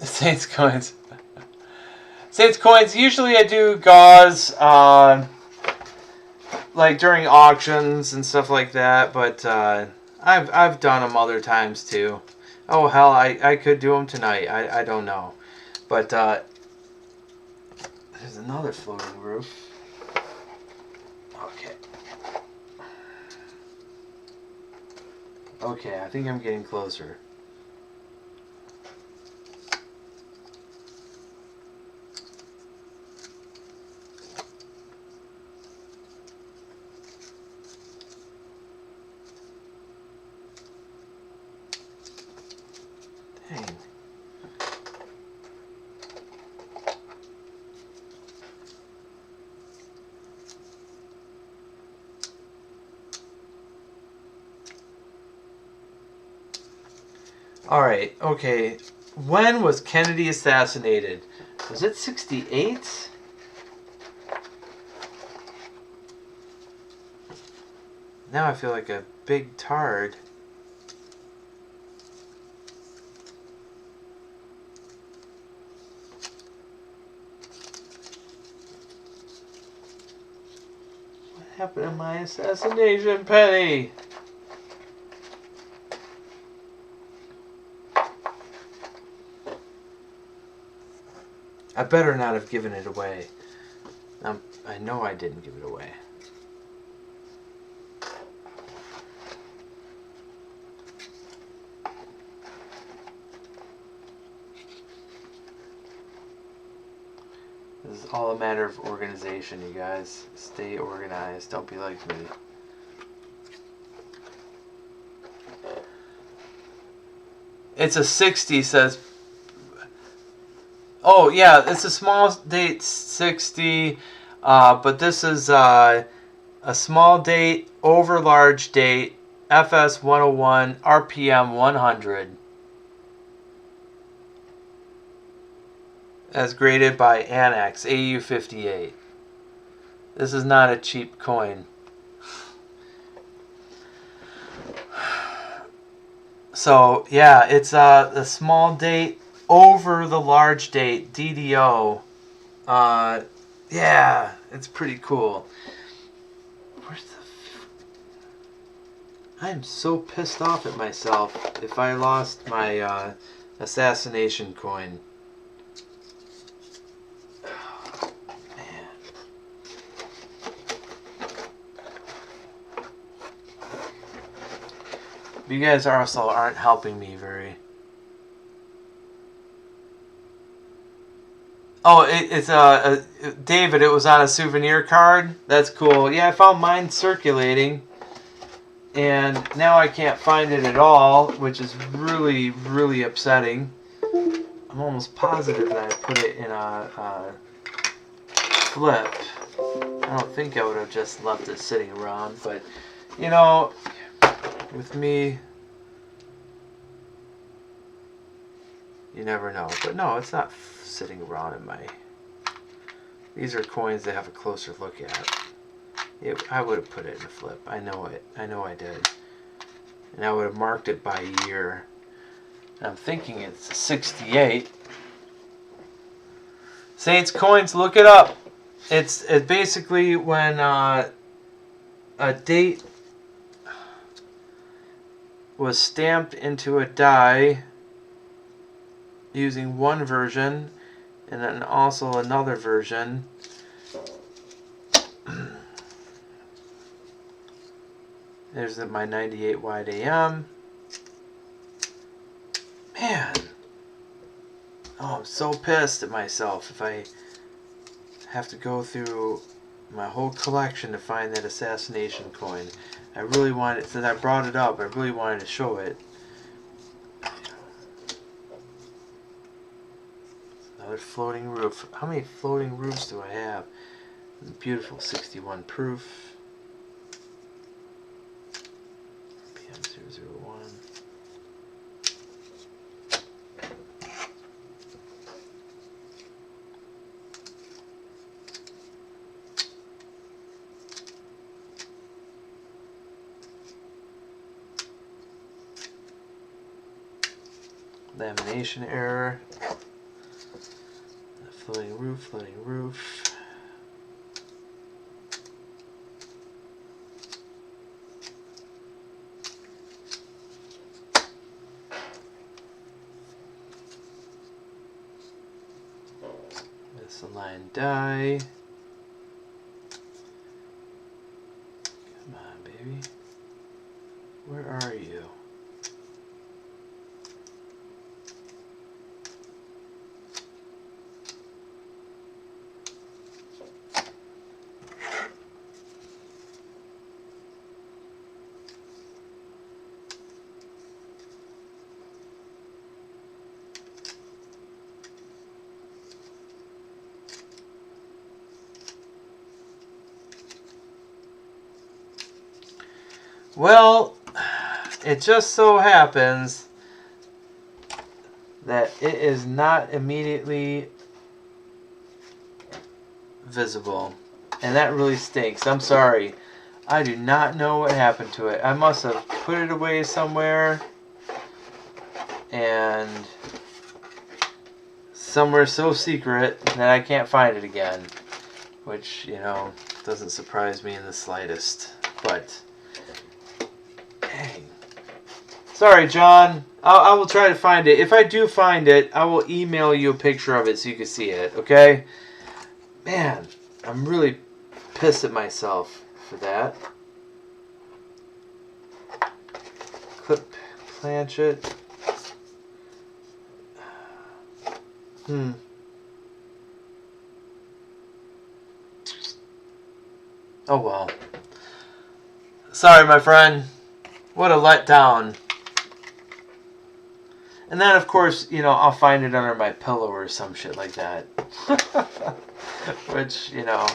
Saints coins. Saints coins. Usually I do gauze, like during auctions and stuff like that. But I've done them other times too. Oh hell, I could do them tonight. I don't know. But there's another floating roof. Okay. Okay, I think I'm getting closer. Dang. All right, okay. When was Kennedy assassinated? Was it 68? Now I feel like a big tard. What happened to my assassination penny? I better not have given it away. I know I didn't give it away. This is all a matter of organization, you guys. Stay organized. Don't be like me. It's a 60, says. Oh, yeah, it's a small date 60, but this is a small date over large date, FS 101, RPM 100. As graded by Annex, AU 58. This is not a cheap coin. So, yeah, it's a small date over the large date, DDO. Yeah, it's pretty cool. Where's the... I'm so pissed off at myself if I lost my assassination coin. Oh, man. You guys also aren't helping me very... Oh, it's David, it was on a souvenir card. That's cool. Yeah, I found mine circulating. And now I can't find it at all, which is really, really upsetting. I'm almost positive that I put it in a flip. I don't think I would have just left it sitting around, but you know, with me, you never know. But no, it's not sitting around in my... These are coins that have a closer look at. I would have put it in a flip. I know it. I know I did. And I would have marked it by year. And I'm thinking it's 68. Saints coins, look it up. It's basically when a date was stamped into a die using one version, and then also another version. There's my 98 wide AM. Man. Oh, I'm so pissed at myself if I have to go through my whole collection to find that assassination coin. I really wanted, since I brought it up, I really wanted to show it. Another floating roof. How many floating roofs do I have? Beautiful 61 proof. PM001. Lamination error. Floating roof, floating roof. Misaligned die. Come on, baby. Where are you? Well, it just so happens that it is not immediately visible, and that really stinks. I'm sorry. I do not know what happened to it. I must have put it away somewhere, and somewhere so secret that I can't find it again, which, you know, doesn't surprise me in the slightest. But dang. Sorry, John. I will try to find it. If I do find it, I will email you a picture of it so you can see it, okay? Man, I'm really pissed at myself for that. Clip planchet. Oh well. Sorry, my friend. What a letdown. And then, of course, you know, I'll find it under my pillow or some shit like that. Which, you know,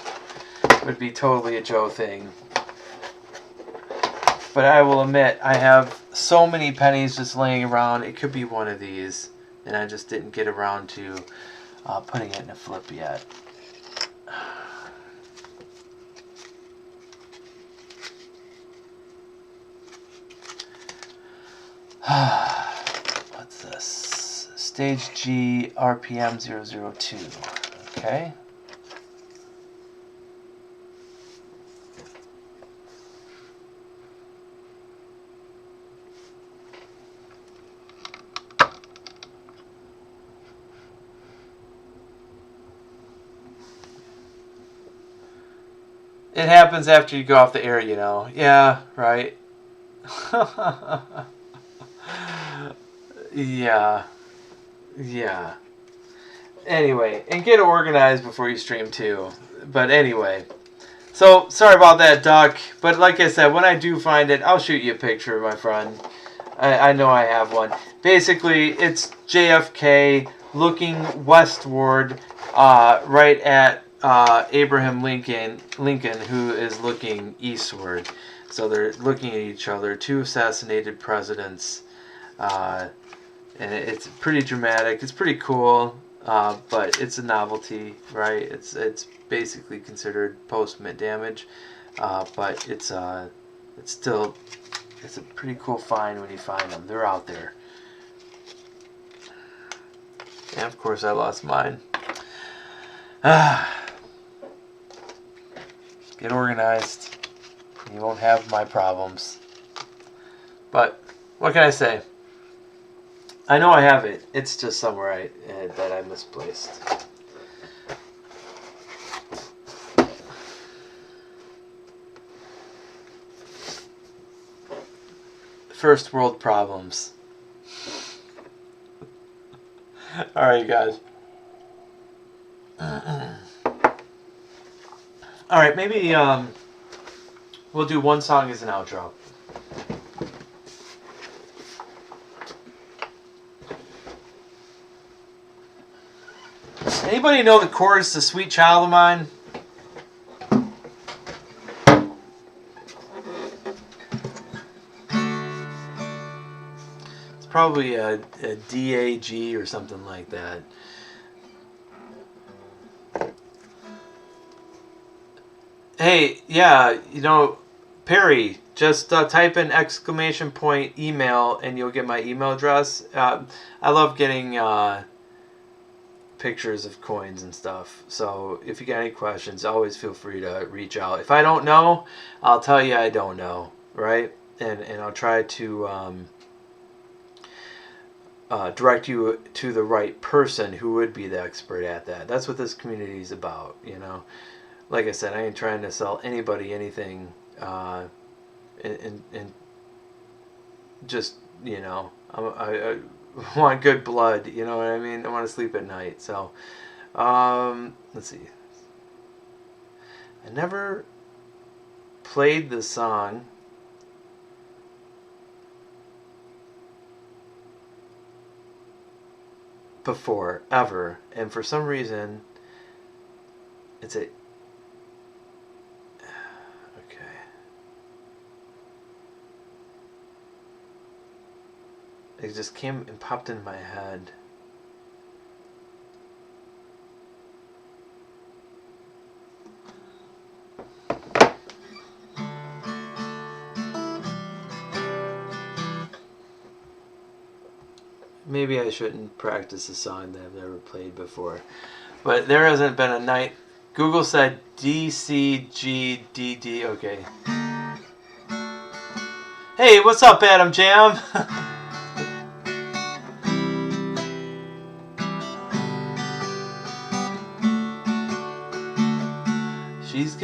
would be totally a Joe thing. But I will admit, I have so many pennies just laying around. It could be one of these. And I just didn't get around to putting it in a flip yet. What's this? Stage G RPM 002. Okay. It happens after you go off the air, you know. Yeah, right. Yeah. Anyway, and get organized before you stream too. But anyway. So, sorry about that, Duck. But like I said, when I do find it, I'll shoot you a picture, my friend. I know I have one. Basically, it's JFK looking westward, right at Abraham Lincoln, who is looking eastward. So they're looking at each other, two assassinated presidents. And it's pretty dramatic. It's pretty cool, but it's a novelty, right? It's basically considered post-mint damage, but it's still a pretty cool find when you find them. They're out there. And of course, I lost mine. Get organized. You won't have my problems. But what can I say? I know I have it. It's just somewhere that I misplaced. First world problems. All right, guys. All right, maybe we'll do one song as an outro. Anybody know the chorus to Sweet Child of Mine? It's probably a D-A-G or something like that. Hey, yeah, you know, Perry, just type in !! email and you'll get my email address. I love getting pictures of coins and stuff. So if you got any questions, always feel free to reach out. If I don't know, I'll tell you I don't know, right? And I'll try to direct you to the right person who would be the expert at that. That's what this community is about, you know. Like I said, I ain't trying to sell anybody anything, and just, you know, I want good blood, you know what I mean? I want to sleep at night. So, let's see. I never played the song before, ever, and for some reason, it's a... It just came and popped in my head. Maybe I shouldn't practice a song that I've never played before. But there hasn't been a night. Google said DCGDD. Okay. Hey, what's up, Adam Jam? She's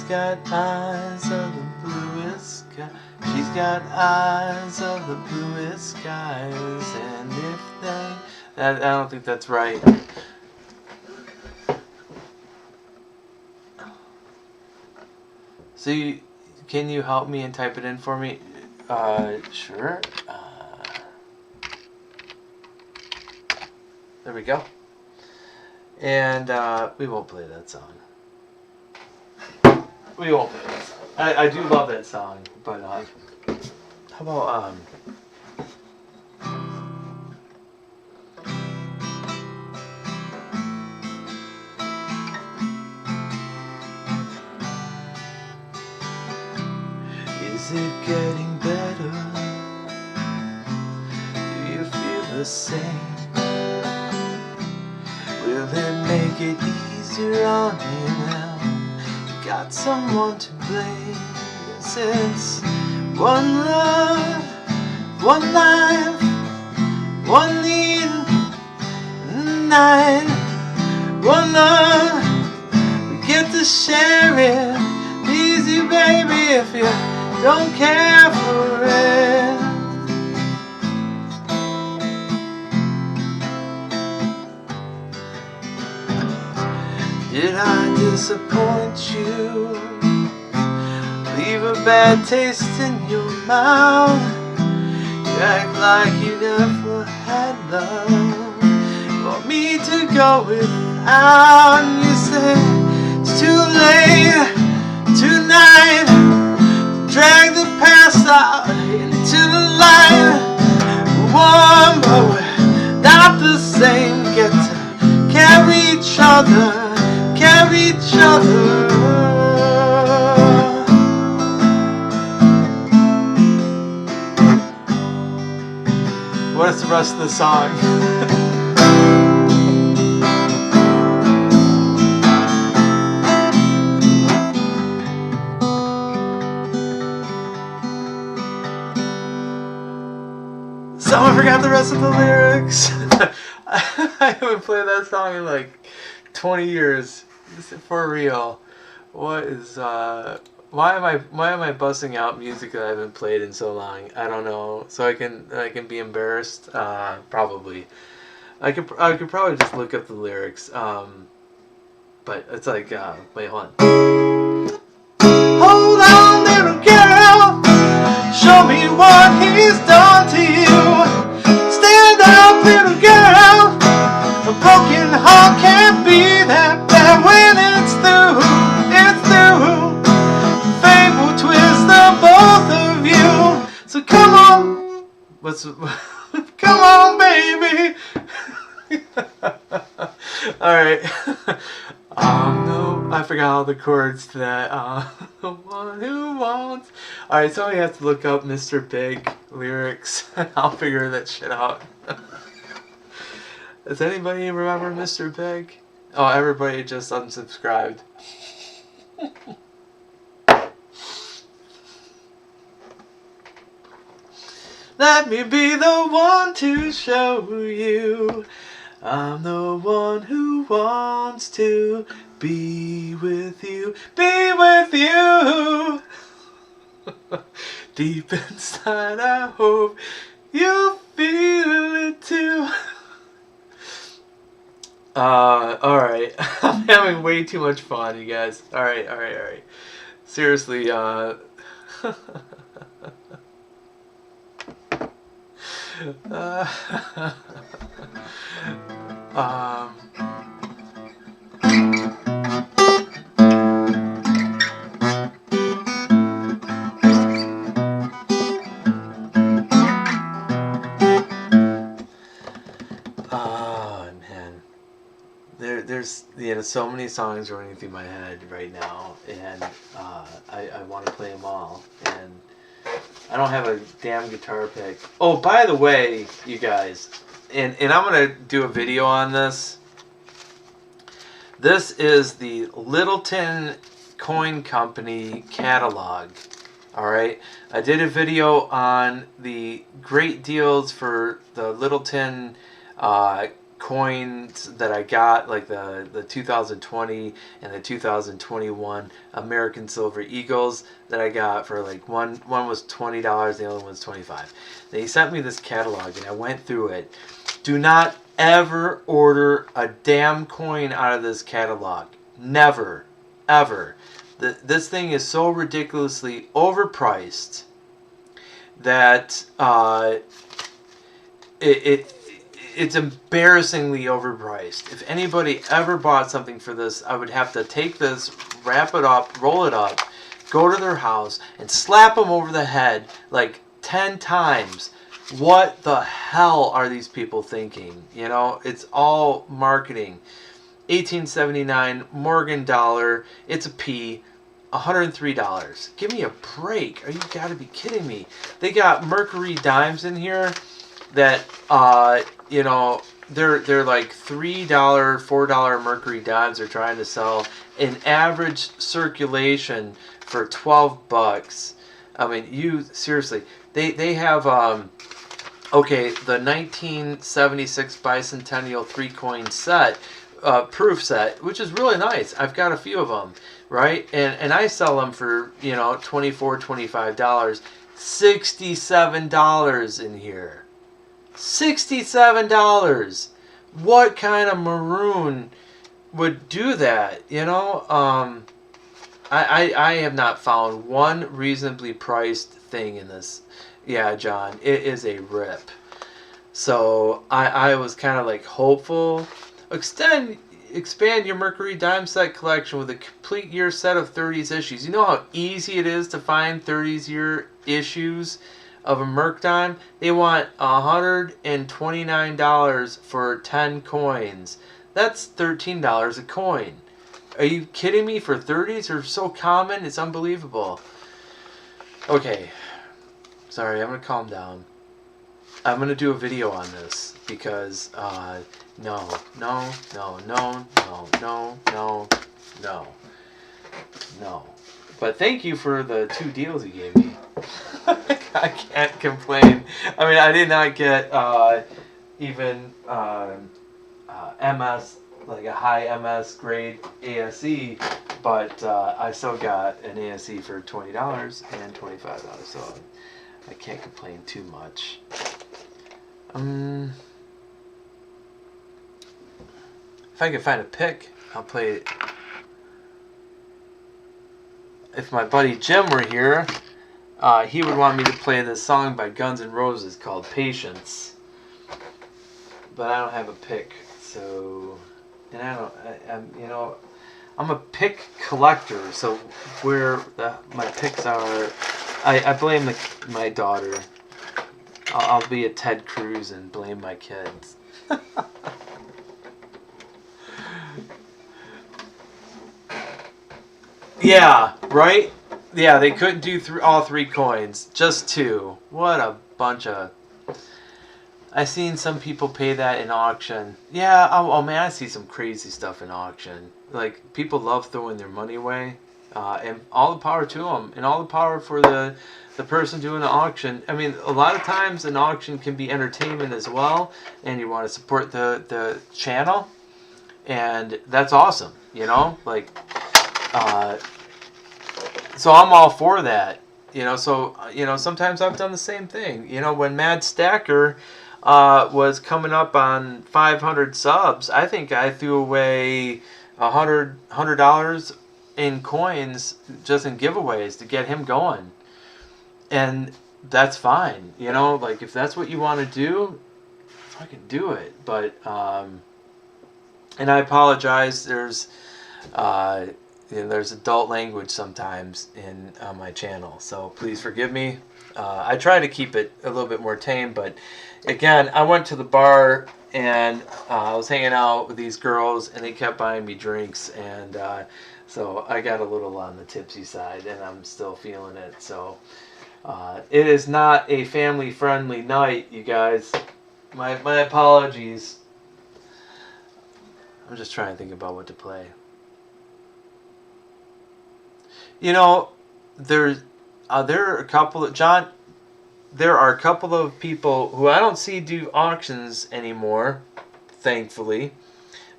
got eyes of the bluest sky. She's got eyes of the bluest skies. And if they... I don't think that's right. So can you help me and type it in for me? Sure. There we go. And we won't play that song. We won't play that song. I do love that song, but how about is it getting better? Do you feel the same? Will it make it easier on you now? Got someone to blame. Since one love, one life, one need, nine, one love, we get to share it. Easy, baby, if you don't care for it. Did I disappoint you? Leave a bad taste in your mouth? You act like you never had love. You want me to go without, and you say say it's too late tonight. Drag the past out into the light. One, but we're not the same. Get to carry each other, carry each other. What's the rest of the song? Someone forgot the rest of the lyrics. I haven't played that song in like 20 years. For real. What is why am I busting out music that I haven't played in so long? I don't know. So I can be embarrassed. Probably. I could probably just look up the lyrics. But it's like wait, hold on. Hold on, little girl. Show me what he's done to you. Stand up, little girl. A broken heart can't be that bad when it's through. It's through. Fate will twist the both of you. So come on. Come on, baby. Alright. I forgot all the chords to that. The one who wants. Alright, somebody has to look up Mr. Big lyrics. I'll figure that shit out. Does anybody remember Mr. Big? Oh, everybody just unsubscribed. Let me be the one to show you. I'm the one who wants to be with you. Be with you. Deep inside, I hope you feel it too. Alright. I'm having way too much fun, you guys. Alright. Seriously, oh man, there's so many songs running through my head right now, and I want to play them all, and I don't have a damn guitar pick. Oh, by the way, you guys, and I'm gonna do a video on this. This is the Littleton Coin Company catalog. Alright, I did a video on the great deals for the Littleton coins that I got, like the 2020 and the 2021 American Silver Eagles that I got for like one was $20, the other one was $25. They sent me this catalog and I went through it. Do not ever order a damn coin out of this catalog. Never, ever. This thing is so ridiculously overpriced that it's embarrassingly overpriced. If anybody ever bought something for this, I would have to take this, wrap it up, roll it up, go to their house, and slap them over the head like 10 times. What the hell are these people thinking? You know, it's all marketing. 1879 Morgan dollar, it's a P, $103. Give me a break. Are you gotta be kidding me? They got Mercury dimes in here that you know, they're like $3, $4 Mercury dimes they're trying to sell in average circulation for 12 bucks. I mean, you seriously, they have okay, the 1976 bicentennial 3-coin set, proof set, which is really nice. I've got a few of them, right? And I sell them for, you know, $24, $25. $67 in here. $67. What kind of maroon would do that? You know, I have not found one reasonably priced thing in this. Yeah, John, it is a rip. So I was kind of like hopeful. Extend, expand your Mercury dime set collection with a complete year set of 30s issues. You know how easy it is to find 30s year issues of a Merc dime? They want $129 for 10 coins. That's $13 a coin. Are you kidding me? For 30s? They're so common, it's unbelievable. Okay. Sorry, I'm going to calm down. I'm going to do a video on this because, no. But thank you for the 2 deals you gave me. I can't complain. I mean, I did not get even MS, like a high MS grade ASE, but I still got an ASE for $20 and $25, so I can't complain too much. If I can find a pick, I'll play it. If my buddy Jim were here, he would want me to play this song by Guns N' Roses called Patience. But I don't have a pick, so... And I'm a pick collector, so where my picks are... I blame my daughter. I'll be a Ted Cruz and blame my kids. Yeah, right? Yeah, they couldn't do all 3 coins. Just 2. What a bunch of... I've seen some people pay that in auction. Yeah, oh man, I see some crazy stuff in auction. Like, people love throwing their money away. And all the power to them. And all the power for the person doing the auction. I mean, a lot of times an auction can be entertainment as well. And you want to support the channel. And that's awesome, you know? Like, so I'm all for that. You know, so, you know, sometimes I've done the same thing. You know, when Mad Stacker was coming up on 500 subs, I think I threw away $100 in coins just in giveaways to get him going. And that's fine. You know, like, if that's what you want to do, fucking do it. But, and I apologize, there's adult language sometimes on my channel, so please forgive me. I try to keep it a little bit more tame, but again, I went to the bar and I was hanging out with these girls and they kept buying me drinks, and so I got a little on the tipsy side and I'm still feeling it. So it is not a family-friendly night, you guys. My apologies. I'm just trying to think about what to play. You know, there are a couple of there are a couple of people who I don't see do auctions anymore, thankfully,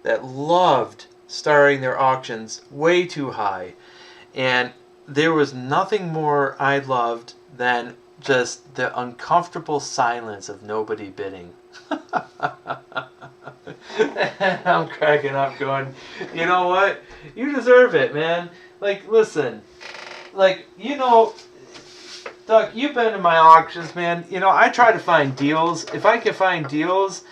that loved starting their auctions way too high. And there was nothing more I loved than just the uncomfortable silence of nobody bidding. I'm cracking up going, you know what? You deserve it, man. Like, listen, like, you know, Doug, you've been to my auctions, man. You know, I try to find deals. If I can find deals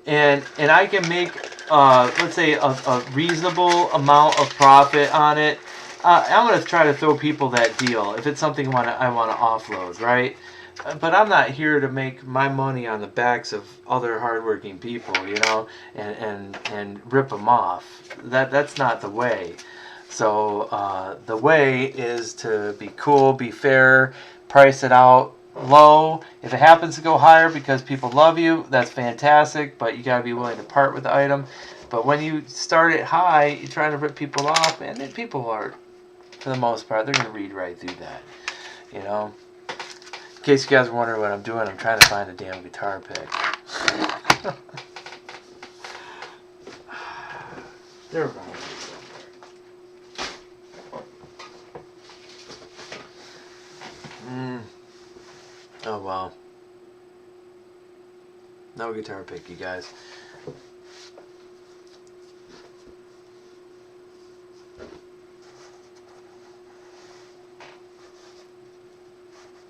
and I can make, let's say, a reasonable amount of profit on it, I'm going to try to throw people that deal if it's something I want to offload, right? But I'm not here to make my money on the backs of other hardworking people, you know, and rip them off. That's not the way. So the way is to be cool, be fair, price it out low. If it happens to go higher because people love you, that's fantastic, but you got to be willing to part with the item. But when you start it high, you're trying to rip people off, and then people are, for the most part, they're going to read right through that, you know. In case you guys are wondering what I'm doing, I'm trying to find a damn guitar pick. They're around here somewhere. Oh well. No guitar pick, you guys.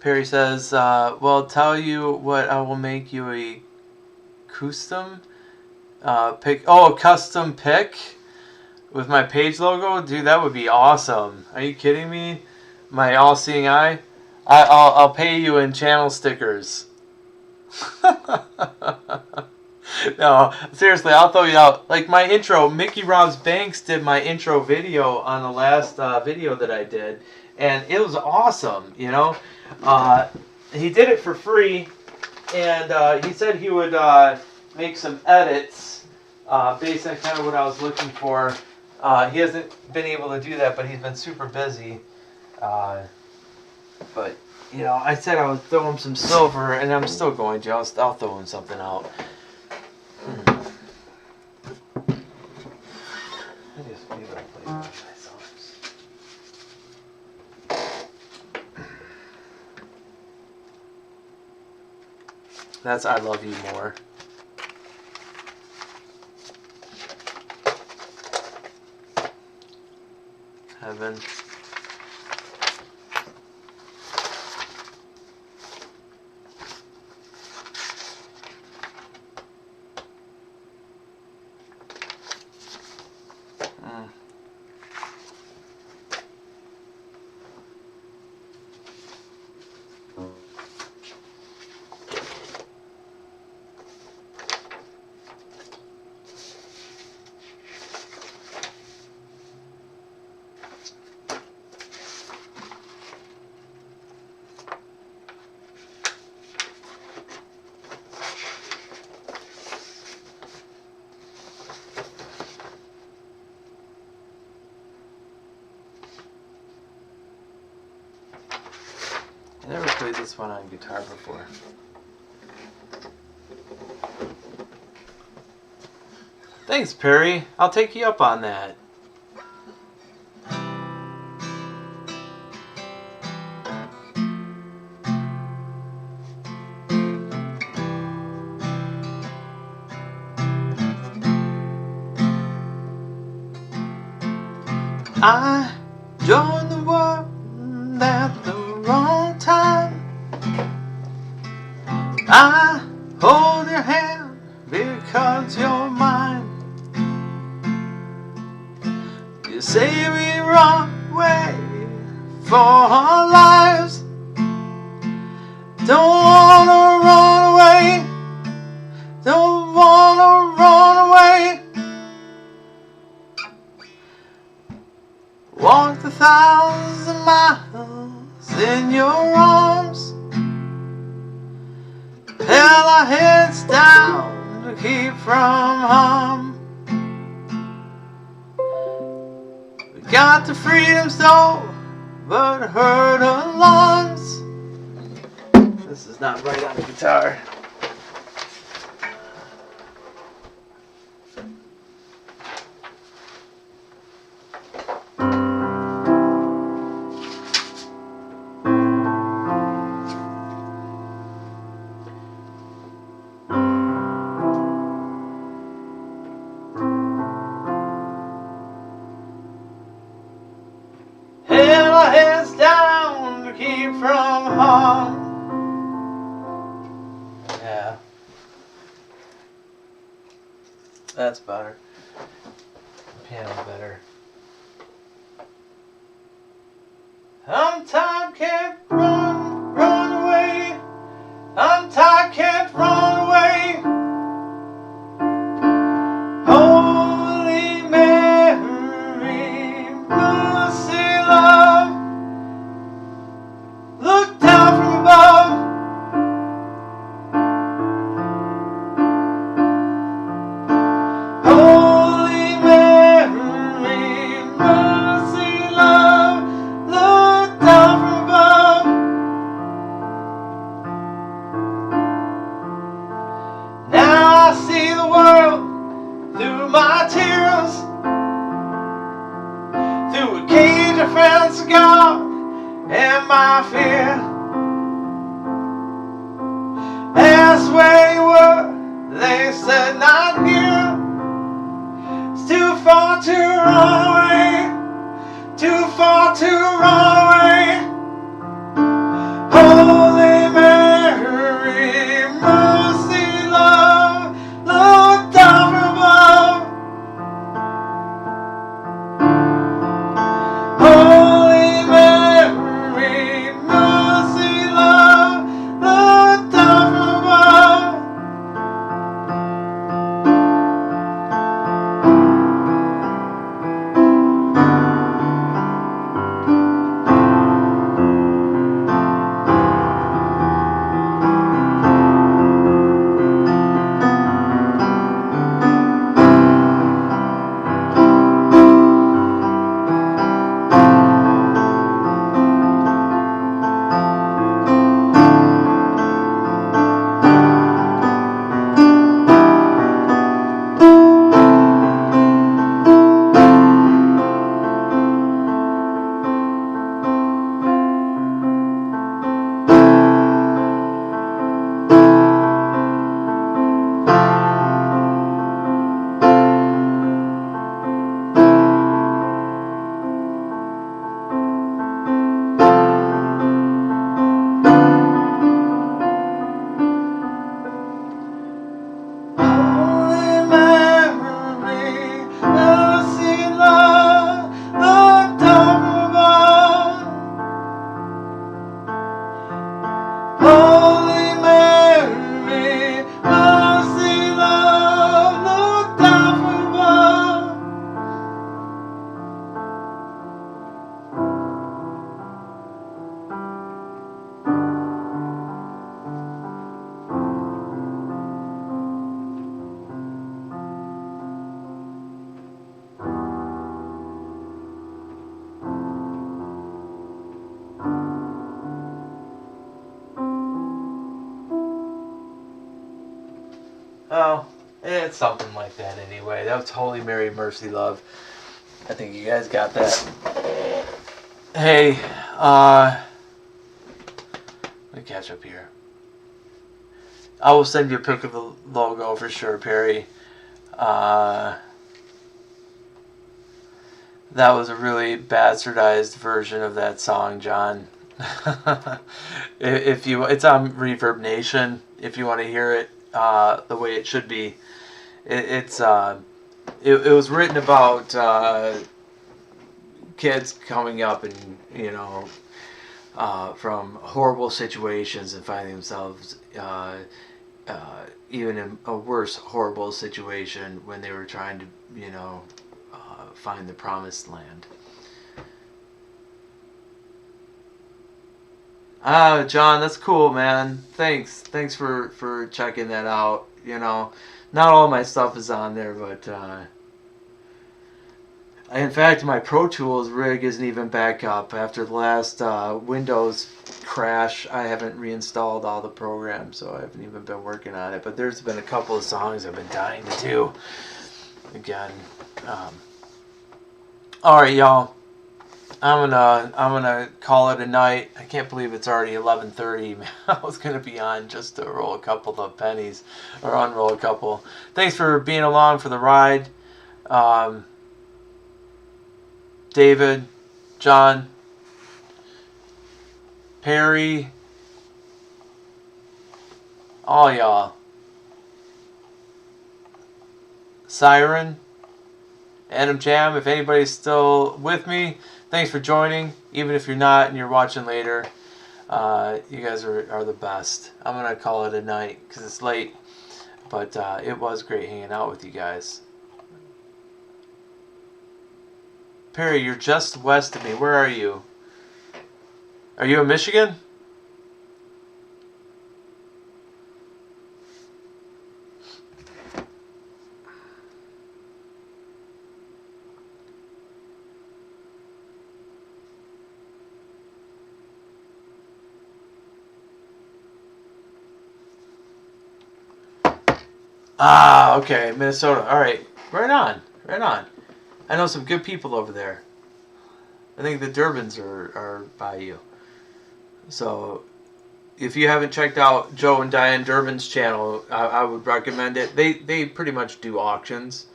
Perry says, well, tell you what, I will make you a custom pick. Oh, a custom pick? With my page logo? Dude, that would be awesome. Are you kidding me? My all-seeing eye? I'll pay you in channel stickers. No, seriously, I'll throw you out. Like my intro, Mickey Robs Banks did my intro video on the last video that I did. And it was awesome, you know. He did it for free. And he said he would make some edits based on kind of what I was looking for. He hasn't been able to do that, but he's been super busy. But, you know, I said I would throw him some silver, and I'm still going to. I'll throw him something out. I just feel like playing with myself. That's I Love You More. Heaven. I never played this one on guitar before. Thanks, Perry. I'll take you up on that. I joined the world at the wrong time. I hold your hand because you're mine. You say we run away for our lives. Don't wanna run away. Don't wanna run away. Walked 1,000 miles in your arms. Held our heads down to keep from harm. We got to freedom's door, but heard alarms. This is not right on the guitar. From home. Yeah. That's better. Piano better. I'm tired, can't run away. I'm tired, can't run away. Holy Mary, mercy, love. Look down from above. Holy Mary, mercy, love. Look down from above. Now I see the world through my tears, through a cage of friends of God and my fear. Asked where you were, they said not here. It's too far to run away, too far to run away. Holy Mary, mercy, love, look down from above. It's something like that anyway. That was Holy Mary, Mercy, Love. I think you guys got that. Hey, let me catch up here. I will send you a pic of the logo for sure, Perry. That was a really bastardized version of that song, John. It's on Reverb Nation. If you want to hear it the way it should be, it was written about kids coming up and from horrible situations and finding themselves even in a worse horrible situation when they were trying to find the promised land. John, that's cool, man. Thanks for checking that out. Not all my stuff is on there, but in fact, my Pro Tools rig isn't even back up. After the last Windows crash, I haven't reinstalled all the programs, so I haven't even been working on it. But there's been a couple of songs I've been dying to do. Again, all right, y'all. I'm gonna call it a night. I can't believe it's already 11:30. I was gonna be on just to roll a couple of pennies, or unroll a couple. Thanks for being along for the ride. David, John, Perry, all y'all. Siren, Adam Jam, if anybody's still with me, thanks for joining. Even if you're not and you're watching later, you guys are the best. I'm going to call it a night because it's late, but it was great hanging out with you guys. Perry, you're just west of me. Where are you? Are you in Michigan? Okay, Minnesota. All right, right on. I know some good people over there. I think the Durbans are by you. So, if you haven't checked out Joe and Diane Durbin's channel, I would recommend it. They pretty much do auctions,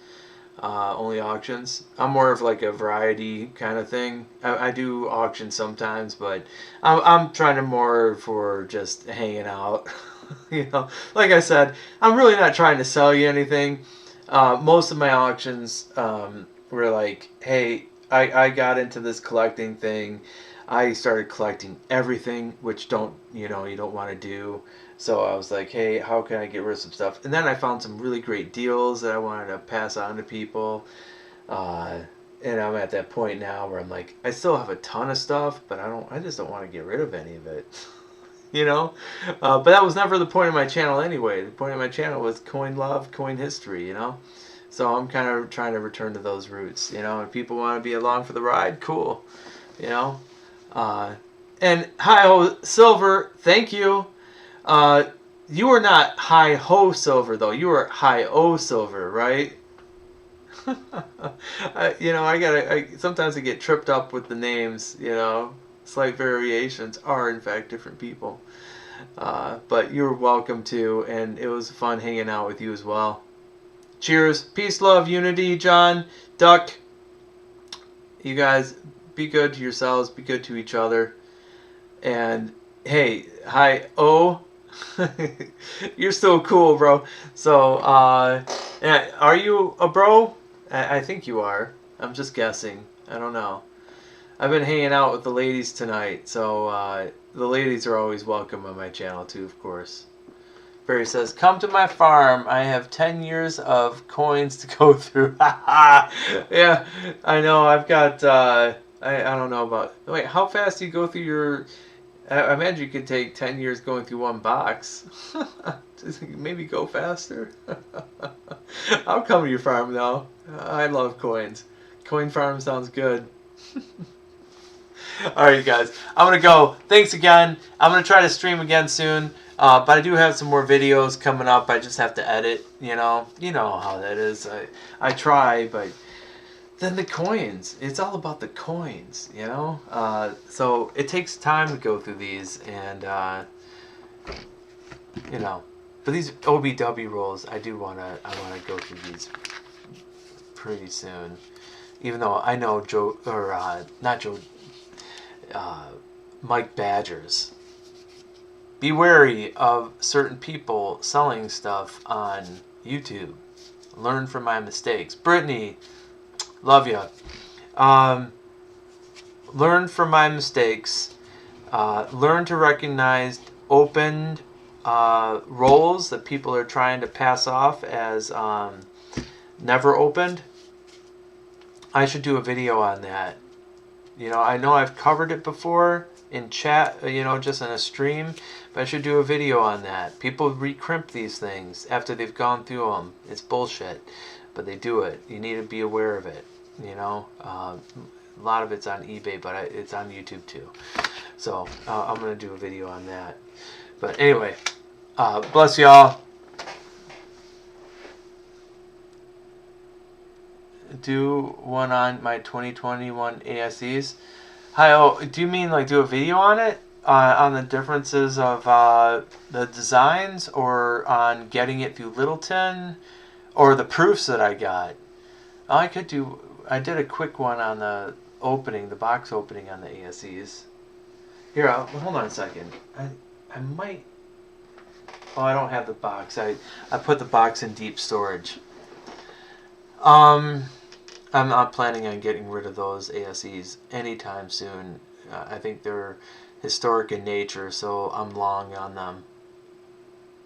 only auctions. I'm more of like a variety kind of thing. I do auctions sometimes, but I'm trying to more for just hanging out. Like I said, I'm really not trying to sell you anything. Most of my auctions were like, hey, I got into this collecting thing. I started collecting everything, which you don't want to do. So I was like, hey, how can I get rid of some stuff? And then I found some really great deals that I wanted to pass on to people. And I'm at that point now where I'm like, I still have a ton of stuff, but I just don't want to get rid of any of it. But that was never the point of my channel anyway. The point of my channel was coin love, coin history, So I'm kind of trying to return to those roots, If people want to be along for the ride, cool, And Hi-Ho Silver, thank you. You are not Hi-Ho Silver, though. You are Hi-O Silver, right? Sometimes I get tripped up with the names, Slight variations are, in fact, different people. But you're welcome to, and it was fun hanging out with you as well. Cheers. Peace, love, unity, John, Duck. You guys, be good to yourselves, be good to each other. And, hey, hi, oh. You're still cool, bro. So, are you a bro? I think you are. I'm just guessing. I don't know. I've been hanging out with the ladies tonight, so the ladies are always welcome on my channel too, of course. Barry says, come to my farm. I have 10 years of coins to go through. Yeah, I know. I've got, I don't know about, wait, how fast do you go through your, I imagine you could take 10 years going through one box. Maybe go faster. I'll come to your farm, though. I love coins. Coin farm sounds good. All right, you guys. I'm going to go. Thanks again. I'm going to try to stream again soon. But I do have some more videos coming up. I just have to edit, you know. You know how that is. I try, but then the coins. It's all about the coins, you know. So it takes time to go through these, and you know. But these OBW roles, I want to go through these pretty soon. Even though I know Joe, or not Joe, Mike Badgers. Be wary of certain people selling stuff on YouTube. Learn from my mistakes. Brittany, love ya. Learn from my mistakes. Learn to recognize opened roles that people are trying to pass off as never opened. I should do a video on that. You know I've covered it before in chat, you know, just in a stream, but I should do a video on that. People recrimp these things after they've gone through them. It's bullshit, but they do it. You need to be aware of it, you know. A lot of it's on eBay, but it's on YouTube too. So I'm going to do a video on that. But anyway, bless y'all. Do one on my 2021 ASEs. Hi, oh, do you mean like do a video on it? On the differences of the designs, or on getting it through Littleton, or the proofs that I got? I did a quick one on the opening, the box opening on the ASEs. Here, hold on a second. I might... Oh, I don't have the box. I put the box in deep storage. I'm not planning on getting rid of those ASEs anytime soon. I think they're historic in nature, so I'm long on them.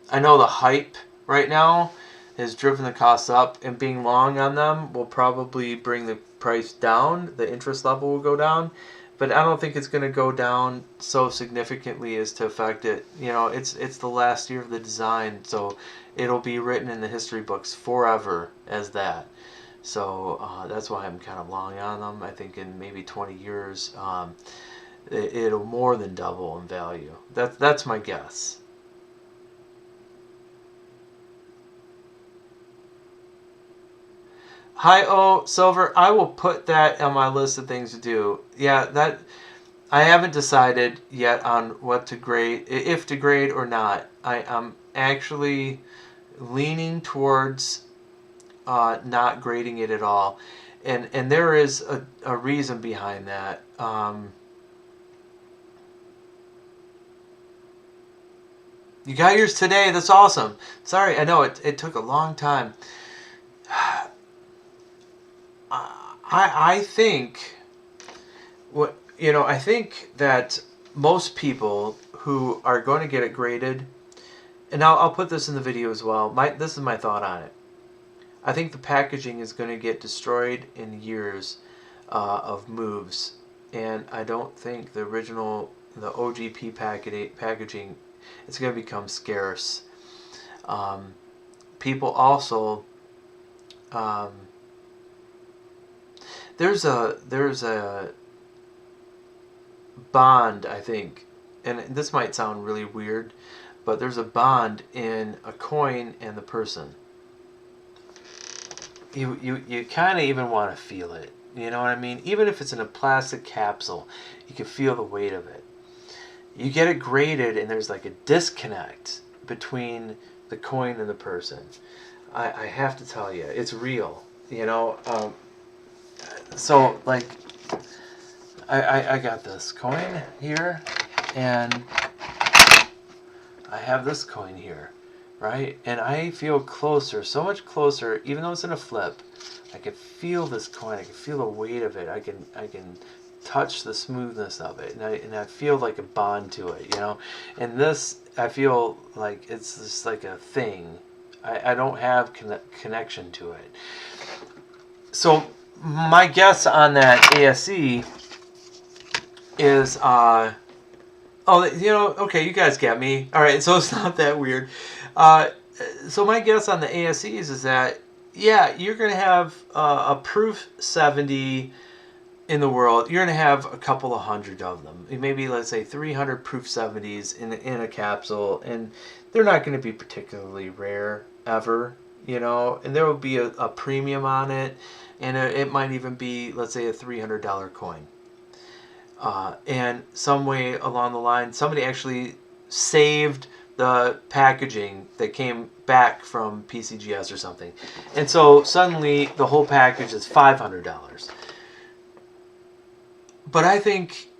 I know the hype right now has driven the costs up, and being long on them will probably bring the price down. The interest level will go down, but I don't think it's going to go down so significantly as to affect it. You know, it's the last year of the design, so it'll be written in the history books forever as that. So that's why I'm kind of long on them. I think in maybe 20 years, it'll more than double in value. That's my guess. Hi, Silver. I will put that on my list of things to do. Yeah, that I haven't decided yet on what to grade, if to grade or not. I'm actually leaning towards not grading it at all, and there is a reason behind that. You got yours today. That's awesome. Sorry, I know it took a long time. I think I think that most people who are going to get it graded, and I'll put this in the video as well. This is my thought on it. I think the packaging is going to get destroyed in years of moves, and I don't think the OGP packaging, it's going to become scarce. People also, there's a bond, I think, and this might sound really weird, but there's a bond in a coin and the person. You kind of even want to feel it. You know what I mean? Even if it's in a plastic capsule, you can feel the weight of it. You get it graded, and there's like a disconnect between the coin and the person. I have to tell you, it's real. You know, so like, I got this coin here, and I have this coin here. Right? And I feel closer, so much closer, even though it's in a flip. I can feel this coin, I can feel the weight of it, I can touch the smoothness of it, and I feel like a bond to it, you know? And this, I feel like it's just like a thing. I don't have connection to it. So my guess on that ASE is, oh, you know, okay, you guys get me. All right, so it's not that weird. So my guess on the ASEs is that, yeah, you're going to have a proof 70 in the world, you're going to have a couple of hundred of them. Maybe, let's say, 300 proof 70s in a capsule, and they're not going to be particularly rare ever, you know, and there will be a premium on it, and it might even be, let's say, a $300 coin. And some way along the line, somebody actually saved the packaging that came back from PCGS or something. And so suddenly the whole package is $500. But I think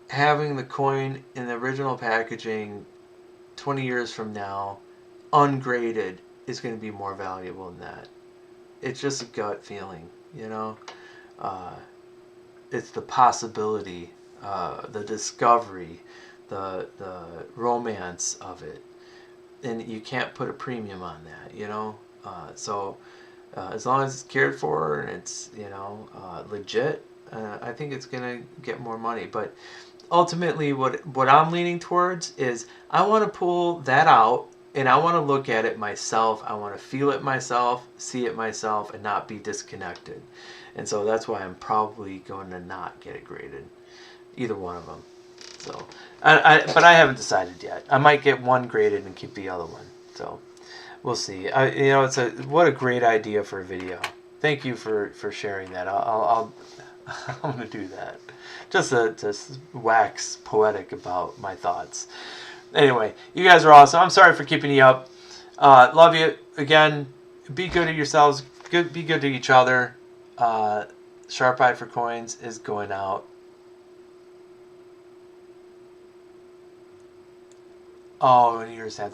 having the coin in the original packaging 20 years from now, ungraded, is going to be more valuable than that. It's just a gut feeling, you know. It's the possibility, the discovery, the romance of it, and you can't put a premium on that, you know. So as long as it's cared for and it's, you know, legit, I think it's gonna get more money. But ultimately, what I'm leaning towards is I want to pull that out and I want to look at it myself. I want to feel it myself, see it myself, and not be disconnected. And so that's why I'm probably going to not get it graded, either one of them. So, but I haven't decided yet. I might get one graded and keep the other one. So, we'll see. You know, what a great idea for a video. Thank you for sharing that. I'm gonna do that, just to wax poetic about my thoughts. Anyway, you guys are awesome. I'm sorry for keeping you up. Love you again. Be good to yourselves. Be good to each other. Sharp Eye for Coins is going out. Oh, and yours have